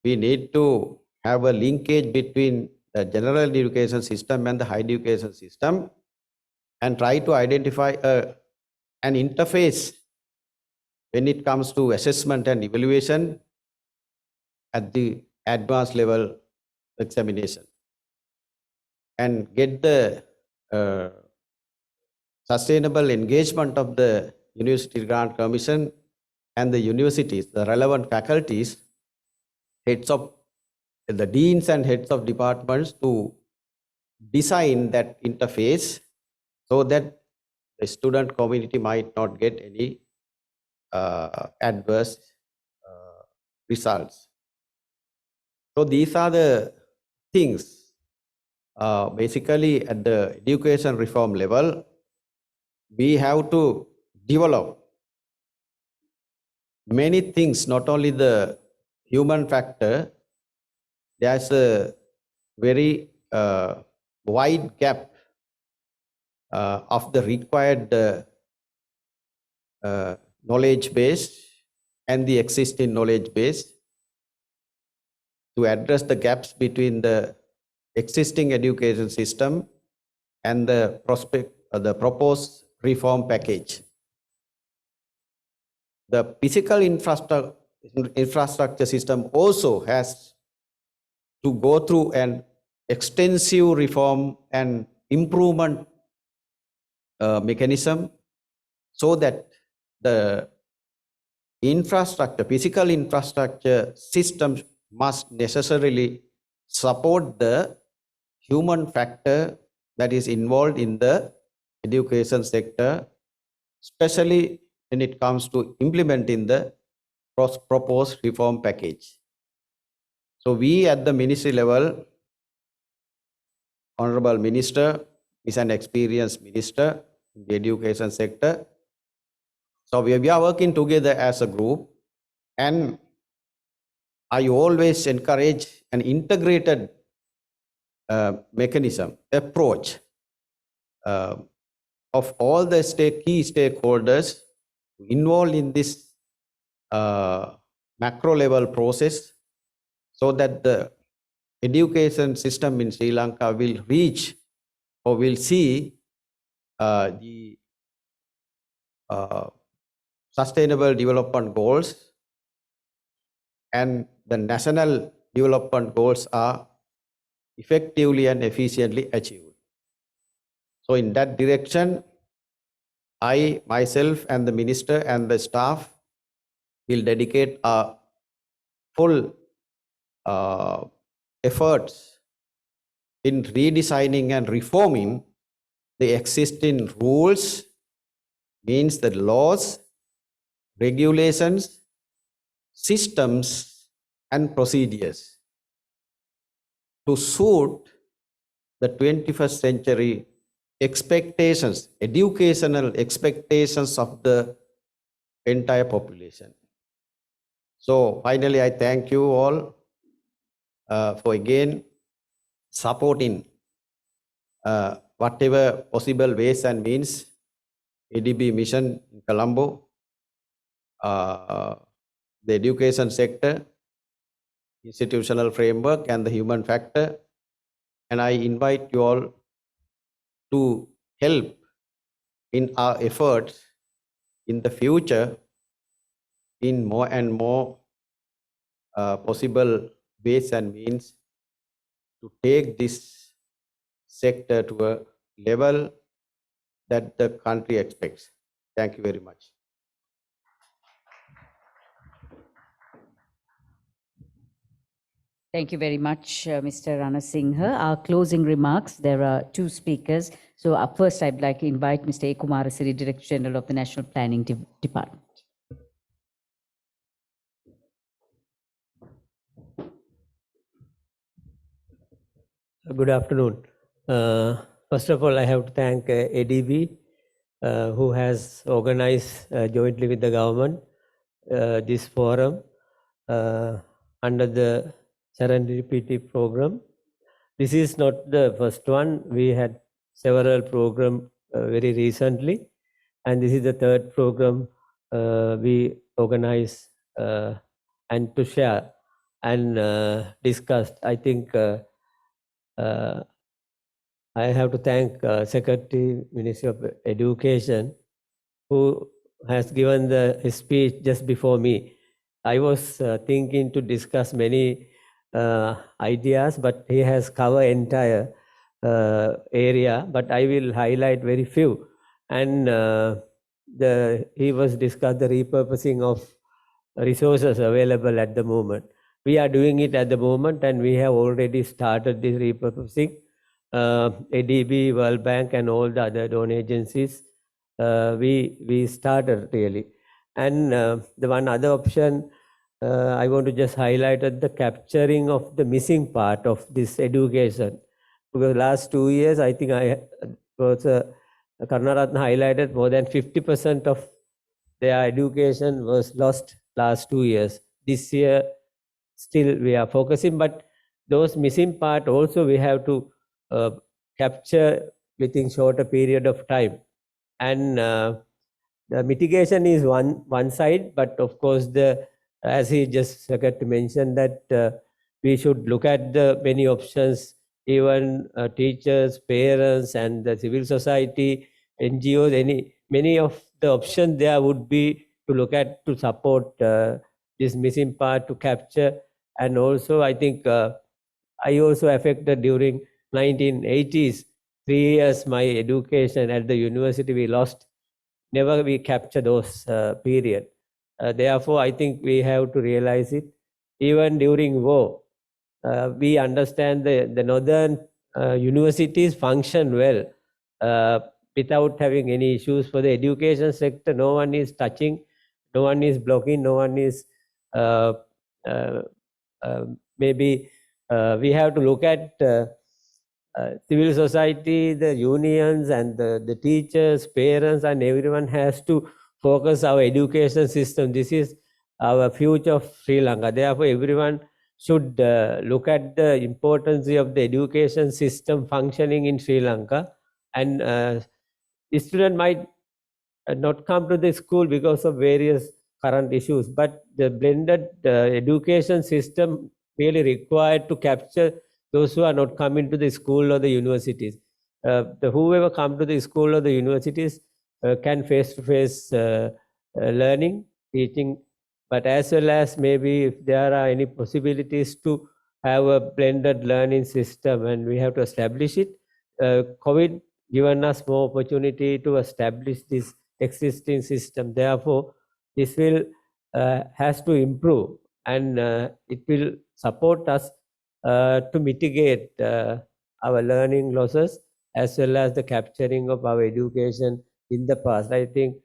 we need to have a linkage between the general education system and the higher education system and try to identify an interface when it comes to assessment and evaluation at the advanced level examination, and get the sustainable engagement of the University Grant Commission and the universities, the relevant faculties, heads of the deans and heads of departments to design that interface so that the student community might not get any adverse results. So these are the things basically at the education reform level. We have to develop many things, not only the human factor. There's a very wide gap of the required knowledge base and the existing knowledge base to address the gaps between the existing education system and the proposed reform package. The physical infrastructure system also has to go through an extensive reform and improvement mechanism so that the physical infrastructure system must necessarily support the human factor that is involved in the education sector, especially when it comes to implementing the proposed reform package. So we at the ministry level, Honorable Minister is an experienced minister in the education sector. So we are working together as a group, and I always encourage an integrated mechanism, approach of all the key stakeholders involved in this macro level process, so that the education system in Sri Lanka will reach or will see the sustainable development goals, and the national development goals are effectively and efficiently achieved. So in that direction, I myself and the minister and the staff will dedicate our full efforts in redesigning and reforming the existing rules, means the laws, regulations, systems, and procedures to suit the 21st century expectations, educational expectations of the entire population. So finally, I thank you all for again supporting whatever possible ways and means ADB mission in Colombo, the education sector, institutional framework, and the human factor. And I invite you all to help in our efforts in the future in more and more possible ways and means to take this sector to a level that the country expects. Thank you very much. Thank you very much, Mr. Ranasinghe. Our closing remarks, there are two speakers. So first, I'd like to invite Mr. A. Kumarasiri, Director General of the National Planning Department. Good afternoon. First of all, I have to thank ADB, who has organized jointly with the government this forum under the Serendipity program. This is not the first one. We had several programs very recently, and this is the third program we organized and to share and discuss. I think I have to thank Secretary, Ministry of Education, who has given the speech just before me. I was thinking to discuss many ideas, but he has covered entire area, but I will highlight very few. And he was discussed the repurposing of resources available at the moment. We are doing it at the moment, and we have already started this repurposing. ADB, World Bank, and all the other donor agencies, we started really. And the one other option I want to just highlight the capturing of the missing part of this education. Because last 2 years, I think Karunaratne highlighted more than 50% of their education was lost last 2 years. This year, still we are focusing, but those missing part also we have to capture within shorter period of time. And the mitigation is one side, but of course, as he just forgot to mention that we should look at the many options, even teachers, parents, and the civil society, NGOs, many of the options there would be to look at to support this missing part to capture. And also, I think I also affected during 1980s, 3 years my education at the university we lost. Never we capture those period. Therefore, I think we have to realize it. Even during war, we understand the northern universities function well without having any issues. For the education sector, no one is touching, no one is blocking, no one is maybe we have to look at civil society, the unions, and the teachers, parents, and everyone has to focus our education system. This is our future of Sri Lanka. Therefore, everyone should look at the importance of the education system functioning in Sri Lanka. And the student might not come to the school because of various current issues, but the blended education system really required to capture those who are not coming to the school or the universities. Whoever come to the school or the universities can face-to-face learning, teaching, but as well as maybe if there are any possibilities to have a blended learning system, and we have to establish it. COVID given us more opportunity to establish this existing system. Therefore, this will has to improve, and it will support us to mitigate our learning losses as well as the capturing of our education in the past. I think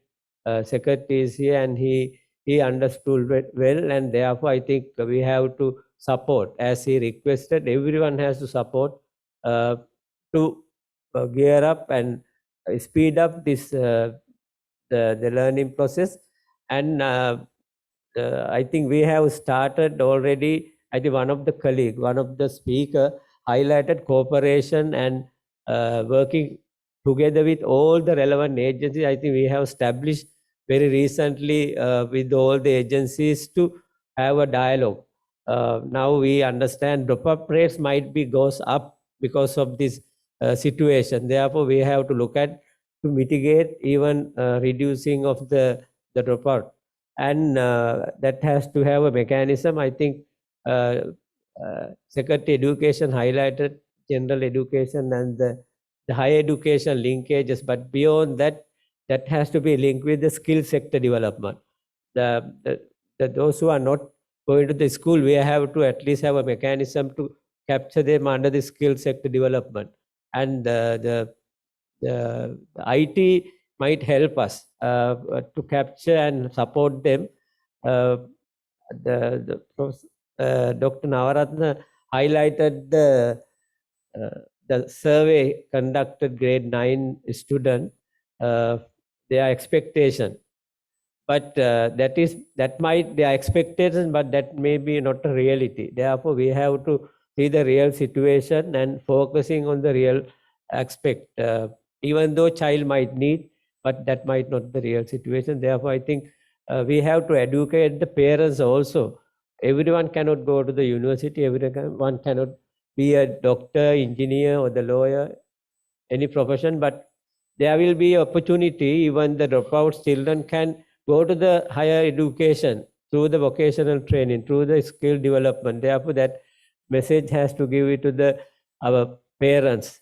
Secretary is here and he understood it well, and therefore I think we have to support, as he requested, everyone has to support to gear up and speed up this the learning process. And I think we have started already. I think one of the speaker highlighted cooperation and working together with all the relevant agencies. I think we have established very recently with all the agencies to have a dialogue. Now we understand drop-up rates might be goes up because of this situation. Therefore, we have to look at to mitigate even reducing of the dropout, and that has to have a mechanism. I think Secretary Education highlighted general education and the higher education linkages, but beyond that, that has to be linked with the skill sector development. Those who are not going to the school, we have to at least have a mechanism to capture them under the skill sector development. And the IT might help us to capture and support them. Dr. Navaratna highlighted the survey conducted grade 9 student, their expectation. But that might their expectation, but that may be not a reality. Therefore, we have to see the real situation and focusing on the real aspect. Even though child might need, but that might not be the real situation. Therefore, I think we have to educate the parents also. Everyone cannot go to the university. Everyone cannot be a doctor, engineer, or the lawyer, any profession. But there will be opportunity. Even the dropout children can go to the higher education through the vocational training, through the skill development. Therefore, that message has to give it to our parents.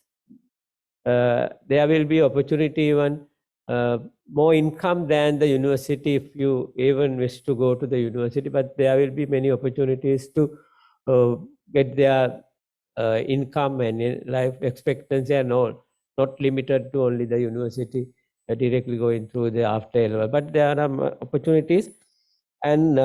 There will be opportunity even more income than the university if you even wish to go to the university, but there will be many opportunities to get their income and life expectancy and all, not limited to only the university directly going through the after level, but there are opportunities. And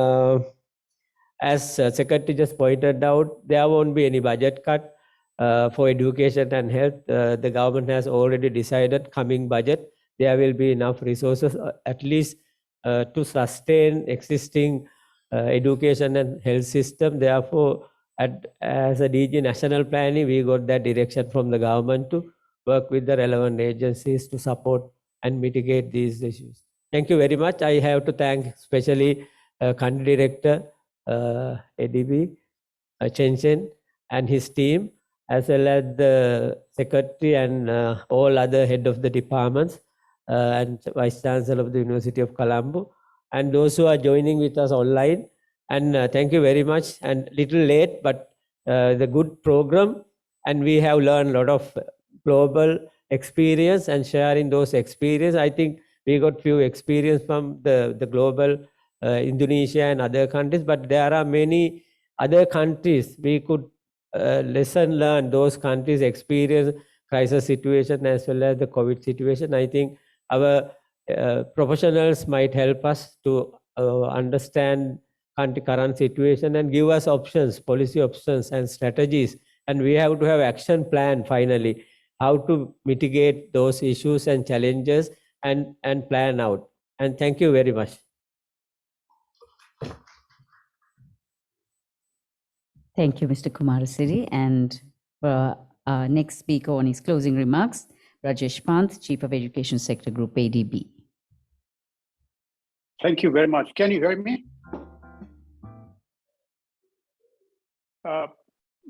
as Secretary just pointed out, there won't be any budget cut for education and health. The government has already decided coming budget, there will be enough resources at least to sustain existing education and health system. Therefore, as a DG national planning, we got that direction from the government to work with the relevant agencies to support and mitigate these issues. Thank you very much. I have to thank especially Country Director ADB Chen Chen and his team, as well as the Secretary and all other head of the departments and Vice Chancellor of the University of Colombo, and those who are joining with us online. And thank you very much. And little late, but the good program, and we have learned a lot of global experience and sharing those experience. I think we got few experience from the global Indonesia and other countries, but there are many other countries we could learn those countries experience crisis situation as well as the COVID situation. I think our professionals might help us to understand current situation and give us options, policy options and strategies. And we have to have action plan finally, how to mitigate those issues and challenges and plan out. And thank you very much. Thank you, Mr. Kumarasiri. And for our next speaker on his closing remarks, Rajesh Pant, Chief of Education Sector Group, ADB. Thank you very much. Can you hear me?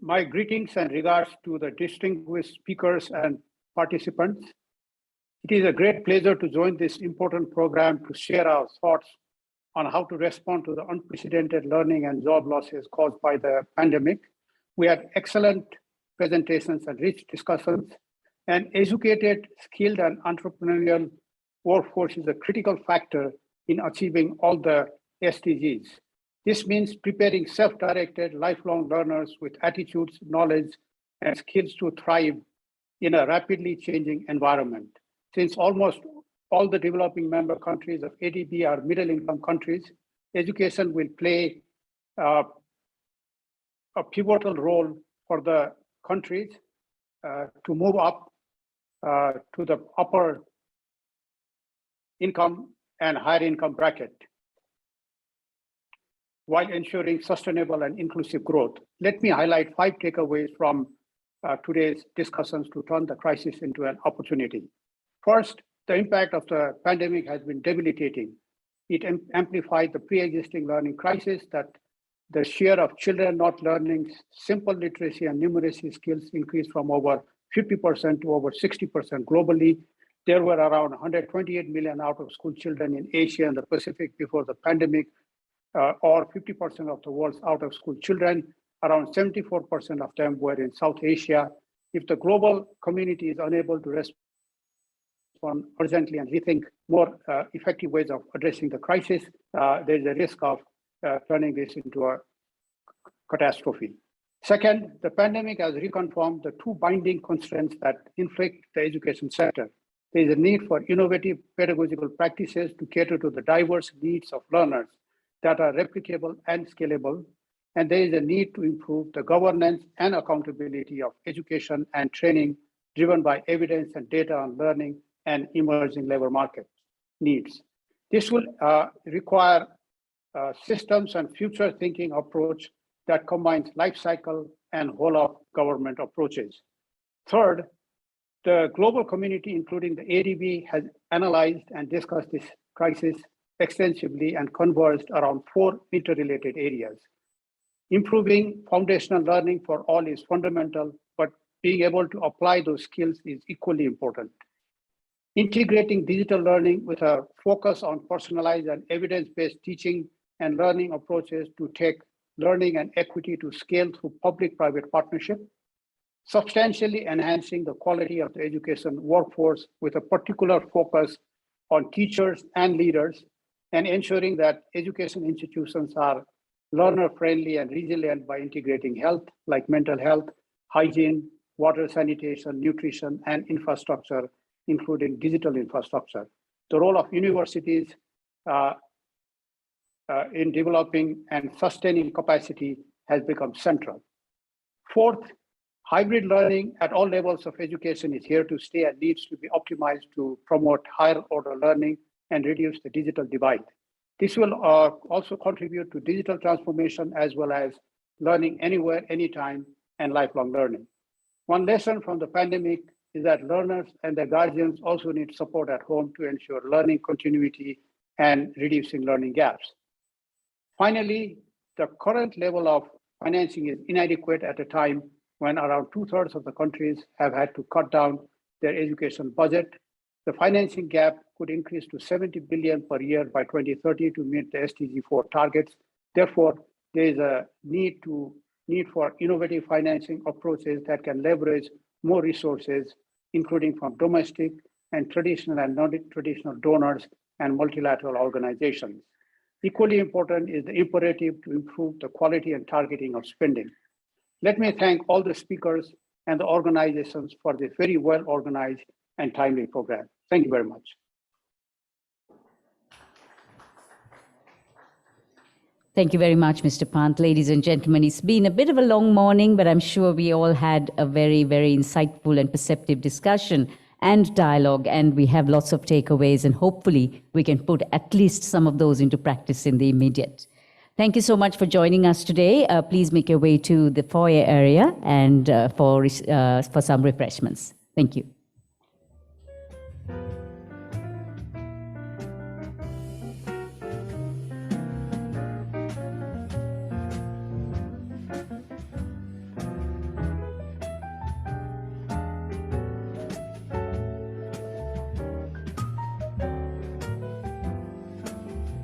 My greetings and regards to the distinguished speakers and participants. It is a great pleasure to join this important program to share our thoughts on how to respond to the unprecedented learning and job losses caused by the pandemic. We had excellent presentations and rich discussions. An educated, skilled, and entrepreneurial workforce is a critical factor in achieving all the SDGs. This means preparing self-directed, lifelong learners with attitudes, knowledge, and skills to thrive in a rapidly changing environment. Since almost all the developing member countries of ADB are middle-income countries, education will play a pivotal role for the countries to move up to the upper income and higher income bracket, while ensuring sustainable and inclusive growth. Let me highlight 5 takeaways from today's discussions to turn the crisis into an opportunity. First, the impact of the pandemic has been debilitating. It amplified the pre-existing learning crisis that the share of children not learning simple literacy and numeracy skills increased from over 50% to over 60% globally. There were around 128 million out-of-school children in Asia and the Pacific before the pandemic, or 50% of the world's out-of-school children. Around 74% of them were in South Asia. If the global community is unable to respond urgently and rethink more effective ways of addressing the crisis, there's a risk of turning this into a catastrophe. Second, the pandemic has reconfirmed the 2 binding constraints that inflict the education sector. There is a need for innovative pedagogical practices to cater to the diverse needs of learners that are replicable and scalable, and there is a need to improve the governance and accountability of education and training driven by evidence and data on learning and emerging labor market needs. This will require systems and future thinking approach that combines life cycle and whole of government approaches. Third, the global community, including the ADB, has analyzed and discussed this crisis extensively and converged around 4 interrelated areas. Improving foundational learning for all is fundamental, but being able to apply those skills is equally important. Integrating digital learning with a focus on personalized and evidence-based teaching and learning approaches to take learning and equity to scale through public-private partnership. Substantially enhancing the quality of the education workforce with a particular focus on teachers and leaders, and ensuring that education institutions are learner-friendly and resilient by integrating health like mental health, hygiene, water, sanitation, nutrition, and infrastructure, including digital infrastructure. The role of universities in developing and sustaining capacity has become central. Fourth, hybrid learning at all levels of education is here to stay and needs to be optimized to promote higher order learning and reduce the digital divide. This will also contribute to digital transformation as well as learning anywhere, anytime, and lifelong learning. One lesson from the pandemic is that learners and their guardians also need support at home to ensure learning continuity and reducing learning gaps. Finally, the current level of financing is inadequate at a time when around 2/3 of the countries have had to cut down their education budget. The financing gap could increase to 70 billion per year by 2030 to meet the SDG 4 targets. Therefore, there is a need for innovative financing approaches that can leverage more resources, including from domestic and traditional and non-traditional donors and multilateral organizations. Equally important is the imperative to improve the quality and targeting of spending. Let me thank all the speakers and the organizations for this very well-organized and timely program. Thank you very much. Thank you very much, Mr. Pant. Ladies and gentlemen, it's been a bit of a long morning, but I'm sure we all had a very, very insightful and perceptive discussion and dialogue, and we have lots of takeaways, and hopefully we can put at least some of those into practice in the immediate. Thank you so much for joining us today. Please make your way to the foyer area and for some refreshments. Thank you.